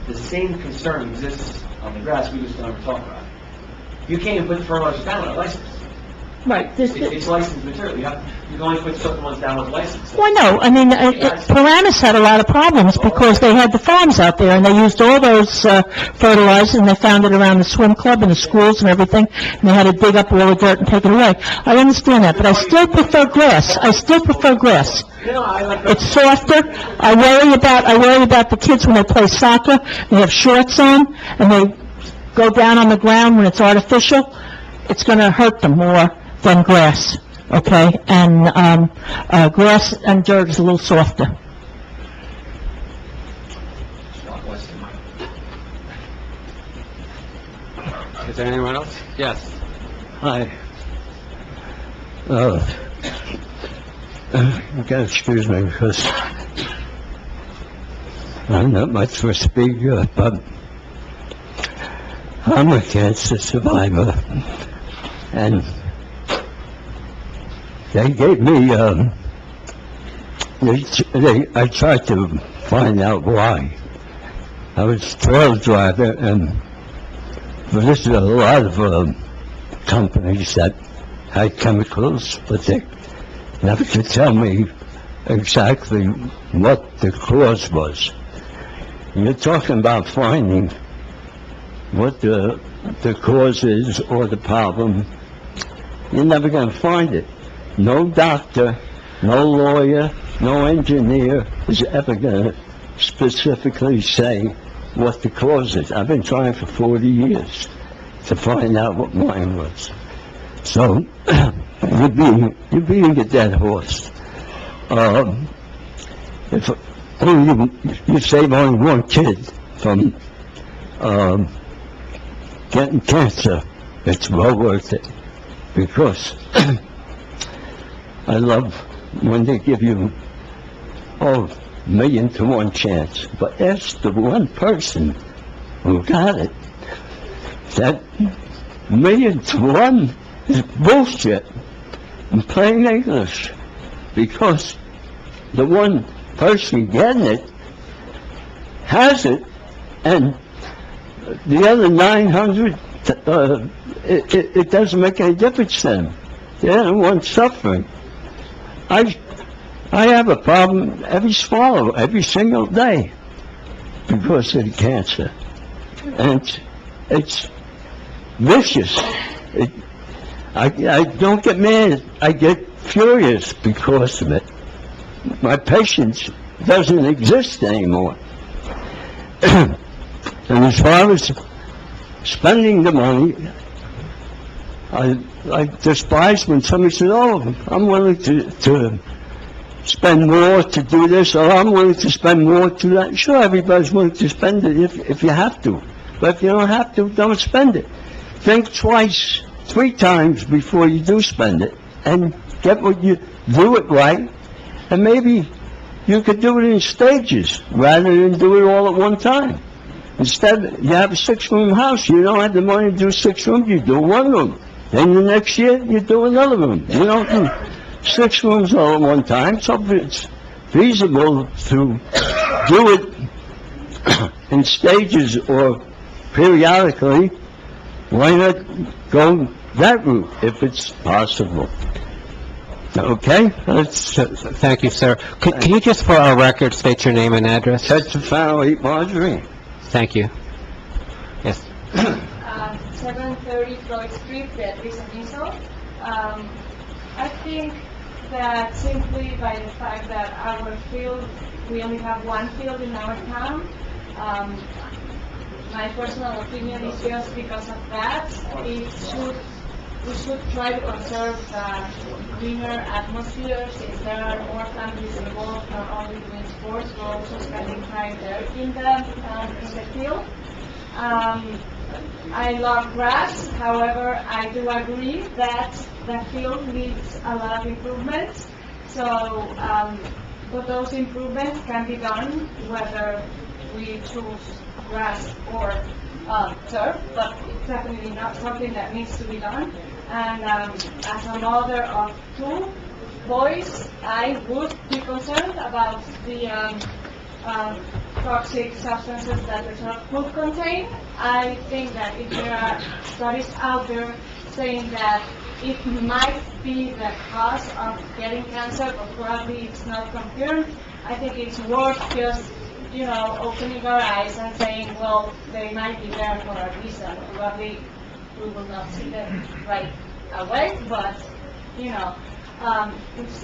The same concern exists on the grass, we just never talk about it. You can't even put the fertilizers down without license. Right. It's licensed material. You can only put certain ones down with license. Well, no, I mean, Paramus had a lot of problems because they had the farms out there, and they used all those fertilizers, and they found it around the swim club and the schools and everything, and they had to dig up all the dirt and take it away. I understand that, but I still prefer grass. It's softer. I worry about the kids when they play soccer. They have shorts on, and they go down on the ground when it's artificial. It's going to hurt them more than grass, okay? And grass and dirt is a little softer. Is there anyone else? Yes. Hi. You gotta excuse me because I'm not much for a speaker, but I'm a cancer survivor. And they gave me, I tried to find out why. I was a trail driver, and there's a lot of companies that had chemicals, but they never could tell me exactly what the cause was. You're talking about finding what the cause is or the problem. You're never going to find it. No doctor, no lawyer, no engineer is ever going to specifically say what the cause is. I've been trying for 40 years to find out what mine was. So, you're beating a dead horse. If you save only one kid from, getting cancer, it's well worth it. Because I love when they give you, 1,000,000 to 1 chance. But ask the one person who got it. That 1,000,000 to 1 is bullshit in plain English. Because the one person getting it has it, and the other 900, it doesn't make any difference to them. They're the ones suffering. I have a problem every single day because of the cancer. And it's vicious. I don't get mad, I get furious because of it. My patience doesn't exist anymore. And as far as spending the money, I despise when somebody says, I'm willing to spend more to do this, or I'm willing to spend more to that. Sure, everybody's willing to spend it if you have to. But if you don't have to, don't spend it. Think twice, 3 times before you do spend it, and do it right, and maybe you could do it in stages, rather than do it all at one time. Instead, you have a 6-room house, you don't have the money to do 6 rooms, you do 1 room. Then the next year, you do another room. You don't do 6 rooms all at one time, so if it's feasible to do it in stages or periodically, why not go that route if it's possible? Okay? Thank you, sir. Can you just, for our record, state your name and address? Tetafano 8 Marjorie. Thank you. Yes. 730 Floyd Street, Beatriz Aniso. I think that simply by the fact that our field, we only have 1 field in our town, my personal opinion is just because of that, we should try to conserve the greener atmosphere, since there are more families involved, not only doing sports, but also spending time there in the field. I love grass, however, I do agree that the field needs a lot of improvements. So, but those improvements can be done whether we choose grass or turf, but it's definitely not something that needs to be done. And as a mother of 2 boys, I would be concerned about the toxic substances that the turf could contain. I think that if there are studies out there saying that it might be the cause of getting cancer, but probably it's not confirmed, I think it's worth just, opening our eyes and saying, well, they might be there for a reason. Probably we will not see them right away, but, it's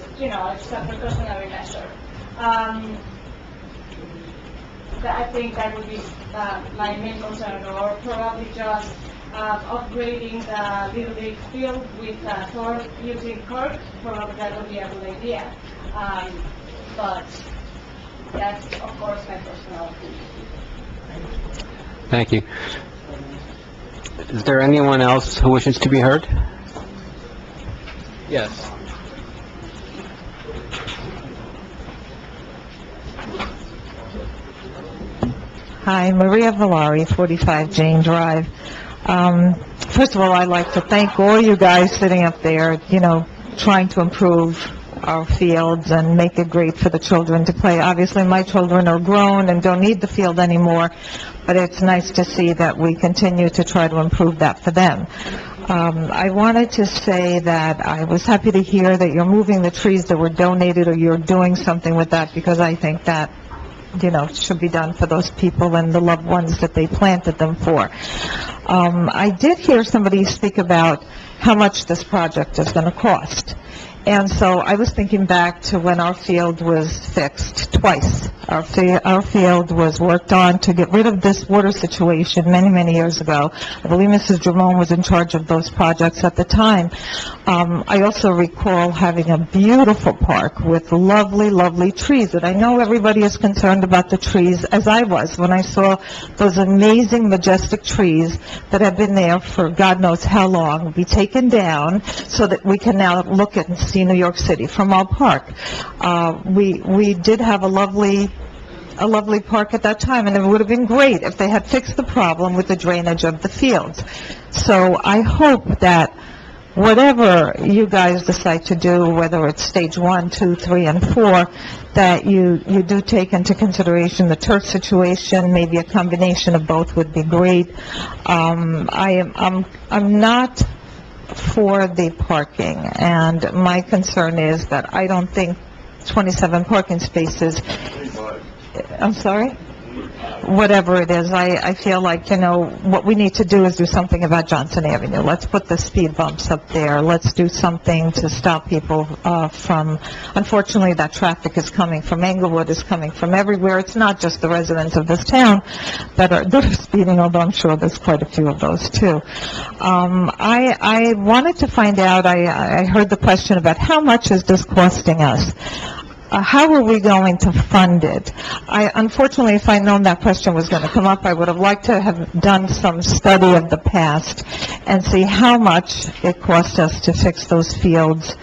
a precautionary measure. I think that would be my main concern, or probably just upgrading the Little League field with turf using cork. Probably that would be a good idea. But that's, of course, my personal opinion. Thank you. Is there anyone else who wishes to be heard? Yes. Hi, Maria Valari, 45 Jane Drive. First of all, I'd like to thank all you guys sitting up there, trying to improve our fields and make it great for the children to play. Obviously, my children are grown and don't need the field anymore, but it's nice to see that we continue to try to improve that for them. I wanted to say that I was happy to hear that you're moving the trees that were donated, or you're doing something with that, because I think that should be done for those people and the loved ones that they planted them for. I did hear somebody speak about how much this project is going to cost. And so I was thinking back to when our field was fixed twice. Our field was worked on to get rid of this water situation many, many years ago. I believe Mrs. Drummond was in charge of those projects at the time. I also recall having a beautiful park with lovely, lovely trees. And I know everybody is concerned about the trees, as I was, when I saw those amazing, majestic trees that have been there for God knows how long be taken down so that we can now look at and see New York City from our park. We did have a lovely park at that time, and it would have been great if they had fixed the problem with the drainage of the fields. So I hope that whatever you guys decide to do, whether it's stage 1, 2, 3, and 4, that you do take into consideration the turf situation. Maybe a combination of both would be great. I'm not for the parking, and my concern is that I don't think 27 parking spaces, I'm sorry? Whatever it is, I feel like, what we need to do is do something about Johnson Avenue. Let's put the speed bumps up there. Let's do something to stop people from, unfortunately, that traffic is coming from Englewood, is coming from everywhere. It's not just the residents of this town that are speeding, although I'm sure there's quite a few of those, too. I wanted to find out, I heard the question about how much is this costing us? How are we going to fund it? Unfortunately, if I'd known that question was going to come up, I would have liked to have done some study of the past and see how much it cost us to fix those fields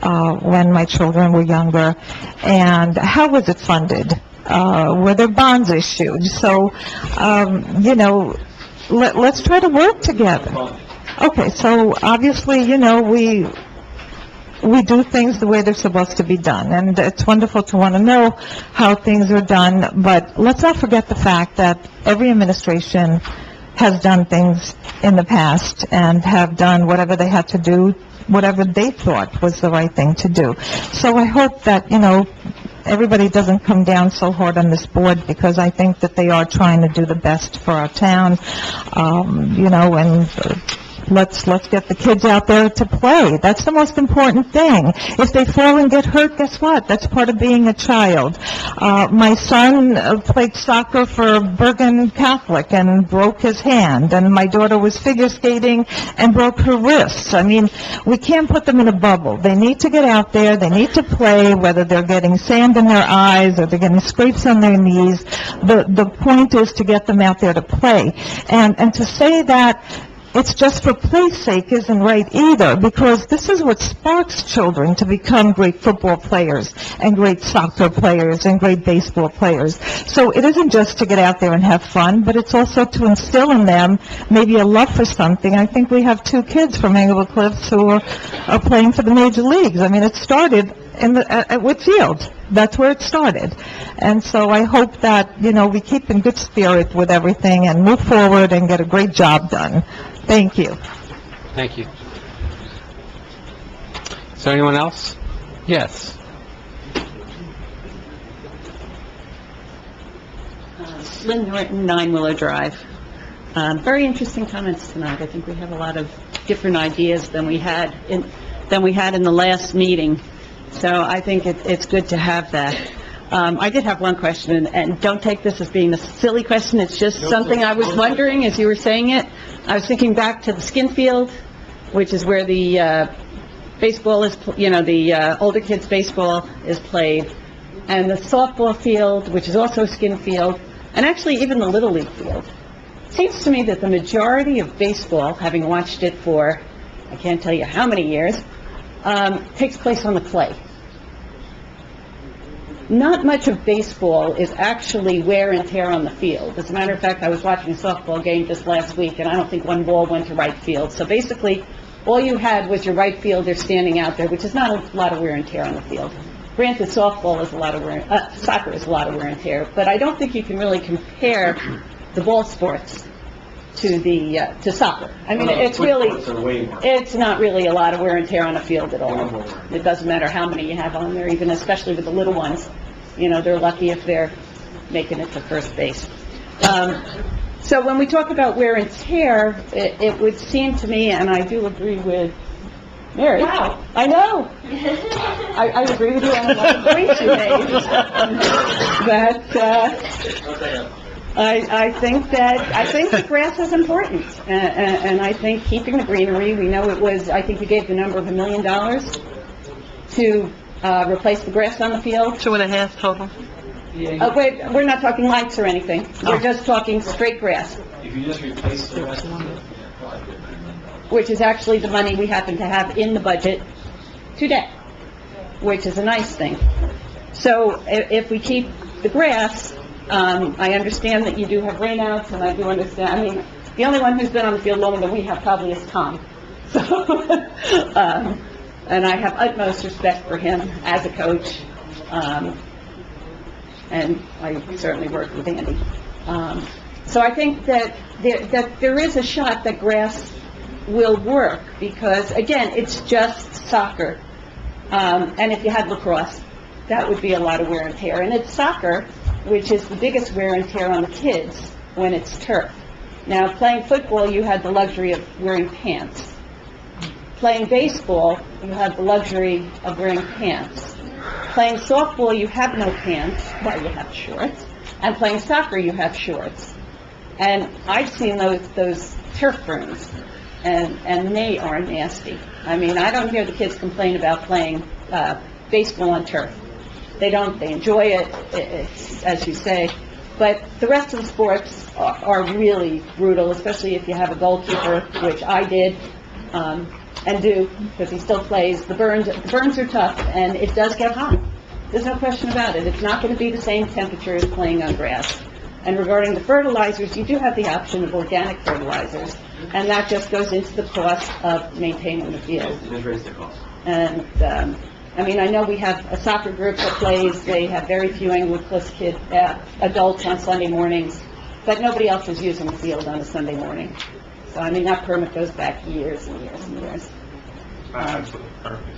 when my children were younger, and how was it funded? Were there bonds issued? So, let's try to work together. Okay, so obviously, we do things the way they're supposed to be done, and it's wonderful to want to know how things are done, but let's not forget the fact that every administration has done things in the past and have done whatever they had to do, whatever they thought was the right thing to do. So I hope that, everybody doesn't come down so hard on this board, because I think that they are trying to do the best for our town, and let's get the kids out there to play. That's the most important thing. If they fall and get hurt, guess what? That's part of being a child. My son played soccer for Bergen Catholic and broke his hand, and my daughter was figure skating and broke her wrists. I mean, we can't put them in a bubble. They need to get out there. They need to play, whether they're getting sand in their eyes or they're getting scrapes on their knees. The point is to get them out there to play. And to say that it's just for play's sake isn't right either, because this is what sparks children to become great football players and great soccer players and great baseball players. So it isn't just to get out there and have fun, but it's also to instill in them maybe a love for something. I think we have 2 kids from Englewood Cliffs who are playing for the major leagues. I mean, it started at Whitfield. That's where it started. And so I hope that, we keep in good spirit with everything and move forward and get a great job done. Thank you. Thank you. Is there anyone else? Yes. Lynn Norton, 9 Willow Drive. Very interesting comments tonight. I think we have a lot of different ideas than we had in the last meeting. So I think it's good to have that. I did have one question, and don't take this as being a silly question. It's just something I was wondering as you were saying it. I was thinking back to the skin field, which is where the baseball is, the older kids' baseball is played, and the softball field, which is also a skin field, and actually even the Little League field. It seems to me that the majority of baseball, having watched it for, I can't tell you how many years, takes place on the clay. Not much of baseball is actually wear and tear on the field. As a matter of fact, I was watching a softball game just last week, and I don't think one ball went to right field. So basically, all you had was your right fielder standing out there, which is not a lot of wear and tear on the field. Granted, softball is a lot of soccer is a lot of wear and tear, but I don't think you can really compare the ball sports to soccer. I mean, it's not really a lot of wear and tear on a field at all. It doesn't matter how many you have on there, even especially with the little ones. They're lucky if they're making it to first base. So when we talk about wear and tear, it would seem to me, and I do agree with Mary? Wow. I know. I agree with you on a lot of points you made. But, I think the grass is important, and I think keeping the greenery, we know it was, I think you gave the number of $1 million to, replace the grass on the field. 2.5 total. Wait, we're not talking lights or anything. We're just talking straight grass, If you just replace the rest of it, which is actually the money we happen to have in the budget today, which is a nice thing. So if we keep the grass, I understand that you do have rainouts, and I do understand, I mean, the only one who's been on the field longer than we have probably is Tom. So, and I have utmost respect for him as a coach, and I certainly worked with Andy. So I think that there is a shot that grass will work, because, again, it's just soccer. And if you had lacrosse, that would be a lot of wear and tear. And it's soccer, which is the biggest wear and tear on the kids when it's turf. Now, playing football, you had the luxury of wearing pants. Playing baseball, you had the luxury of wearing pants. Playing softball, you have no pants, well, you have shorts. And playing soccer, you have shorts. And I've seen those turf burns, and they are nasty. I mean, I don't hear the kids complain about playing baseball on turf. They don't. They enjoy it, as you say. But the rest of the sports are really brutal, especially if you have a goalkeeper, which I did, and do, because he still plays. The burns are tough, and it does get hot. There's no question about it. It's not going to be the same temperature as playing on grass. And regarding the fertilizers, you do have the option of organic fertilizers, and that just goes into the cost of maintaining the field. just raise the cost. And, I mean, I know we have a soccer group that plays, they have very few Englewood Cliffs adults on Sunday mornings, but nobody else is using the field on a Sunday morning. So, I mean, that permit goes back years and years and years. It's not actually a permit.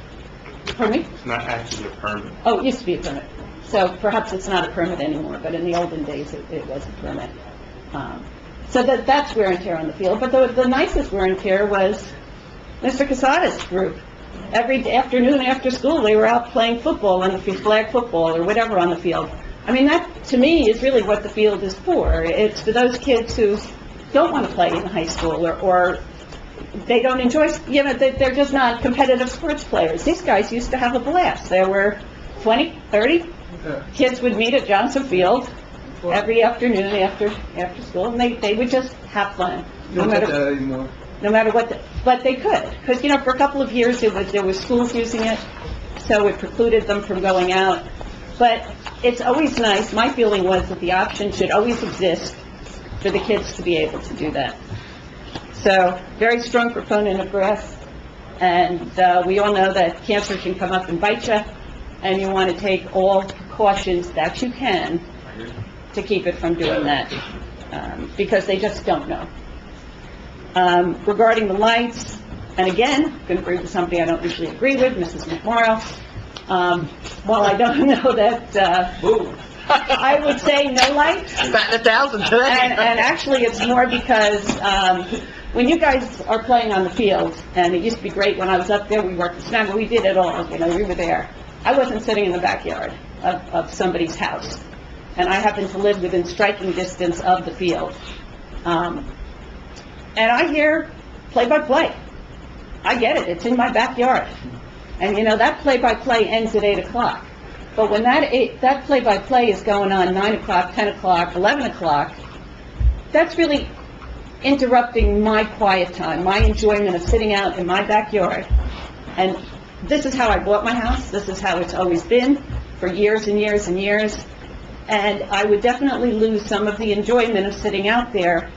Pardon me? It's not actually a permit. Oh, it used to be a permit. So perhaps it's not a permit anymore, but in the olden days, it was a permit. So that's wear and tear on the field. But the nicest wear and tear was Mr. Casada's group. Every afternoon after school, they were out playing football, and flag football or whatever on the field. I mean, that, to me, is really what the field is for. It's for those kids who don't want to play in high school, or they don't enjoy, you know, they're just not competitive sports players. These guys used to have a blast. There were 20, 30 kids would meet at Johnson Field every afternoon after school, and they would just have fun. No matter what, but they could, because, you know, for a couple of years there was schools using it, so it precluded them from going out. But it's always nice, my feeling was that the option should always exist for the kids to be able to do that. So, very strong proponent of grass, and we all know that cancer can come up and bite you, and you want to take all precautions that you can to keep it from doing that, because they just don't know. Regarding the lights, and again, I'm going to agree with somebody I don't usually agree with, Mrs. McMorrow. While I don't know that, I would say no lights. Batting 1,000 today. And actually, it's more because when you guys are playing on the field, and it used to be great when I was up there, we worked with SNAP, we did it all, you know, we were there. I wasn't sitting in the backyard of somebody's house, and I happen to live within striking distance of the field. And I hear play-by-play. I get it, it's in my backyard. And, you know, that play-by-play ends at 8 o'clock. But when that play-by-play is going on 9 o'clock, 10 o'clock, 11 o'clock, that's really interrupting my quiet time, my enjoyment of sitting out in my backyard. And this is how I bought my house. This is how it's always been for years and years and years. And I would definitely lose some of the enjoyment of sitting out there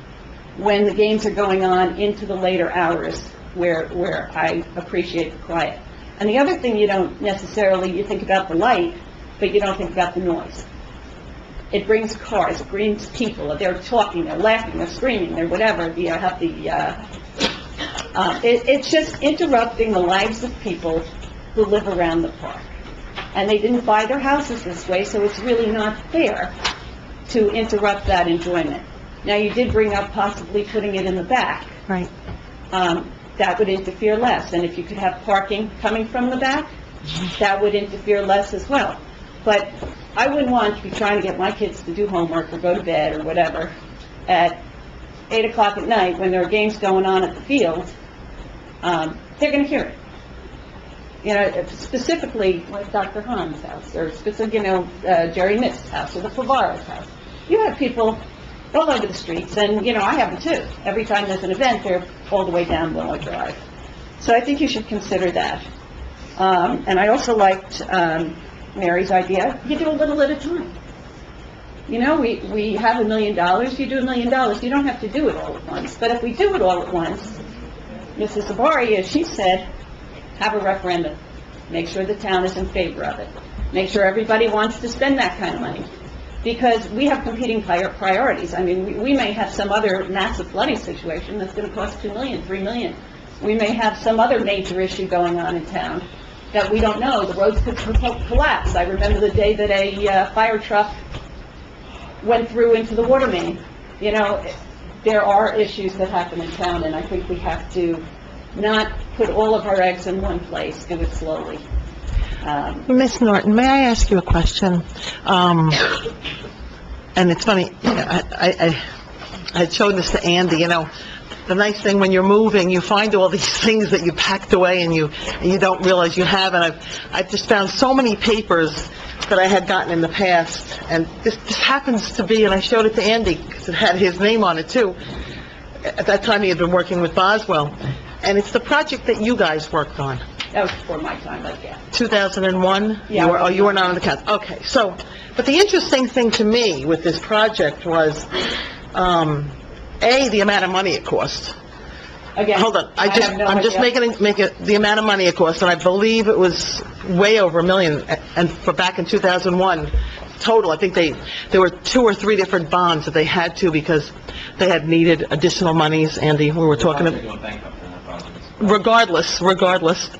when the games are going on into the later hours where I appreciate the quiet. And the other thing you don't necessarily, you think about the light, but you don't think about the noise. It brings cars, it brings people, they're talking, they're laughing, they're screaming, they're whatever, you have it's just interrupting the lives of people who live around the park. And they didn't buy their houses this way, so it's really not fair to interrupt that enjoyment. Now, you did bring up possibly putting it in the back. Right. that would interfere less. And if you could have parking coming from the back, that would interfere less as well. But I wouldn't want to be trying to get my kids to do homework or go to bed or whatever at 8 o'clock at night when there are games going on at the field. They're going to hear it. You know, specifically like Dr. Hahn's house, or specifically, Jerry Mist's house, or the Favara's house. You have people all over the streets, and, I have them too. Every time there's an event, they're all the way down Willow Drive. So I think you should consider that. And I also liked Mary's idea, you do a little at a time. We have $1 million, you do $1 million. You don't have to do it all at once. But if we do it all at once, Mrs. Sabari, as she said, have a referendum. Make sure the town is in favor of it. Make sure everybody wants to spend that kind of money. Because we have competing priorities. I mean, we may have some other massive flooding situation that's going to cost $2 million, $3 million. We may have some other major issue going on in town that we don't know. The roads could collapse. I remember the day that a fire truck went through into the water main. There are issues that happen in town, and I think we have to not put all of our eggs in one place, do it slowly. Miss Norton, may I ask you a question? And it's funny, I had shown this to Andy, the nice thing when you're moving, you find all these things that you packed away and you don't realize you have, and I've just found so many papers that I had gotten in the past, and this happens to be, and I showed it to Andy, because it had his name on it too. At that time, he had been working with Boswell, and it's the project that you guys worked on. That was before my time, but yeah. 2001? Yeah. You were not on the council. Okay, so, but the interesting thing to me with this project was, the amount of money it cost. Again, Hold on, I'm just making it the amount of money it cost, and I believe it was way over $1 million, and for back in 2001, total, I think there were 2 or 3 different bonds that they had to, because they had needed additional monies, Andy, we were talking about. Regardless,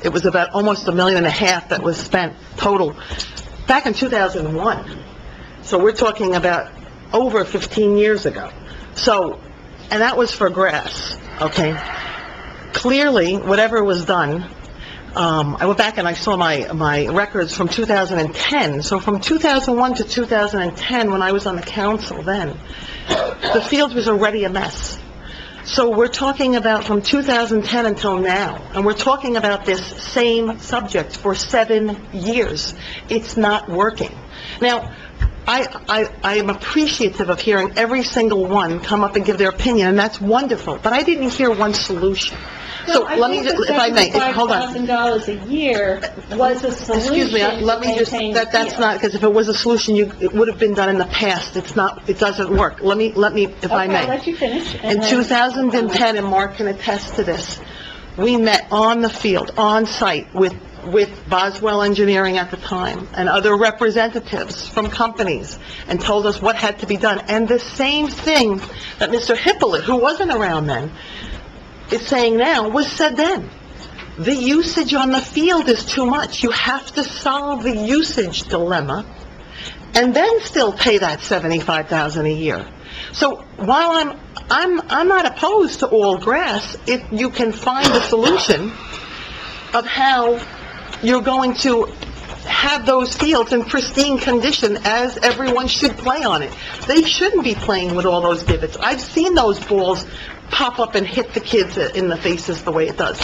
it was about almost $1.5 million that was spent total back in 2001. So we're talking about over 15 years ago. So, and that was for grass, okay? Clearly, whatever was done, I went back and I saw my records from 2010. So from 2001 to 2010, when I was on the council then, the field was already a mess. So we're talking about from 2010 until now, and we're talking about this same subject for 7 years. It's not working. Now, I am appreciative of hearing every single one come up and give their opinion, and that's wonderful, but I didn't hear one solution. So let me just, if I may, hold on. $75,000 a year was a solution. Excuse me, let me just, that's not, because if it was a solution, it would have been done in the past. It's not, it doesn't work. Let me, if I may. Okay, I'll let you finish. In 2010, and Mark can attest to this, we met on the field, on site, with Boswell Engineering at the time, and other representatives from companies, and told us what had to be done. And the same thing that Mr. Hippolyte, who wasn't around then, is saying now, was said then. The usage on the field is too much. You have to solve the usage dilemma, and then still pay that $75,000 a year. So while I'm not opposed to all grass, if you can find a solution of how you're going to have those fields in pristine condition as everyone should play on it. They shouldn't be playing with all those divots. I've seen those balls pop up and hit the kids in the faces the way it does.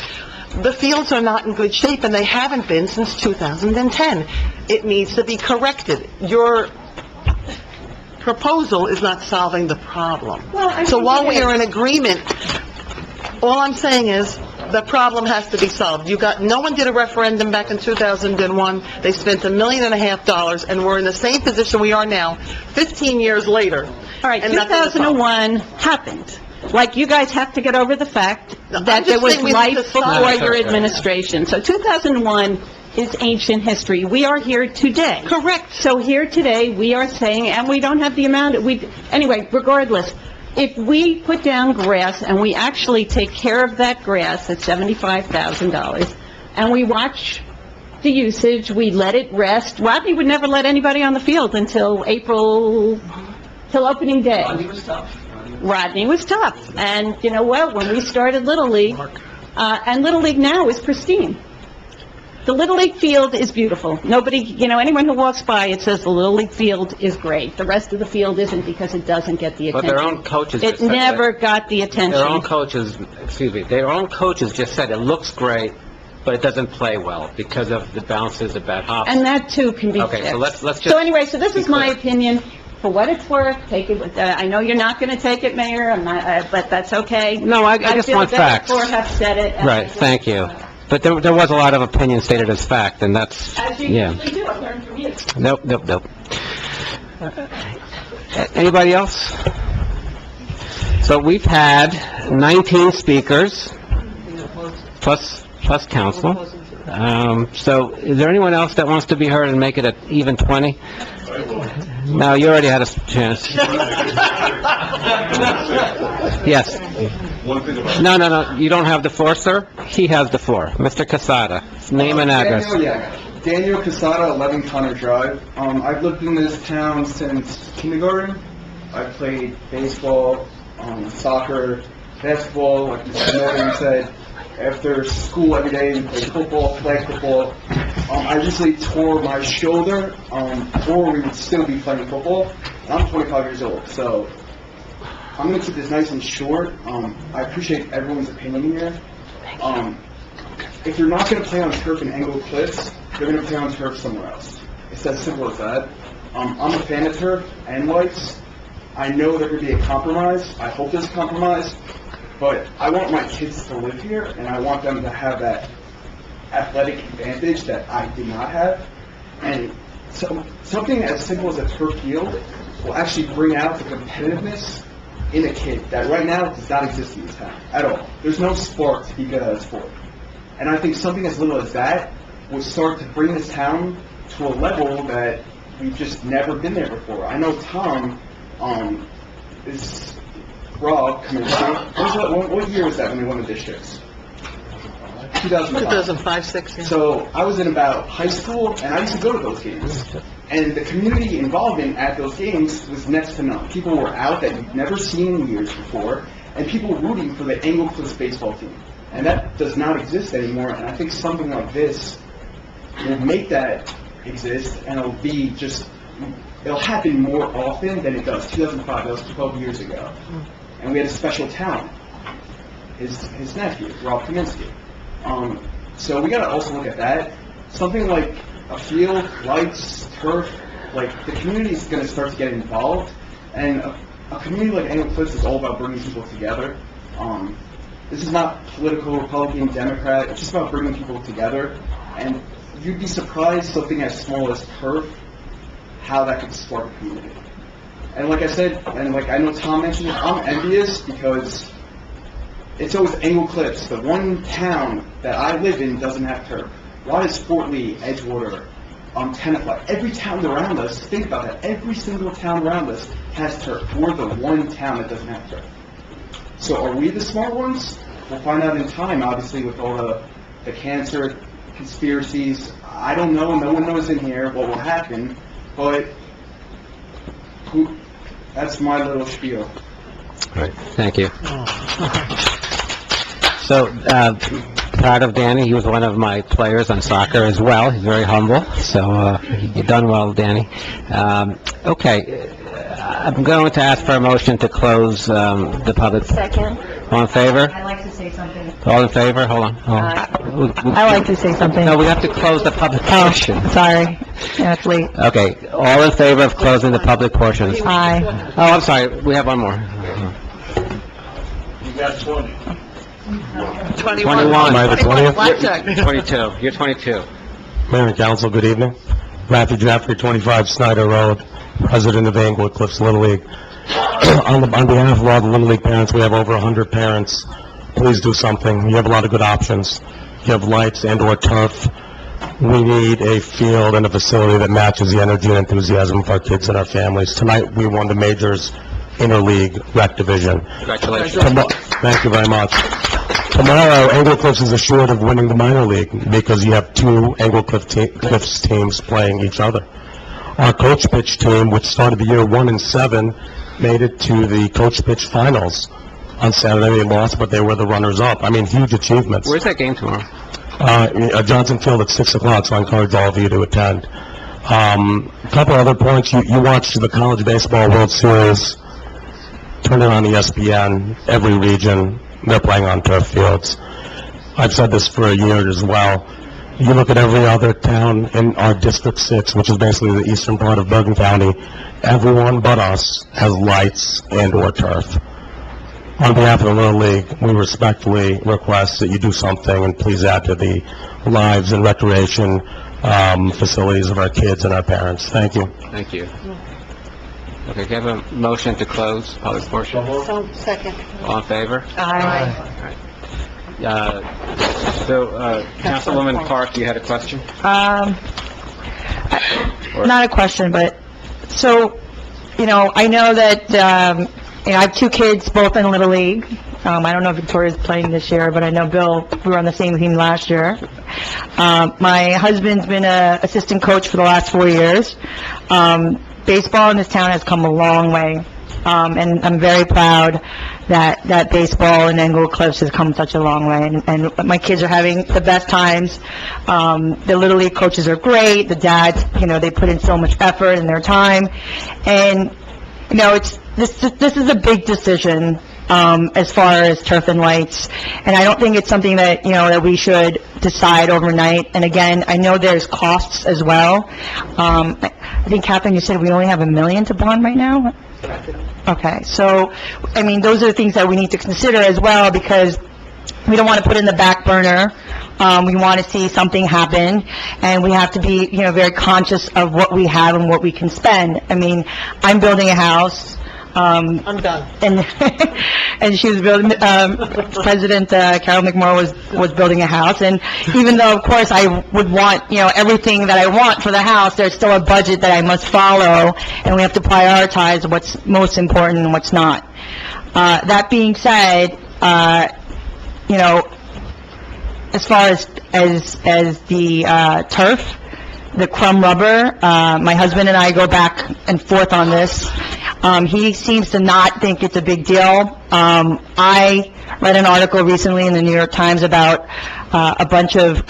The fields are not in good shape, and they haven't been since 2010. It needs to be corrected. Your proposal is not solving the problem. So while we are in agreement, all I'm saying is, the problem has to be solved. No one did a referendum back in 2001. They spent $1.5 million, and we're in the same position we are now, 15 years later. All right, 2001 happened. Like, you guys have to get over the fact that there was life before your administration. So 2001 is ancient history. We are here today. Correct. So here today, we are saying, and we don't have the amount, anyway, regardless, if we put down grass and we actually take care of that grass at $75,000, and we watch the usage, we let it rest. Rodney would never let anybody on the field until till opening day. Rodney was tough. And you know what? When we started Little League, And Little League now is pristine. The Little League field is beautiful. Nobody, anyone who walks by, it says the Little League field is great. The rest of the field isn't because it doesn't get the But attention. their own coaches It just said never got the that. Their own attention. coaches, their own coaches just said it looks great, but it doesn't play well because of the bounces, the bad hops. And that too can be fixed. Okay, so let's just... So anyway, so this is my opinion. For what it's worth, take it with, I know you're not going to take it, Mayor, I'm not, but that's okay. No, I just want facts. I feel that have said it. and I Right, just- thank you. But there was a lot of opinion stated as fact, and that's, As you yeah. usually do, I learned from you. Nope. Anybody else? So we've had 19 speakers, plus council. So is there anyone else that wants to be heard and make it an even 20? No, you already had a chance. Yes. No, you don't have the floor, sir. He has the floor. Mr. Casada, name and address. Daniel Casada, 11 Connor Drive. I've lived in this town since kindergarten. I've played baseball, soccer, basketball, like Mr. Norton said. After school every day, we played football, flag football. I recently tore my shoulder, or we would still be playing football. I'm 25 years old, so I'm going to keep this nice and short. I appreciate everyone's opinion here. If you're not going to play on turf in Engle Cliffs, you're going to play on turf somewhere else. It's as simple as that. I'm a fan of turf and lights. I know there could be a compromise. I hope there's a compromise. But I want my kids to live here, and I want them to have that athletic advantage that I did not have. And so something as simple as a turf field will actually bring out the competitiveness in a kid that right now does not exist in this town at all. There's no spark to be good at a sport. And I think something as little as that will start to bring this town to a level that we've just never been there before. I know Tom is Rob coming what year was that when we won the districts? 2005, 6, yeah. So I was in about high school, and I used to go to those games. And the community involvement at those games was next to none. People were out that you've never seen in years before, and people rooting for the Engle Cliffs baseball team. And that does not exist anymore, and I think something like this will make that exist, and it'll happen more often than it does. 2005, that was 12 years ago. And we had a special talent, his nephew, Rob Kaminsky. So we gotta also look at that. Something like a field, lights, turf, like the community is gonna start to get involved, and a community like Engle Cliffs is all about bringing people together. This is not political, Republican, Democrat, it's just about bringing people together, and you'd be surprised something as small as turf, how that could spark a community. And like I said, and like I know Tom mentioned it, I'm envious because it's always Engle Cliffs, the one town that I live in doesn't have turf. Why does Fort Lee, Edgewater, Tenafly, every town around us, think about that, every single town around us has turf. We're the one town that doesn't have turf. So are we the smart ones? We'll find out in time, obviously, with all the cancer conspiracies. I don't know, no one knows in here what will happen, but that's my little spiel. Right, thank you. So, proud of Danny, he was one of my players on soccer as well, he's very humble, so you've done well, Danny. Okay, I'm going to ask for a motion to close the public... Second. All in favor? I'd like to say something. All in favor? Hold on. I like to say something. No, we have to close the public portion. Sorry, yeah, it's late. Okay, all in favor of closing the public portions? Aye. Oh, I'm sorry, we have one more. You got 20. 21. Am I the 20th? Blackjack. You're 22. You're 22. Mayor and council, good evening. Matthew Jeffrey, 25 Snyder Road, president of Engle Cliffs Little League. On behalf of all the Little League parents, we have over 100 parents. Please do something. You have a lot of good options. You have lights and/or turf. We need a field and a facility that matches the energy and enthusiasm of our kids and our families. Tonight, we won the Majors Interleague Rec Division. Congratulations. Thank you very much. Tomorrow, Engle Cliffs is assured of winning the minor league because you have two Engle Cliffs teams playing each other. Our Coach Pitch team, which started the year 1-7, made it to the Coach Pitch finals On Saturday, they lost, but they were the runners-up. I mean, huge achievements. Where's that game tomorrow? Johnson Field at 6 o'clock, so I encourage all of you to attend. A couple other points. You watched the College Baseball World Series. Turn it on ESPN. Every region, they're playing on turf fields. I've said this for a year as well. You look at every other town in our District 6, which is basically the eastern part of Bergen County, everyone but us has lights and/or turf. On behalf of the Little League, we respectfully request that you do something and please add to the lives and recreation facilities of our kids and our parents. Thank you. Thank you. Okay, can I have a motion to close public portion? So, second. All in favor? Aye. Councilwoman Park, you had a question? Not a question, but, so, I know that, I have two kids, both in Little League. I don't know if Victoria's playing this year, but I know Bill, we were on the same team last year. My husband's been an assistant coach for the last 4 years. Baseball in this town has come a long way, and I'm very proud that baseball in Englewood Cliffs has come such a long way, and my kids are having the best times. The Little League coaches are great, the dads, they put in so much effort and their time, and, this is a big decision, as far as turf and lights, and I don't think it's something that, that we should decide overnight. And again, I know there's costs as well. I think, Catherine, you said we only have $1 million to bond right now? Okay, so, those are the things that we need to consider as well, because we don't want to put in the back burner. We want to see something happen, and we have to be, very conscious of what we have and what we can spend. I'm building a house. I'm done. And she was building, President Carol McMorrow was building a house, and even though, of course, I would want, everything that I want for the house, there's still a budget that I must follow, and we have to prioritize what's most important and what's not. That being said, as far as the turf, the crumb rubber, my husband and I go back and forth on this. He seems to not think it's a big deal. I read an article recently in the New York Times about a bunch of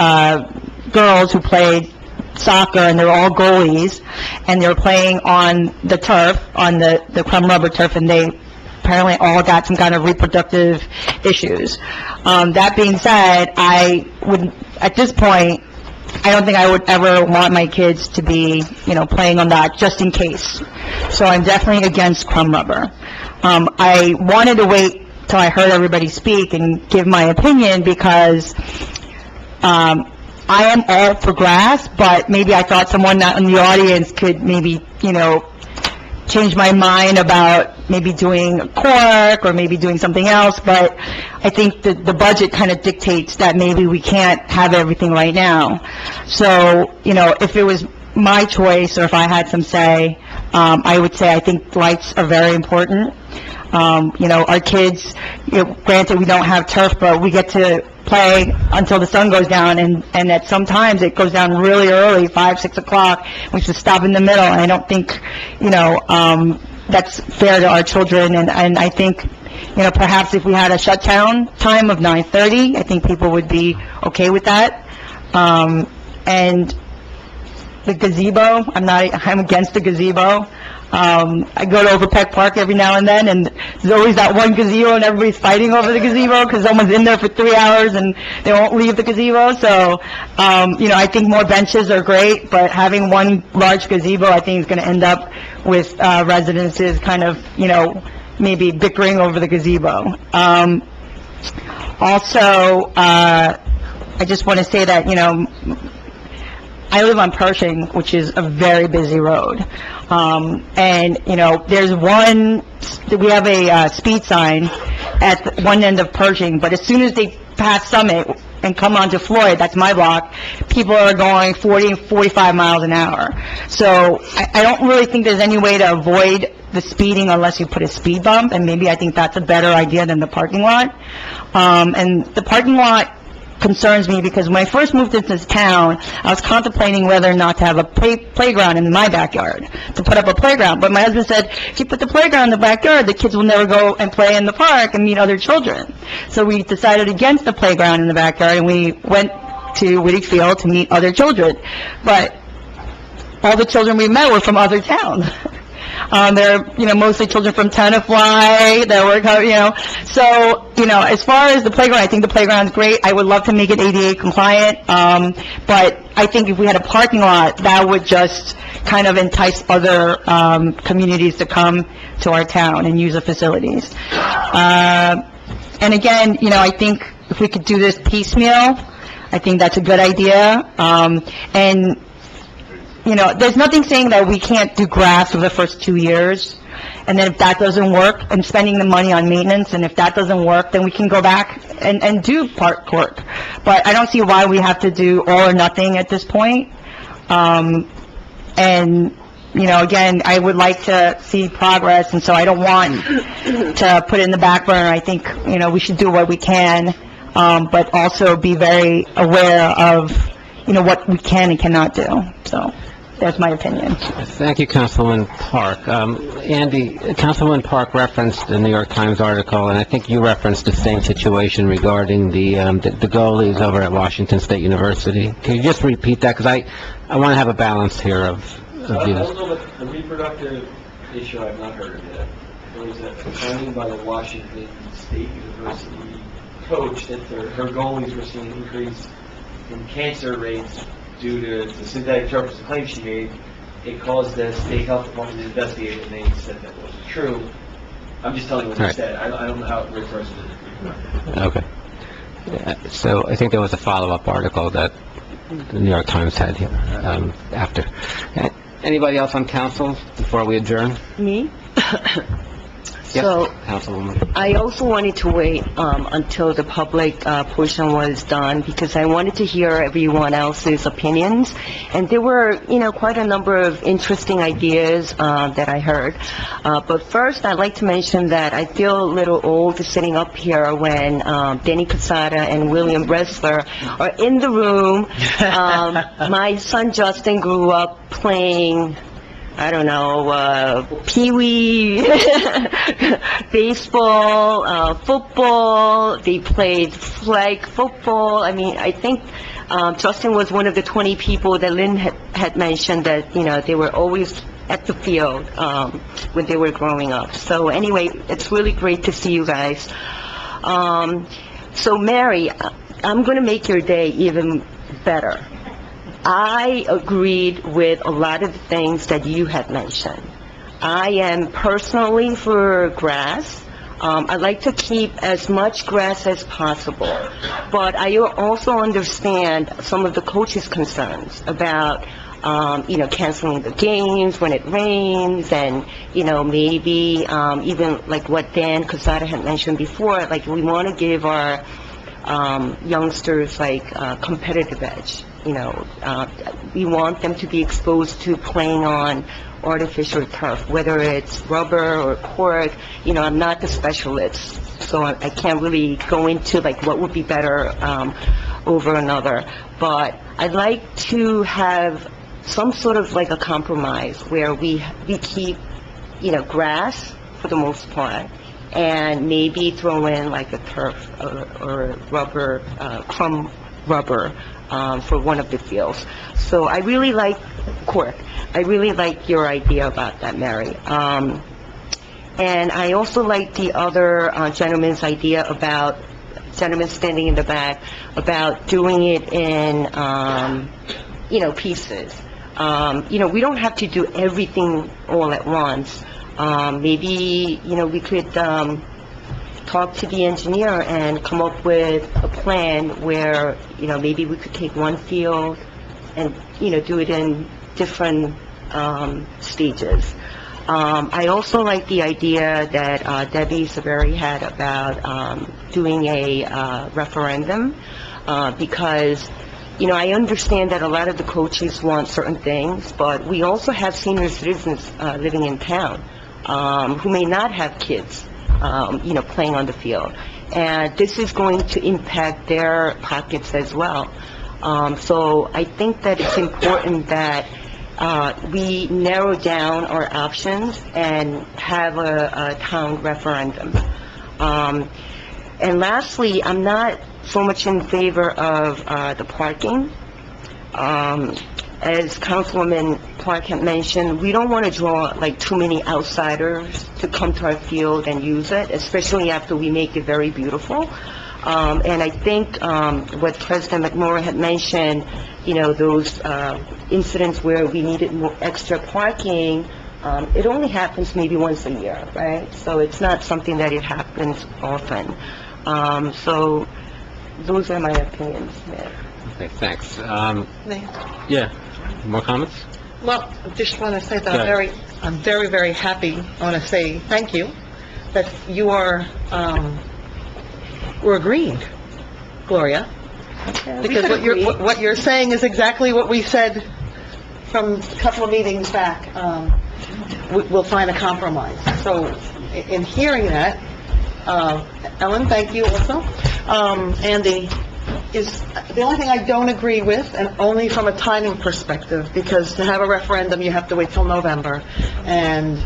girls who played soccer, and they're all goalies, and they're playing on the turf, on the crumb rubber turf, and they apparently all got some kind of reproductive issues. That being said, at this point, I don't think I would ever want my kids to be, playing on that, just in case. So I'm definitely against crumb rubber. I wanted to wait till I heard everybody speak and give my opinion, because I am all for grass, but maybe I thought someone in the audience could maybe, change my mind about maybe doing cork or maybe doing something else, but I think that the budget kind of dictates that maybe we can't have everything right now. So, if it was my choice, or if I had some say, I would say I think lights are very important. Our kids, granted we don't have turf, but we get to play until the sun goes down, and at sometimes it goes down really early, 5, 6 o'clock. We should stop in the middle, and I don't think, that's fair to our children, and I think, perhaps if we had a shutdown time of 9:30, I think people would be okay with that. And the gazebo, I'm against the gazebo. I go to Overpeck Park every now and then, and there's always that one gazebo, and everybody's fighting over the gazebo because someone's in there for 3 hours and they won't leave the gazebo. So, I think more benches are great, but having one large gazebo, I think is going to end up with residences kind of, maybe bickering over the gazebo. Also, I just want to say that, I live on Pershing, which is a very busy road. And, there's we have a speed sign at one end of Pershing, but as soon as they pass Summit and come onto Floyd, that's my block, people are going 40 and 45 miles an hour. So I don't really think there's any way to avoid the speeding unless you put a speed bump, and maybe I think that's a better idea than the parking lot. And the parking lot, concerns me, because when I first moved into this town, I was contemplating whether or not to have a playground in my backyard, to put up a playground. But my husband said, if you put the playground in the backyard, the kids will never go and play in the park and meet other children. So we decided against the playground in the backyard, and we went to Whitty Field to meet other children. But all the children we met were from other towns. They're, mostly children from Tenafly that were, So, as far as the playground, I think the playground's great. I would love to make it ADA compliant. But I think if we had a parking lot, that would just kind of entice other, communities to come to our town and use the facilities. And again, I think if we could do this piecemeal, I think that's a good idea. And there's nothing saying that we can't do grass for the first 2 years, and then if that doesn't work, and spending the money on maintenance, and if that doesn't work, then we can go back and do park work. But I don't see why we have to do all or nothing at this point. And, again, I would like to see progress, and so I don't want to put it in the back burner. I think, we should do what we can, but also be very aware of, what we can and cannot do. So that's my opinion. Thank you, Councilwoman Park. Andy, Councilwoman Park referenced the New York Times article, and I think you referenced the same situation regarding the goalies over at Washington State University. Can you just repeat that? Because I want to have a balance here of views. The reproductive issue I've not heard of yet. There was a finding by the Washington State University coach that her goalies were seeing an increase in cancer rates due to the synthetic turf. The claim she made, it caused the state health department to investigate it, and they said that wasn't true. I'm just telling you what they said. I don't know how it refers to it. Okay. So I think there was a follow-up article that the New York Times had here after. Anybody else on council before we adjourn? Me? Yes, So, Councilwoman. I also wanted to wait until the public portion was done, because I wanted to hear everyone else's opinions. And there were, quite a number of interesting ideas that I heard. But first, I'd like to mention that I feel a little old sitting up here when Danny Casada and William Bressler are in the room. My son Justin grew up playing, I don't know, pee-wee, baseball, football. They played flag football. I mean, I think Justin was one of the 20 people that Lynn had mentioned that, they were always at the field when they were growing up. So anyway, it's really great to see you guys. So Mary, I'm going to make your day even better. I agreed with a lot of the things that you had mentioned. I am personally for grass. I like to keep as much grass as possible. But I also understand some of the coaches' concerns about, canceling the games when it rains, and, maybe even like what Dan Casada had mentioned before, like we want to give our youngsters competitive edge. We want them to be exposed to playing on artificial turf, whether it's rubber or cork. I'm not the specialist, so I can't really go into what would be better over another. But I'd like to have some sort of a compromise where we keep, grass for the most part, and maybe throw in a turf or rubber, crumb rubber for one of the fields. So I really like cork. I really like your idea about that, Mary. And I also like the other gentleman's idea about, gentleman standing in the back, about doing it in, pieces. We don't have to do everything all at once. Maybe, we could talk to the engineer and come up with a plan where, maybe we could take one field and, do it in different stages. I also like the idea that Debbie Saberi had about doing a referendum, because, I understand that a lot of the coaches want certain things, but we also have senior citizens living in town who may not have kids, playing on the field. and this is going to impact their pockets as well. So I think that it's important that we narrow down our options and have a town referendum. And lastly, I'm not so much in favor of the parking. As Councilwoman Park had mentioned, we don't want to draw like too many outsiders to come to our field and use it, especially after we make it very beautiful. And I think what President McMorro had mentioned, you know, those incidents where we needed more extra parking, it only happens maybe once a year, right? So it's not something that it happens often. So those are my opinions, Mayor. Okay, thanks. Mayor? Yeah, more comments? Well, I just want to say that Go ahead. I'm very, very happy. I want to say thank you that you are, we're agreeing, Gloria. Because what you're saying is exactly what we said from a couple of meetings back. We'll find a compromise. So in hearing that, Ellen, thank you also. Andy, is the only thing I don't agree with, and only from a timing perspective, because to have a referendum, you have to wait till November, and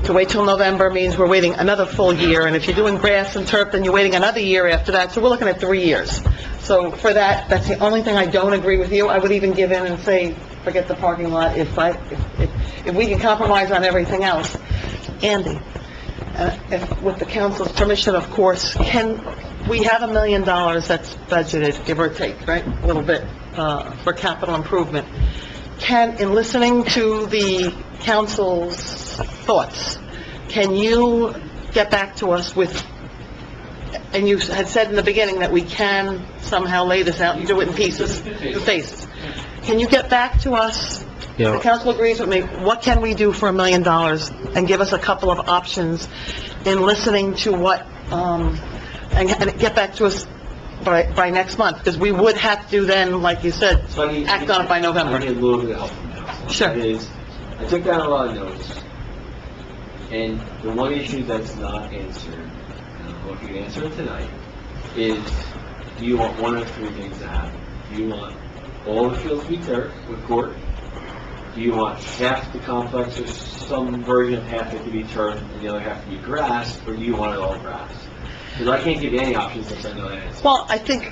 to wait till November means we're waiting another full year, and if you're doing grass and turf, then you're waiting another year after that, so we're looking at 3 years. So for that, that's the only thing I don't agree with you. I would even give in and say, forget the parking lot if we can compromise on everything else. Andy, with the council's permission, of course, we have $1 million that's budgeted, give or take, right? A little bit, for capital improvement. In listening to the council's thoughts, can you get back to us with, and you had said in the beginning that we can somehow lay this out and do it in pieces, phases. Can you get back to us? Yeah. The council agrees with me. What can we do for $1 million? And give us a couple of options in listening to what, and get back to us by next month, because we would have to then, like you said, act on it by November. I need a little bit of help from now. Sure. That is, I took down a lot of notes, and the one issue that's not answered, and I don't know if you can answer it tonight, is, do you want one of three things to happen? Do you want all the fields to be turf with court? Do you want half the complex or some version of half it to be turf and the other half to be grass, or do you want it all grass? Because I can't give you any options unless I know that answer. Well, I think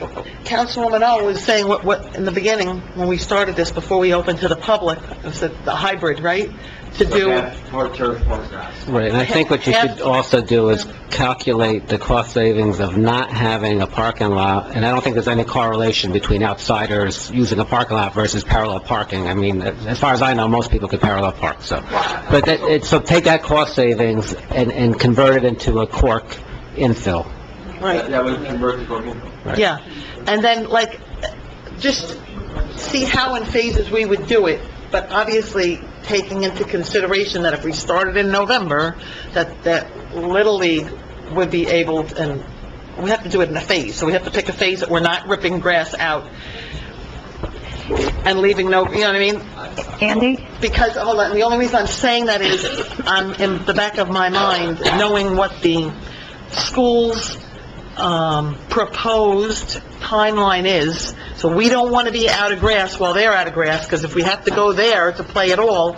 Councilwoman O was saying what in the beginning, when we started this, before we opened to the public, it said the hybrid, right? To So do, half part turf, part grass. Right, and I think what you should also do is calculate the cost savings of not having a parking lot, and I don't think there's any correlation between outsiders using a parking lot versus parallel parking. I mean, as far as I know, most people could parallel park, so. But so take that cost savings and convert it into a cork infill. right, That would convert the cork infill. yeah. And then, like, just see how in phases we would do it, but obviously taking into consideration that if we started in November, that Little League would be able, and we have to do it in a phase, so we have to pick a phase that we're not ripping grass out and leaving no, you know what I mean? Andy? Because, hold on, the only reason I'm saying that is, I'm in the back of my mind, knowing what the school's proposed timeline is, so we don't want to be out of grass while they're out of grass, because if we have to go there to play it all,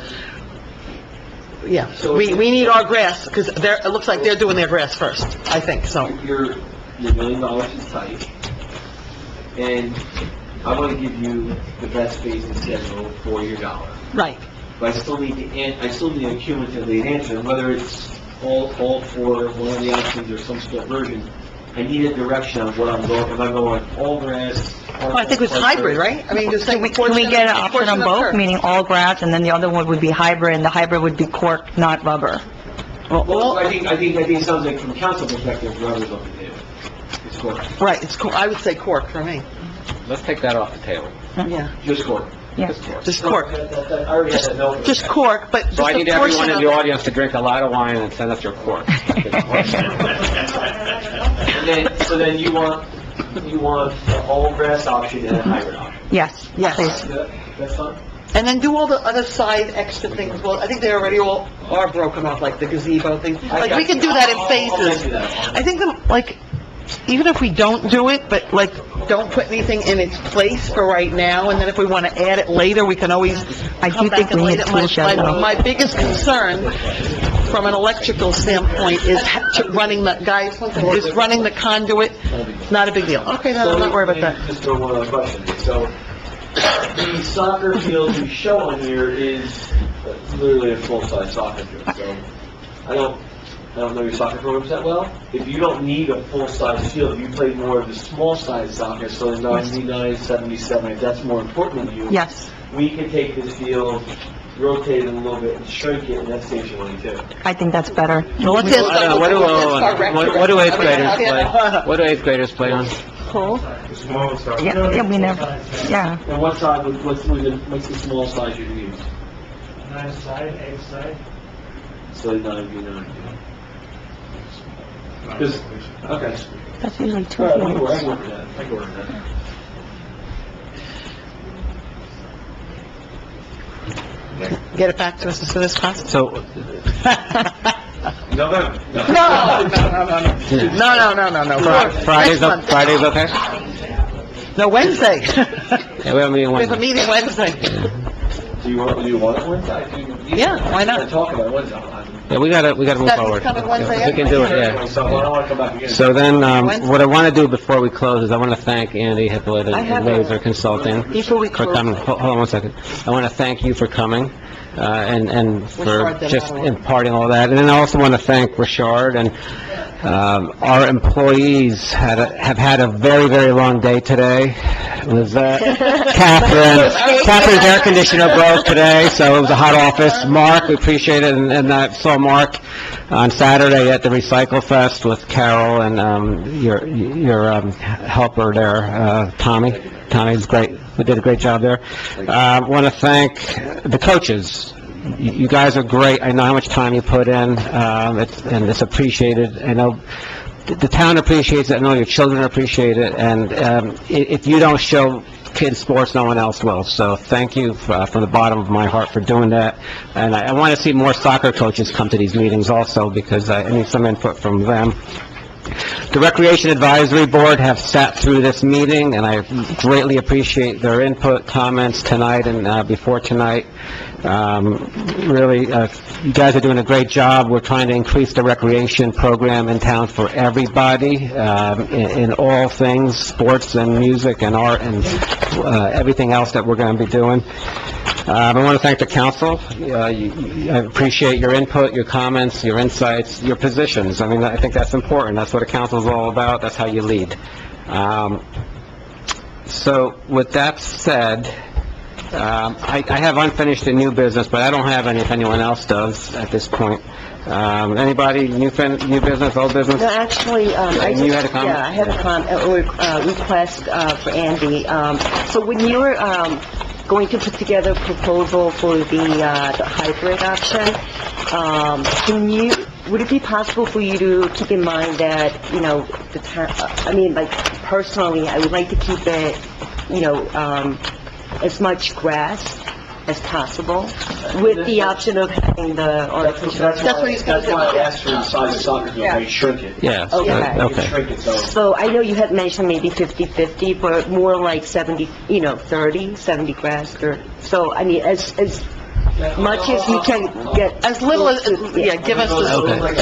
yeah, we need our grass, because it looks like they're doing their grass first, I think, so. Your $1 million is tight, and I want to give you the best phasing schedule for your dollar. Right. But I still need a cumulatively answer, and whether it's all for one of the options or some split version. I need a direction on what I'm going, if I'm going all grass. Well, I think it's hybrid, right? I mean, just Can we get an option on both, meaning all grass, and then the other one would be hybrid, and the hybrid would be cork, not rubber? Well, I think it sounds like from council perspective, rubber's off the table. It's cork. Right, it's, I would say cork for me. Let's take that off the table. Yeah. Just cork. Yeah. Just cork. I already had that note. Just cork, but just So I a need everyone portion in of the it. audience to drink a lot of wine and send us your cork. So then you want the all grass option and a hybrid option. Yes. Yes. That's fine. And then do all the other side extra things. Well, I think they already all are broken off, like the gazebo thing. Like, we could do that in I'll phases. do that. I think, like, even if we don't do it, but like, don't put anything in its place for right now, and then if we want to add it later, we can always come back and lay it. My biggest concern from an electrical standpoint is running the conduit. Not a big deal. Okay, no, I'm not worried about that. Just throw one other question. So, the soccer field you show on here is literally a full-size soccer field. So, I don't know your soccer programs that well. If you don't need a full-size field, if you play more of the small-size soccer, so the 99, 77, if that's more important to you. Yes. We can take this field, rotate it a little bit, and shrink it, and that saves you money too. I think that's better. Well, let's ask What do eighth graders play? What do eighth graders play on? Cool. The smaller size. Yeah, we never, yeah. And what size, what's the small size you use? 9 side, 8 side. So 9v9. Okay. That's usually 2 All right, I can fields. work with that. I can work with that. Get it back to us as soon as possible. So, No. Friday's okay? No, Wednesday. Yeah, we have a meeting We have a Wednesday. meeting Wednesday. Do you want it Wednesday? Yeah, why not? Talk about it Wednesday. Yeah, we gotta move That's forward. coming Wednesday Yeah, we can do it, yeah. So I don't want to come back again. So then, Wednesday? what I want to do before we close is I want to thank Andy Hippolyte I and have Laser Consulting Before we for close. coming. Hold on one second. I want to thank you for coming, and for Richard did just that one. imparting all that. And then I also want to thank Richard and, our employees have had a very, very long day today. Catherine's air conditioner broke today, so it was a hot office. Mark, we appreciate it, and I saw Mark on Saturday at the Recycle Fest with Carol and, your helper there, Tommy. Tommy's great. We did a great job there. I want to thank the coaches. You guys are great. I know how much time you put in, and it's appreciated. I know the town appreciates it. I know your children appreciate it. And if you don't show kids sports, no one else will. So thank you from the bottom of my heart for doing that. And I want to see more soccer coaches come to these meetings also, because I need some input from them. The Recreation Advisory Board have sat through this meeting, and I greatly appreciate their input, comments tonight and before tonight. Really, you guys are doing a great job. We're trying to increase the recreation program in town for everybody, in all things, sports and music and art and everything else that we're going to be doing. I want to thank the council. I appreciate your input, your comments, your insights, your positions. I mean, I think that's important. That's what a council is all about. That's how you lead. So with that said, I have unfinished and new business, but I don't have any if anyone else does at this point. Anybody, new business, old business? No, actually, You had a comment? Yeah, I had a request for Andy. So when you were going to put together a proposal for the hybrid option, would it be possible for you to keep in mind that, the town, personally, I would like to keep it, as much grass as possible, with the option of having the artificial... That's why I asked for the size of soccer field, they shrink it. Yeah, Okay. You can shrink it, so... So I know you had mentioned maybe 50-50, but more like 70, 30, 70 grass, 30. So, as much as you can get... As little as, give us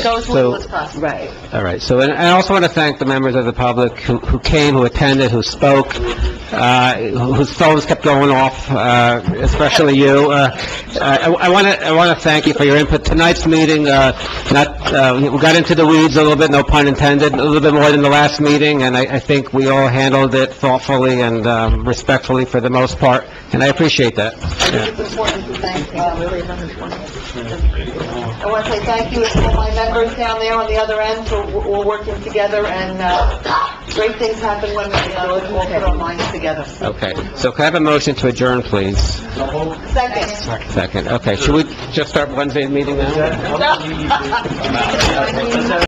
go as little as possible. Right. All right, so, and I also want to thank the members of the public who came, who attended, who spoke, whose phones kept going off, especially you. I want to thank you for your input. Tonight's meeting, we got into the weeds a little bit, no pun intended, a little bit more than the last meeting, and I think we all handled it thoughtfully and respectfully for the most part, and I appreciate that. It's important to thank, I want to say thank you to all my members down there on the other end for all working together, and great things happen when we all put our minds together. Okay, so can I have a motion to adjourn, please? Second. Second, okay, should we just start Wednesday's meeting now?